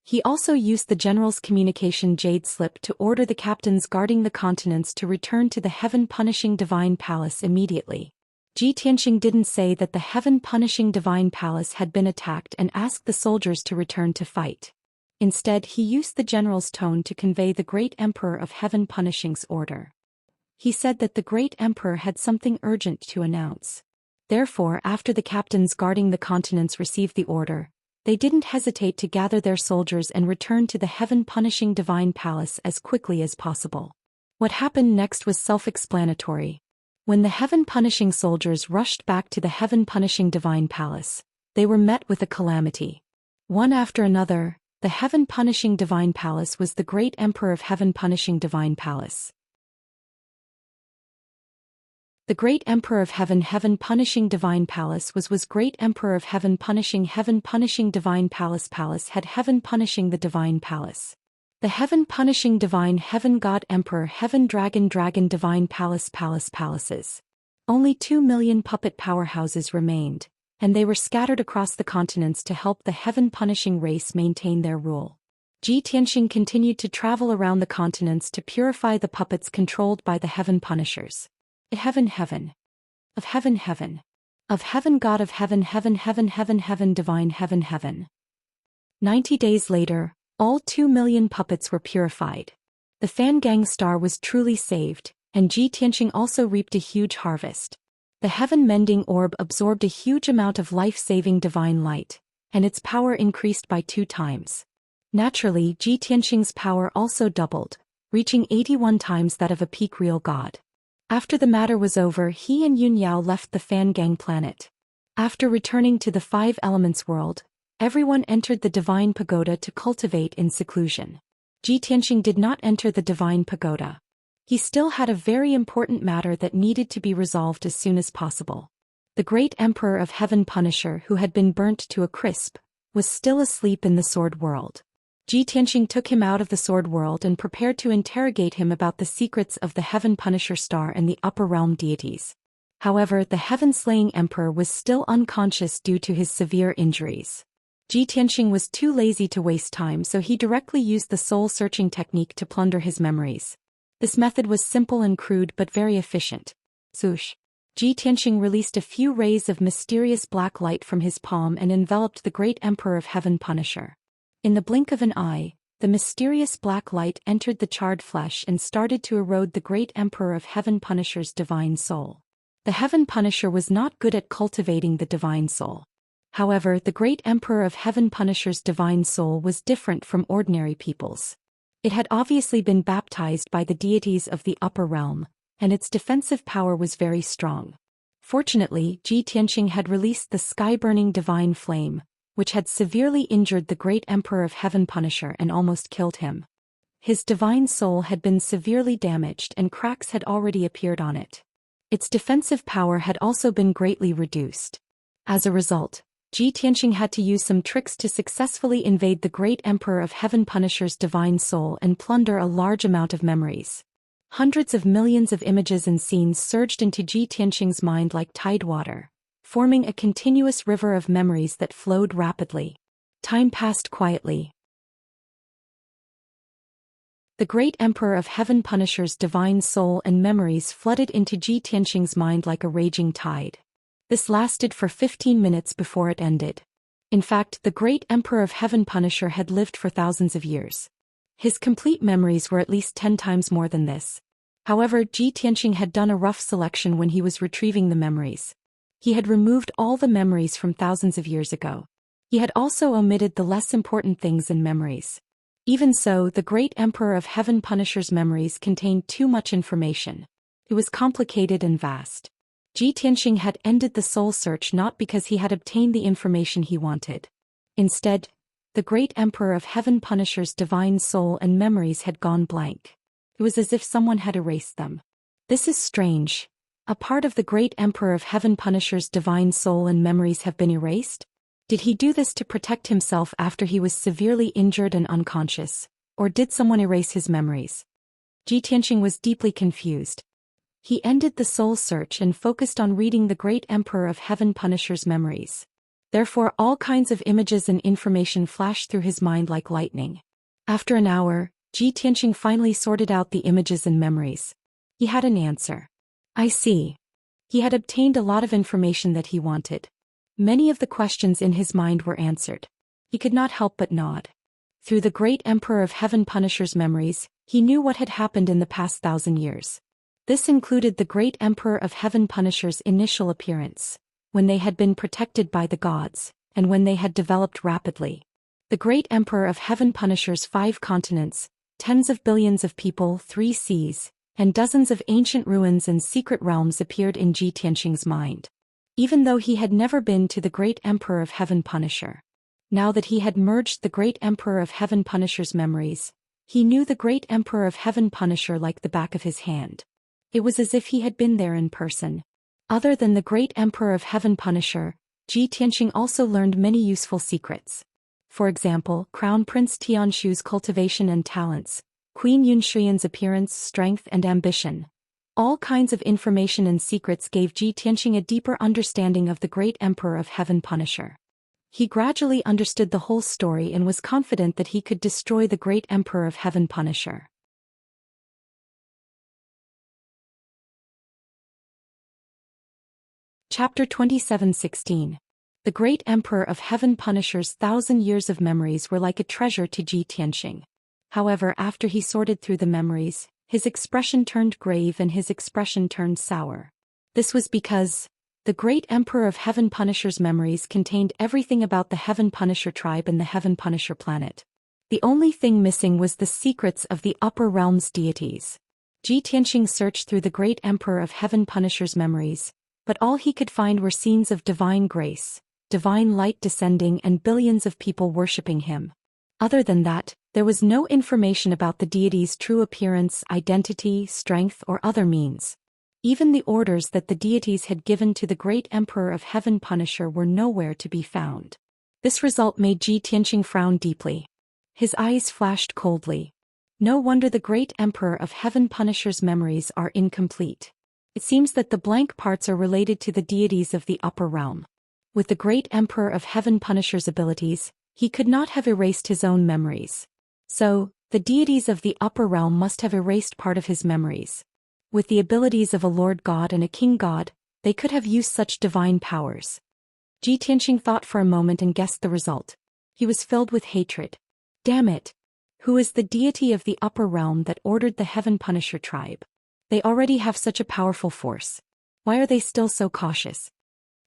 He also used the general's communication jade slip to order the captains guarding the continents to return to the heaven-punishing divine palace immediately. Ji Tianxing didn't say that the heaven-punishing divine palace had been attacked and asked the soldiers to return to fight. Instead, he used the general's tone to convey the great Emperor of Heaven Punishing's order. He said that the great Emperor had something urgent to announce. Therefore, after the captains guarding the continents received the order, they didn't hesitate to gather their soldiers and return to the heaven-punishing divine palace as quickly as possible. What happened next was self-explanatory. When the heaven-punishing soldiers rushed back to the heaven-punishing divine palace, they were met with a calamity. One after another, the heaven-punishing divine palace was the great Emperor of Heaven-punishing divine palace. The great Emperor of Heaven-punishing divine palace was great Emperor of Heaven-punishing divine palace had heaven-punishing the divine palace. The heaven-punishing divine heaven god Emperor heaven-dragon divine palaces. Only 2 million puppet powerhouses remained, and they were scattered across the continents to help the heaven-punishing race maintain their rule. Ji Tianxing continued to travel around the continents to purify the puppets controlled by the heaven-punishers. Heaven of heaven god of heaven divine heaven. 90 days later, all 2 million puppets were purified. The Fan Gang star was truly saved, and Ji Tianxing also reaped a huge harvest. The heaven-mending orb absorbed a huge amount of life-saving divine light, and its power increased by 2 times. Naturally, Ji Tianxing's power also doubled, reaching 81 times that of a peak real god. After the matter was over, he and Yun Yao left the Fan Gang planet. After returning to the 5 Elements world, everyone entered the Divine Pagoda to cultivate in seclusion. Ji Tianxing did not enter the Divine Pagoda. He still had a very important matter that needed to be resolved as soon as possible. The great Emperor of Heaven Punisher, who had been burnt to a crisp, was still asleep in the Sword World. Ji Tianxing took him out of the Sword World and prepared to interrogate him about the secrets of the Heaven Punisher star and the upper realm deities. However, the heaven-slaying emperor was still unconscious due to his severe injuries. Ji Tianxing was too lazy to waste time, so he directly used the soul-searching technique to plunder his memories. This method was simple and crude but very efficient. Swoosh! Ji Tianxing released a few rays of mysterious black light from his palm and enveloped the great Emperor of Heaven Punisher. In the blink of an eye, the mysterious black light entered the charred flesh and started to erode the great Emperor of Heaven Punisher's divine soul. The Heaven Punisher was not good at cultivating the divine soul. However, the great Emperor of Heaven Punisher's divine soul was different from ordinary people's. It had obviously been baptized by the deities of the upper realm, and its defensive power was very strong. Fortunately, Ji Tianxing had released the sky-burning divine flame, which had severely injured the great Emperor of Heaven Punisher and almost killed him. His divine soul had been severely damaged and cracks had already appeared on it. Its defensive power had also been greatly reduced. As a result, Ji Tianxing had to use some tricks to successfully invade the great Emperor of Heaven Punisher's divine soul and plunder a large amount of memories. Hundreds of millions of images and scenes surged into Ji Tianxing's mind like tidewater, forming a continuous river of memories that flowed rapidly. Time passed quietly. The great Emperor of Heaven Punisher's divine soul and memories flooded into Ji Tianxing's mind like a raging tide. This lasted for 15 minutes before it ended. In fact, the great Emperor of Heaven Punisher had lived for thousands of years. His complete memories were at least 10 times more than this. However, Ji Tianxing had done a rough selection when he was retrieving the memories. He had removed all the memories from thousands of years ago. He had also omitted the less important things in memories. Even so, the great Emperor of Heaven Punisher's memories contained too much information. It was complicated and vast. Ji Tianxing had ended the soul search not because he had obtained the information he wanted. Instead, the great Emperor of Heaven Punisher's divine soul and memories had gone blank. It was as if someone had erased them. This is strange. A part of the great Emperor of Heaven Punisher's divine soul and memories have been erased? Did he do this to protect himself after he was severely injured and unconscious, or did someone erase his memories? Ji Tianxing was deeply confused. He ended the soul search and focused on reading the great Emperor of Heaven Punisher's memories. Therefore, all kinds of images and information flashed through his mind like lightning. After an hour, Ji Tianxing finally sorted out the images and memories. He had an answer. I see. He had obtained a lot of information that he wanted. Many of the questions in his mind were answered. He could not help but nod. Through the great Emperor of Heaven Punisher's memories, he knew what had happened in the past 1,000 years. This included the great Emperor of Heaven Punisher's initial appearance, when they had been protected by the gods, and when they had developed rapidly. The great Emperor of Heaven Punisher's 5 continents, tens of billions of people, 3 seas, and dozens of ancient ruins and secret realms appeared in Ji Tianxing's mind. Even though he had never been to the great Emperor of Heaven Punisher. Now that he had merged the great Emperor of Heaven Punisher's memories, he knew the great Emperor of Heaven Punisher like the back of his hand. It was as if he had been there in person. Other than the great Emperor of Heaven Punisher, Ji Tianxing also learned many useful secrets. For example, Crown Prince Tianshu's cultivation and talents, Queen Yunshuyan's appearance, strength and ambition. All kinds of information and secrets gave Ji Tianxing a deeper understanding of the great Emperor of Heaven Punisher. He gradually understood the whole story and was confident that he could destroy the great Emperor of Heaven Punisher. Chapter 27:16. The great Emperor of Heaven Punisher's 1,000 years of memories were like a treasure to Ji Tianxing. However, after he sorted through the memories, his expression turned grave and his expression turned sour. This was because the great Emperor of Heaven Punisher's memories contained everything about the Heaven Punisher tribe and the Heaven Punisher planet. The only thing missing was the secrets of the upper realms deities. Ji Tianxing searched through the great Emperor of Heaven Punisher's memories, but all he could find were scenes of divine grace, divine light descending and billions of people worshipping him. Other than that, there was no information about the deity's true appearance, identity, strength or other means. Even the orders that the deities had given to the great Emperor of Heaven Punisher were nowhere to be found. This result made Ji Tianxing frown deeply. His eyes flashed coldly. No wonder the great Emperor of Heaven Punisher's memories are incomplete. It seems that the blank parts are related to the deities of the upper realm. With the great Emperor of Heaven Punisher's abilities, he could not have erased his own memories. So, the deities of the upper realm must have erased part of his memories. With the abilities of a Lord God and a King God, they could have used such divine powers. Ji Tianxing thought for a moment and guessed the result. He was filled with hatred. Damn it! Who is the deity of the upper realm that ordered the Heaven Punisher tribe? They already have such a powerful force. Why are they still so cautious?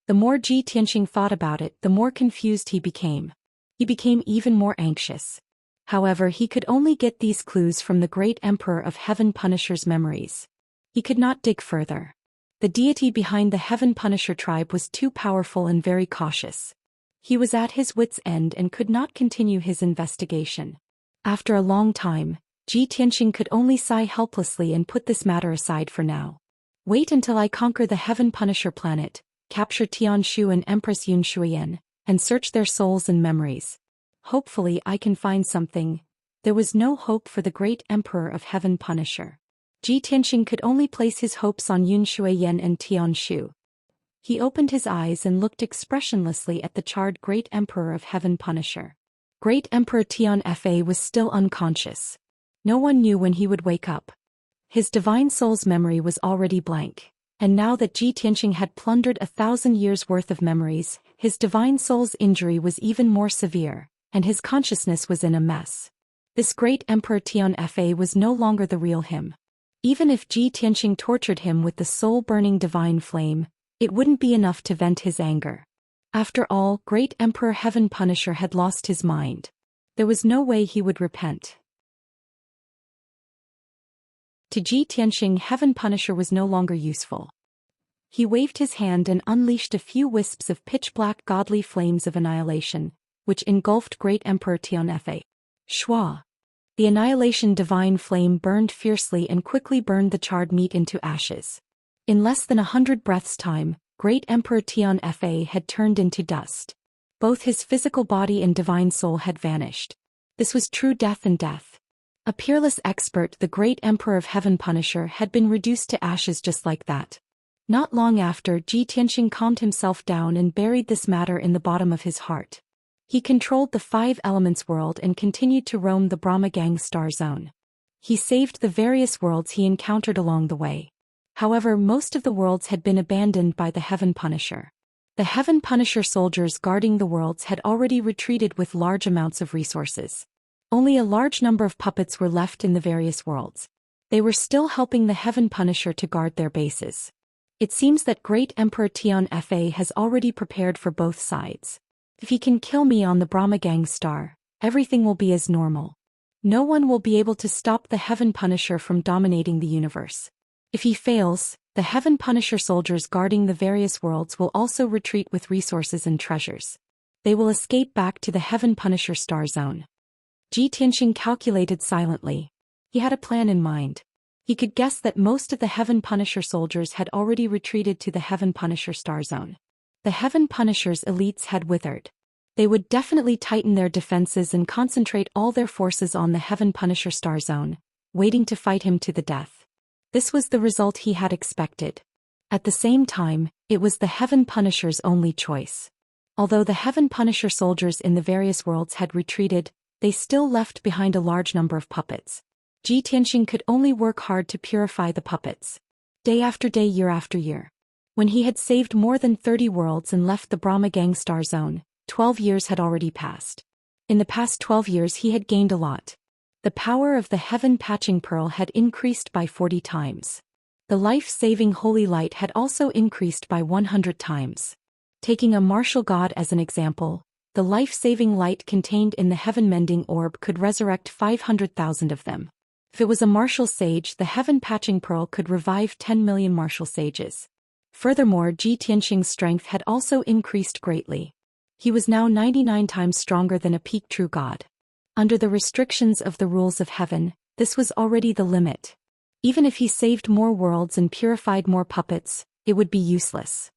The more Ji Tianxing thought about it, the more confused he became. He became even more anxious. However, he could only get these clues from the great Emperor of Heaven Punisher's memories. He could not dig further. The deity behind the Heaven Punisher tribe was too powerful and very cautious. He was at his wits' end and could not continue his investigation. After a long time, Ji Tianxing could only sigh helplessly and put this matter aside for now. Wait until I conquer the Heaven Punisher planet, capture Tianshu and Empress Yunshuyan, and search their souls and memories. Hopefully I can find something. There was no hope for the great Emperor of Heaven Punisher. Ji Tianxing could only place his hopes on Yun Shuiyan and Tian Shu. He opened his eyes and looked expressionlessly at the charred Great Emperor of Heaven Punisher. Great Emperor Tian Fa was still unconscious. No one knew when he would wake up. His divine soul's memory was already blank, and now that Ji Tianxing had plundered 1,000 years' worth of memories, his divine soul's injury was even more severe, and his consciousness was in a mess. This great Emperor Tian Fa was no longer the real him. Even if Ji Tianxing tortured him with the soul-burning divine flame, it wouldn't be enough to vent his anger. After all, Great Emperor Heaven Punisher had lost his mind. There was no way he would repent. To Ji Tianxing, Heaven Punisher was no longer useful. He waved his hand and unleashed a few wisps of pitch-black godly flames of annihilation, which engulfed Great Emperor Tian Fa. Shua. The annihilation divine flame burned fiercely and quickly burned the charred meat into ashes. In less than 100 breaths' time, Great Emperor Tian Fa had turned into dust. Both his physical body and divine soul had vanished. This was true death and death. A peerless expert, the Great Emperor of Heaven Punisher, had been reduced to ashes just like that. Not long after, Ji Tianxing calmed himself down and buried this matter in the bottom of his heart. He controlled the 5 elements world and continued to roam the Brahma-gang star zone. He saved the various worlds he encountered along the way. However, most of the worlds had been abandoned by the Heaven Punisher. The Heaven Punisher soldiers guarding the worlds had already retreated with large amounts of resources. Only a large number of puppets were left in the various worlds. They were still helping the Heaven Punisher to guard their bases. It seems that Great Emperor Tian Fa has already prepared for both sides. If he can kill me on the Brahma-gang star, everything will be as normal. No one will be able to stop the Heaven Punisher from dominating the universe. If he fails, the Heaven Punisher soldiers guarding the various worlds will also retreat with resources and treasures. They will escape back to the Heaven Punisher star zone. Ji Tianxing calculated silently. He had a plan in mind. He could guess that most of the Heaven Punisher soldiers had already retreated to the Heaven Punisher star zone. The Heaven Punisher's elites had withered. They would definitely tighten their defenses and concentrate all their forces on the Heaven Punisher star zone, waiting to fight him to the death. This was the result he had expected. At the same time, it was the Heaven Punisher's only choice. Although the Heaven Punisher soldiers in the various worlds had retreated, they still left behind a large number of puppets. Ji Tianxing could only work hard to purify the puppets. Day after day, year after year. When he had saved more than 30 worlds and left the Brahma-gang star zone, 12 years had already passed. In the past 12 years he had gained a lot. The power of the Heaven Patching Pearl had increased by 40 times. The life-saving Holy Light had also increased by 100 times. Taking a martial god as an example, the life-saving light contained in the Heaven-Mending Orb could resurrect 500,000 of them. If it was a martial sage, the Heaven Patching Pearl could revive 10 million martial sages. Furthermore, Ji Tianxing's strength had also increased greatly. He was now 99 times stronger than a peak true god. Under the restrictions of the rules of heaven, this was already the limit. Even if he saved more worlds and purified more puppets, it would be useless.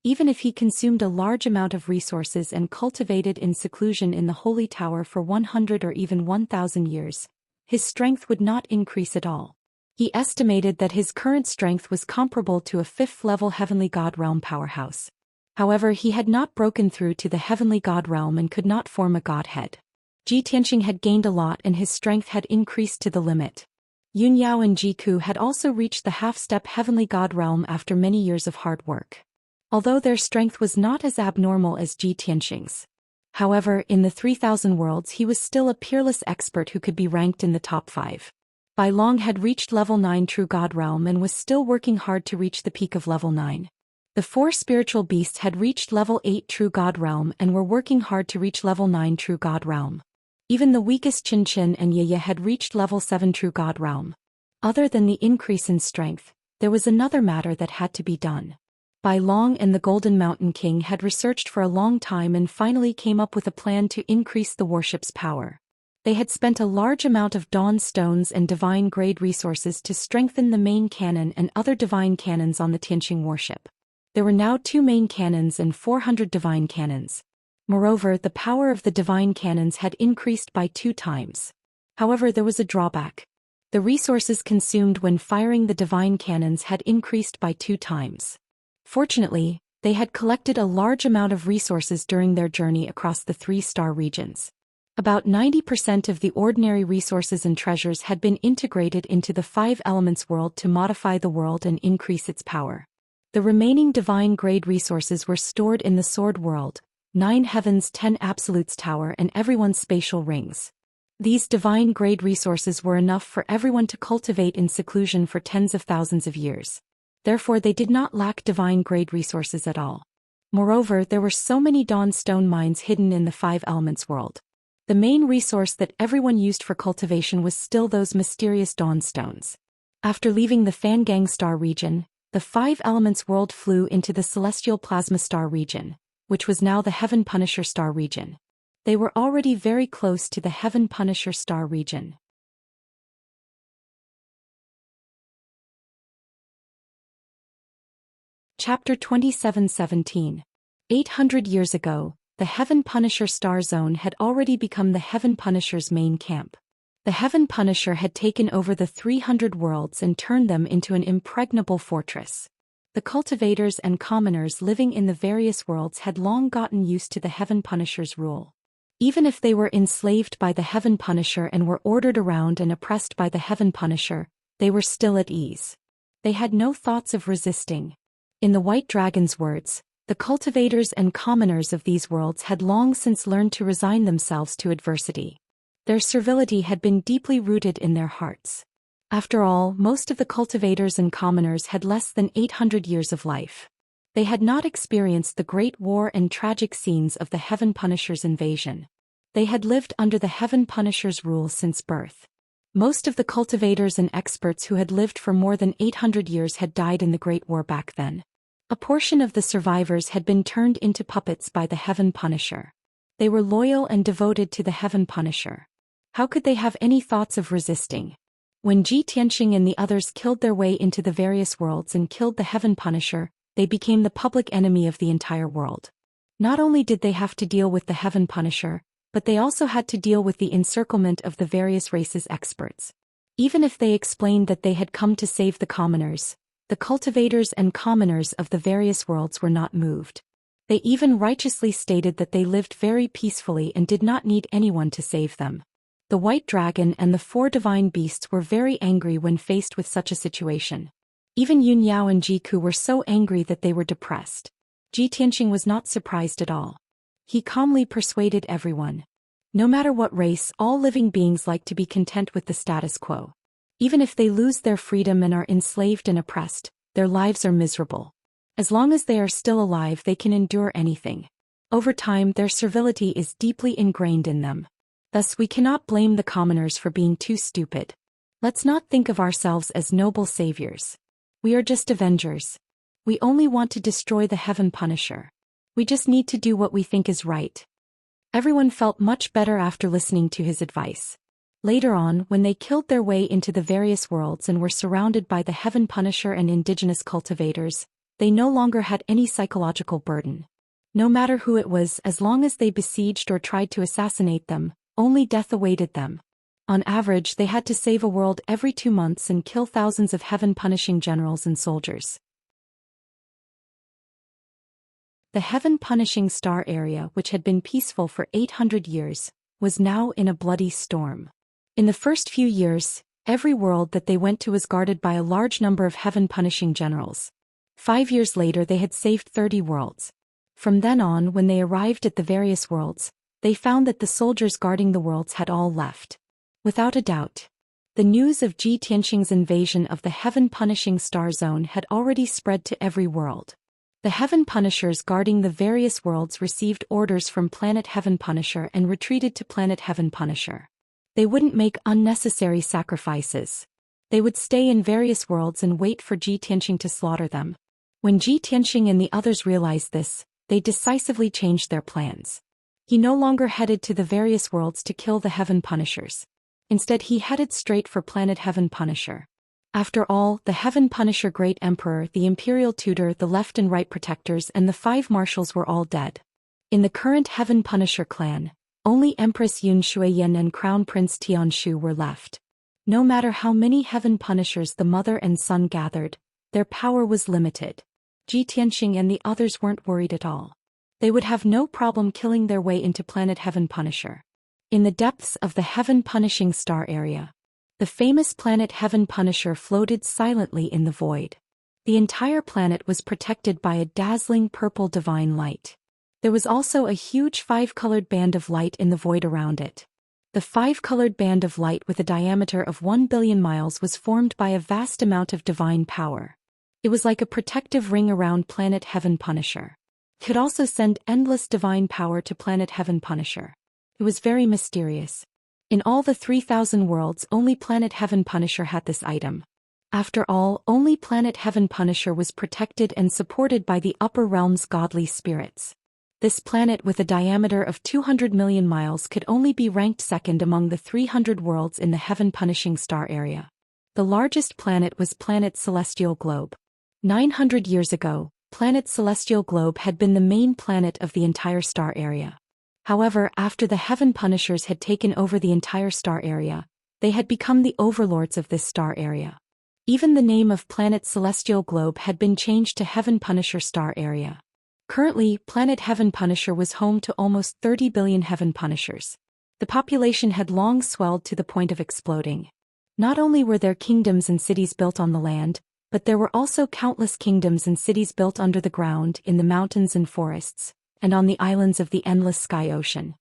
Even if he consumed a large amount of resources and cultivated in seclusion in the Holy Tower for 100 or even 1,000 years, his strength would not increase at all. He estimated that his current strength was comparable to a 5th-level Heavenly God Realm powerhouse. However, he had not broken through to the Heavenly God Realm and could not form a godhead. Ji Tianxing had gained a lot and his strength had increased to the limit. Yun Yao and Ji Ku had also reached the half-step Heavenly God Realm after many years of hard work. Although their strength was not as abnormal as Ji Tianxing's. However, in the 3,000 worlds he was still a peerless expert who could be ranked in the top 5. Bai Long had reached level 9 True God Realm and was still working hard to reach the peak of level 9. The 4 spiritual beasts had reached level 8 True God Realm and were working hard to reach level 9 True God Realm. Even the weakest Qin Qin and Ye Ye had reached level 7 True God Realm. Other than the increase in strength, there was another matter that had to be done. Bai Long and the Golden Mountain King had researched for a long time and finally came up with a plan to increase the warship's power. They had spent a large amount of dawn stones and divine grade resources to strengthen the main cannon and other divine cannons on the Tianxing warship. There were now 2 main cannons and 400 divine cannons. Moreover, the power of the divine cannons had increased by 2 times. However, there was a drawback. The resources consumed when firing the divine cannons had increased by 2 times. Fortunately, they had collected a large amount of resources during their journey across the 3-star regions. About 90% of the ordinary resources and treasures had been integrated into the 5 elements world to modify the world and increase its power. The remaining divine-grade resources were stored in the Sword World, 9 Heavens 10 Absolutes Tower and everyone's spatial rings. These divine-grade resources were enough for everyone to cultivate in seclusion for tens of thousands of years. Therefore they did not lack divine-grade resources at all. Moreover, there were so many dawn stone mines hidden in the 5 elements world. The main resource that everyone used for cultivation was still those mysterious dawn stones. After leaving the Fangang star region, the 5 elements world flew into the celestial plasma star region, which was now the Heaven Punisher star region. They were already very close to the Heaven Punisher star region. Chapter 27:17. 800 years ago, the Heaven Punisher star zone had already become the Heaven Punisher's main camp. The Heaven Punisher had taken over the 300 worlds and turned them into an impregnable fortress. The cultivators and commoners living in the various worlds had long gotten used to the Heaven Punisher's rule. Even if they were enslaved by the Heaven Punisher and were ordered around and oppressed by the Heaven Punisher, they were still at ease. They had no thoughts of resisting. In the White Dragon's words, the cultivators and commoners of these worlds had long since learned to resign themselves to adversity. Their servility had been deeply rooted in their hearts. After all, most of the cultivators and commoners had less than 800 years of life. They had not experienced the great war and tragic scenes of the Heaven Punisher's invasion. They had lived under the Heaven Punisher's rule since birth. Most of the cultivators and experts who had lived for more than 800 years had died in the Great War back then. A portion of the survivors had been turned into puppets by the Heaven Punisher. They were loyal and devoted to the Heaven Punisher. How could they have any thoughts of resisting? When Zhi Tianxing and the others killed their way into the various worlds and killed the Heaven Punisher, they became the public enemy of the entire world. Not only did they have to deal with the Heaven Punisher, but they also had to deal with the encirclement of the various races' experts. Even if they explained that they had come to save the commoners, the cultivators and commoners of the various worlds were not moved. They even righteously stated that they lived very peacefully and did not need anyone to save them. The White Dragon and the 4 divine beasts were very angry when faced with such a situation. Even Yun Yao and Jiku were so angry that they were depressed. Zhi Tianxing was not surprised at all. He calmly persuaded everyone. No matter what race, all living beings like to be content with the status quo. Even if they lose their freedom and are enslaved and oppressed, their lives are miserable. As long as they are still alive, they can endure anything. Over time, their servility is deeply ingrained in them. Thus, we cannot blame the commoners for being too stupid. Let's not think of ourselves as noble saviors. We are just avengers. We only want to destroy the Heaven Punisher. We just need to do what we think is right. Everyone felt much better after listening to his advice. Later on, when they killed their way into the various worlds and were surrounded by the Heaven Punisher and indigenous cultivators, they no longer had any psychological burden. No matter who it was, as long as they besieged or tried to assassinate them, only death awaited them. On average, they had to save a world every 2 months and kill thousands of heaven-punishing generals and soldiers. The heaven-punishing star area, which had been peaceful for 800 years, was now in a bloody storm. In the first few years, every world that they went to was guarded by a large number of heaven-punishing generals. 5 years later they had saved 30 worlds. From then on, when they arrived at the various worlds, they found that the soldiers guarding the worlds had all left. Without a doubt, the news of Zhi Tianxing's invasion of the heaven-punishing star zone had already spread to every world. The Heaven Punishers guarding the various worlds received orders from Planet Heaven Punisher and retreated to Planet Heaven Punisher. They wouldn't make unnecessary sacrifices. They would stay in various worlds and wait for Zhi Tianxing to slaughter them. When Zhi Tianxing and the others realized this, they decisively changed their plans. He no longer headed to the various worlds to kill the Heaven Punishers. Instead, he headed straight for Planet Heaven Punisher. After all, the Heaven Punisher Great Emperor, the Imperial Tutor, the Left and Right Protectors, and the 5 Marshals were all dead. In the current Heaven Punisher clan, Only Empress Yun Shuiyan and Crown Prince Tianshu were left. No matter how many heaven punishers the mother and son gathered, their power was limited. Tianxing and the others weren't worried at all. They would have no problem killing their way into planet Heaven Punisher. In the depths of the Heaven Punishing Star area, the famous planet Heaven Punisher floated silently in the void. The entire planet was protected by a dazzling purple divine light. There was also a huge five-colored band of light in the void around it. The five-colored band of light with a diameter of 1 billion miles was formed by a vast amount of divine power. It was like a protective ring around planet Heaven Punisher. It could also send endless divine power to planet Heaven Punisher. It was very mysterious. In all the 3,000 worlds, only planet Heaven Punisher had this item. After all, only planet Heaven Punisher was protected and supported by the upper realm's godly spirits. This planet with a diameter of 200 million miles could only be ranked second among the 300 worlds in the Heaven Punishing Star area. The largest planet was planet Celestial Globe. 900 years ago, planet Celestial Globe had been the main planet of the entire star area. However, after the Heaven Punishers had taken over the entire star area, they had become the overlords of this star area. Even the name of planet Celestial Globe had been changed to Heaven Punisher Star Area. Currently, planet Heaven Punisher was home to almost 30 billion Heaven Punishers. The population had long swelled to the point of exploding. Not only were there kingdoms and cities built on the land, but there were also countless kingdoms and cities built under the ground, in the mountains and forests, and on the islands of the endless sky ocean.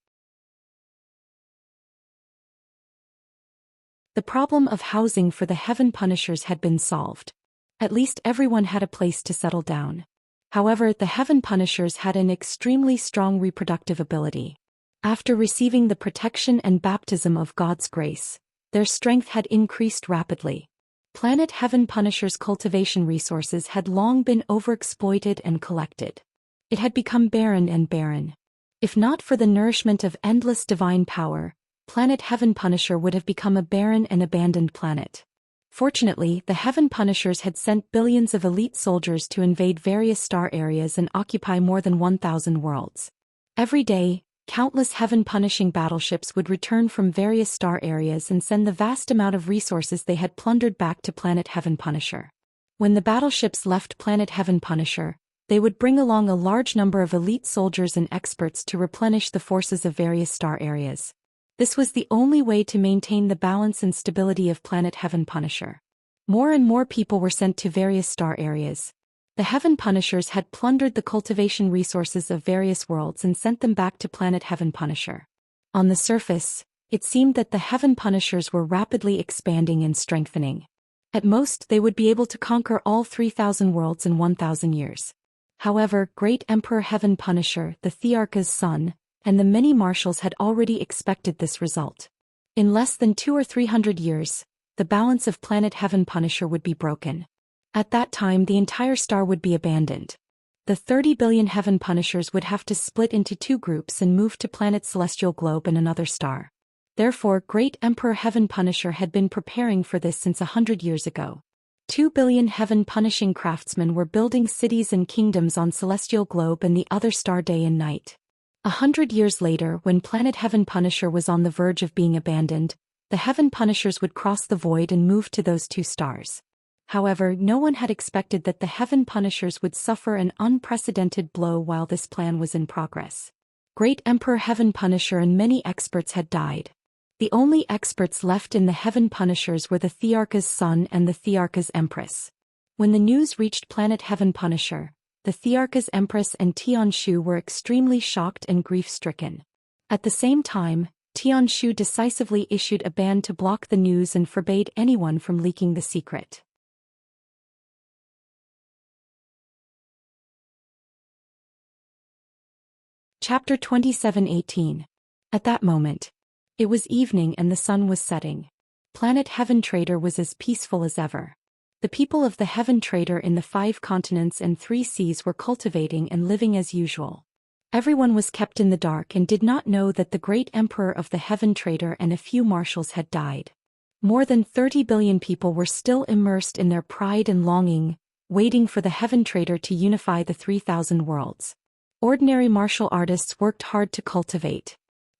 The problem of housing for the Heaven Punishers had been solved. At least everyone had a place to settle down. However, the Heaven Punishers had an extremely strong reproductive ability. After receiving the protection and baptism of God's grace, their strength had increased rapidly. Planet Heaven Punisher's cultivation resources had long been overexploited and collected. It had become barren and barren. If not for the nourishment of endless divine power, planet Heaven Punisher would have become a barren and abandoned planet. Fortunately, the Heaven Punishers had sent billions of elite soldiers to invade various star areas and occupy more than 1,000 worlds. Every day, countless Heaven Punishing battleships would return from various star areas and send the vast amount of resources they had plundered back to planet Heaven Punisher. When the battleships left planet Heaven Punisher, they would bring along a large number of elite soldiers and experts to replenish the forces of various star areas. This was the only way to maintain the balance and stability of planet Heaven Punisher. More and more people were sent to various star areas. The Heaven Punishers had plundered the cultivation resources of various worlds and sent them back to planet Heaven Punisher. On the surface, it seemed that the Heaven Punishers were rapidly expanding and strengthening. At most, they would be able to conquer all 3,000 worlds in 1,000 years. However, Great Emperor Heaven Punisher, the Thearcha's son, and the many marshals had already expected this result. In less than 200 or 300 years, the balance of planet Heaven Punisher would be broken. At that time, the entire star would be abandoned. The 30 billion Heaven Punishers would have to split into two groups and move to planet Celestial Globe and another star. Therefore, Great Emperor Heaven Punisher had been preparing for this since 100 years ago. 2 billion Heaven Punishing craftsmen were building cities and kingdoms on Celestial Globe and the other star day and night. 100 years later, when planet Heaven Punisher was on the verge of being abandoned, the Heaven Punishers would cross the void and move to those two stars. However, no one had expected that the Heaven Punishers would suffer an unprecedented blow while this plan was in progress. Great Emperor Heaven Punisher and many experts had died. The only experts left in the Heaven Punishers were the Thearcha's son and the Thearcha's empress. When the news reached planet Heaven Punisher, the Thearcha's empress and Tianshu were extremely shocked and grief-stricken. At the same time, Tianshu decisively issued a ban to block the news and forbade anyone from leaking the secret. Chapter 27:18. At that moment, it was evening and the sun was setting. Planet Heaven Trader was as peaceful as ever. The people of the Heaven Trader in the 5 continents and 3 seas were cultivating and living as usual. Everyone was kept in the dark and did not know that the great emperor of the Heaven Trader and a few marshals had died. More than 30 billion people were still immersed in their pride and longing, waiting for the Heaven Trader to unify the 3,000 worlds. Ordinary martial artists worked hard to cultivate.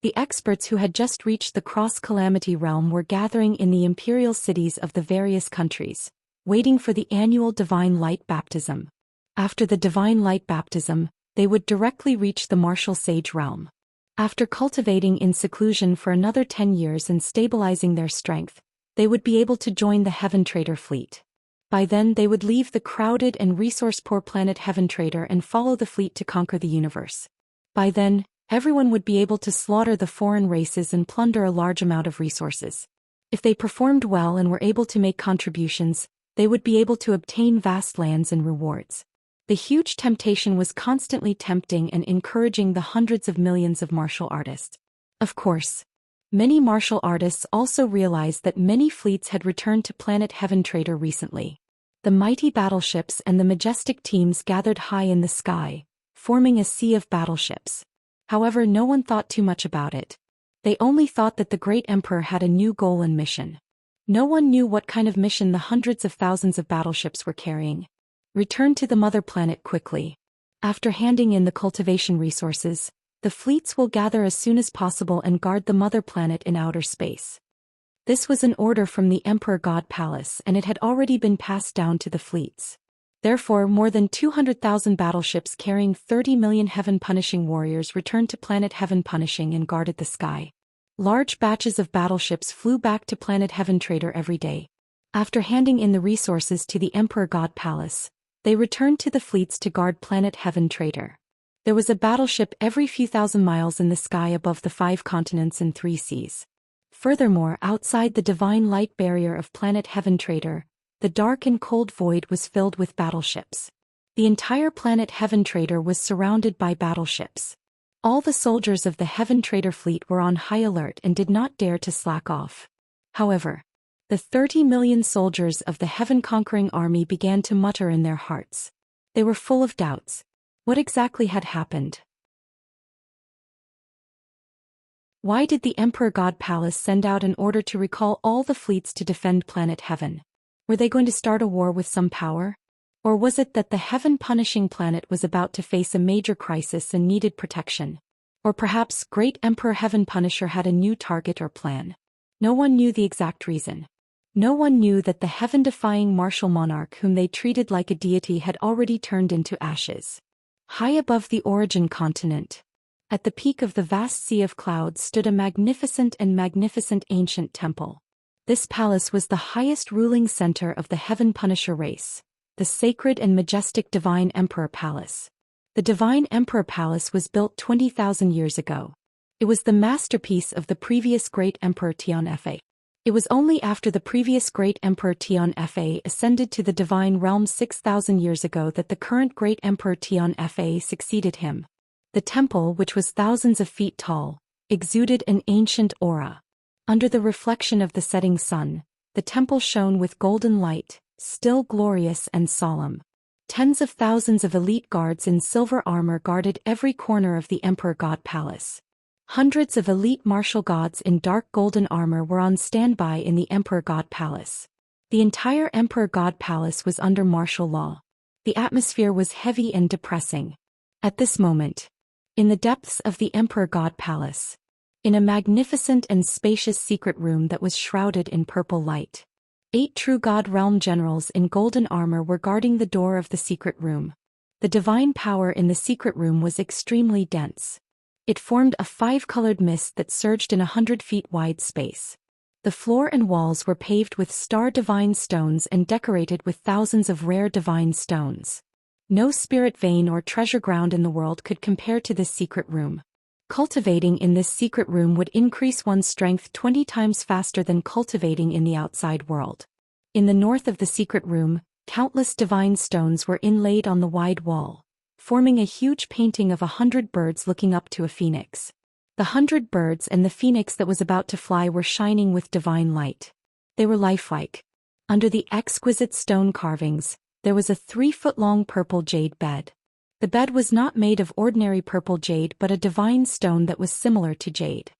The experts who had just reached the cross-calamity realm were gathering in the imperial cities of the various countries, waiting for the annual divine light baptism. After the divine light baptism, they would directly reach the martial sage realm. After cultivating in seclusion for another 10 years and stabilizing their strength, they would be able to join the Heaven Trader fleet. By then they would leave the crowded and resource-poor planet Heaven Trader and follow the fleet to conquer the universe. By then, everyone would be able to slaughter the foreign races and plunder a large amount of resources. If they performed well and were able to make contributions, they would be able to obtain vast lands and rewards. The huge temptation was constantly tempting and encouraging the hundreds of millions of martial artists. Of course, many martial artists also realized that many fleets had returned to planet Heaven Trader recently. The mighty battleships and the majestic teams gathered high in the sky, forming a sea of battleships. However, no one thought too much about it. They only thought that the great emperor had a new goal and mission. No one knew what kind of mission the hundreds of thousands of battleships were carrying. Return to the mother planet quickly. After handing in the cultivation resources, the fleets will gather as soon as possible and guard the mother planet in outer space. This was an order from the Emperor God Palace, and it had already been passed down to the fleets. Therefore, more than 200,000 battleships carrying 30 million heaven-punishing warriors returned to planet Heaven Punishing and guarded the sky. Large batches of battleships flew back to planet Heaven Trader every day. After handing in the resources to the Emperor God Palace, they returned to the fleets to guard planet Heaven Trader. There was a battleship every few thousand miles in the sky above the 5 continents and 3 seas. Furthermore, outside the divine light barrier of planet Heaven Trader, the dark and cold void was filled with battleships. The entire planet Heaven Trader was surrounded by battleships. All the soldiers of the Heaven Trader fleet were on high alert and did not dare to slack off. However, the 30 million soldiers of the heaven-conquering army began to mutter in their hearts. They were full of doubts. What exactly had happened? Why did the Emperor God Palace send out an order to recall all the fleets to defend planet Heaven? Were they going to start a war with some power? Or was it that the heaven-punishing planet was about to face a major crisis and needed protection? Or perhaps Great Emperor Heaven Punisher had a new target or plan? No one knew the exact reason. No one knew that the heaven-defying martial monarch whom they treated like a deity had already turned into ashes. High above the origin continent, at the peak of the vast sea of clouds stood a magnificent ancient temple. This palace was the highest ruling center of the Heaven Punisher race, the sacred and majestic Divine Emperor Palace. The Divine Emperor Palace was built 20,000 years ago. It was the masterpiece of the previous Great Emperor Tian-Fa. It was only after the previous Great Emperor Tian-Fa ascended to the Divine Realm 6,000 years ago that the current Great Emperor Tian-Fa succeeded him. The temple, which was thousands of feet tall, exuded an ancient aura. Under the reflection of the setting sun, the temple shone with golden light, still glorious and solemn. Tens of thousands of elite guards in silver armor guarded every corner of the Emperor God Palace. Hundreds of elite martial gods in dark golden armor were on standby in the Emperor God Palace. The entire Emperor God Palace was under martial law. The atmosphere was heavy and depressing. At this moment, in the depths of the Emperor God Palace, in a magnificent and spacious secret room that was shrouded in purple light, 8 true God Realm generals in golden armor were guarding the door of the secret room. The divine power in the secret room was extremely dense. It formed a 5-colored mist that surged in 100 feet wide space. The floor and walls were paved with star divine stones and decorated with thousands of rare divine stones. No spirit vein or treasure ground in the world could compare to this secret room. Cultivating in this secret room would increase one's strength 20 times faster than cultivating in the outside world. In the north of the secret room, countless divine stones were inlaid on the wide wall, forming a huge painting of 100 birds looking up to a phoenix. The 100 birds and the phoenix that was about to fly were shining with divine light. They were lifelike. Under the exquisite stone carvings, there was a 3-foot-long purple jade bed. The bed was not made of ordinary purple jade but a divine stone that was similar to jade.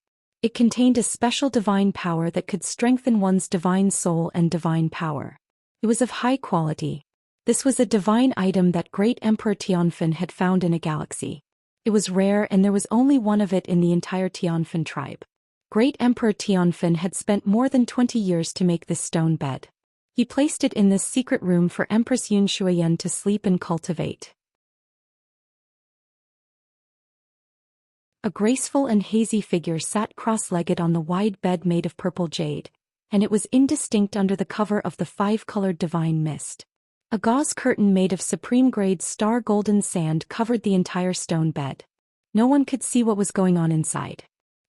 It contained a special divine power that could strengthen one's divine soul and divine power. It was of high quality. This was a divine item that Great Emperor Tianfan had found in a galaxy. It was rare and there was only one of it in the entire Tianfan tribe. Great Emperor Tianfan had spent more than 20 years to make this stone bed. He placed it in this secret room for Empress Zhou Xian to sleep and cultivate. A graceful and hazy figure sat cross-legged on the wide bed made of purple jade, and it was indistinct under the cover of the five-colored divine mist. A gauze curtain made of supreme-grade star golden sand covered the entire stone bed. No one could see what was going on inside.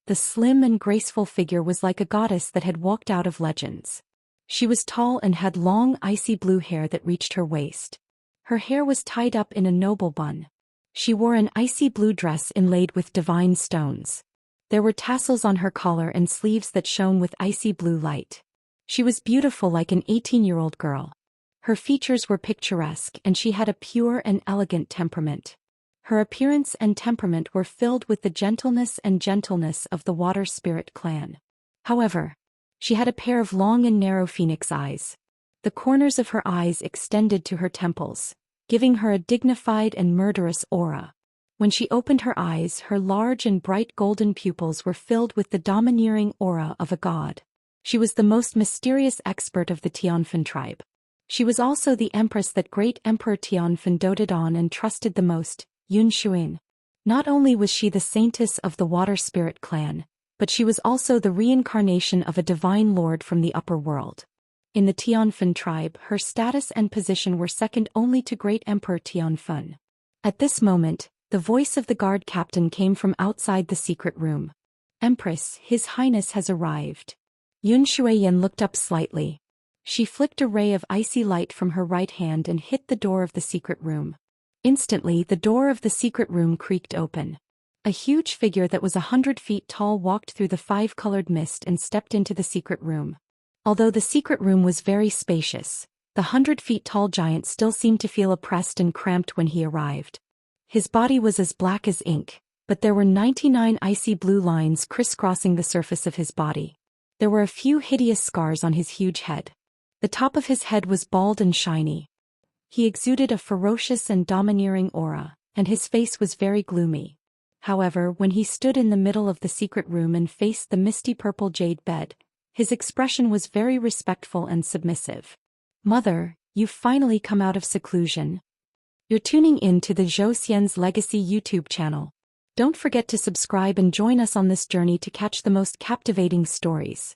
The slim and graceful figure was like a goddess that had walked out of legends. She was tall and had long icy blue hair that reached her waist. Her hair was tied up in a noble bun. She wore an icy blue dress inlaid with divine stones. There were tassels on her collar and sleeves that shone with icy blue light. She was beautiful like an 18-year-old girl. Her features were picturesque and she had a pure and elegant temperament. Her appearance and temperament were filled with the gentleness of the water spirit clan. However, she had a pair of long and narrow phoenix eyes. The corners of her eyes extended to her temples, giving her a dignified and murderous aura. When she opened her eyes, her large and bright golden pupils were filled with the domineering aura of a god. She was the most mysterious expert of the Tianfan tribe. She was also the empress that great Emperor Tianfan doted on and trusted the most, Yun Xuan. Not only was she the saintess of the water spirit clan, but she was also the reincarnation of a divine lord from the upper world. In the Tianfan tribe, her status and position were second only to great Emperor Tianfan. At this moment, the voice of the guard captain came from outside the secret room. "Empress, His Highness has arrived." Yun Xuan looked up slightly. She flicked a ray of icy light from her right hand and hit the door of the secret room. Instantly, the door of the secret room creaked open. A huge figure that was 100 feet tall walked through the five-colored mist and stepped into the secret room. Although the secret room was very spacious, the 100-feet-tall giant still seemed to feel oppressed and cramped when he arrived. His body was as black as ink, but there were 99 icy blue lines crisscrossing the surface of his body. There were a few hideous scars on his huge head. The top of his head was bald and shiny. He exuded a ferocious and domineering aura, and his face was very gloomy. However, when he stood in the middle of the secret room and faced the misty purple jade bed, his expression was very respectful and submissive. "Mother, you've finally come out of seclusion." You're tuning in to the Zhou Xian's Legacy YouTube channel. Don't forget to subscribe and join us on this journey to catch the most captivating stories.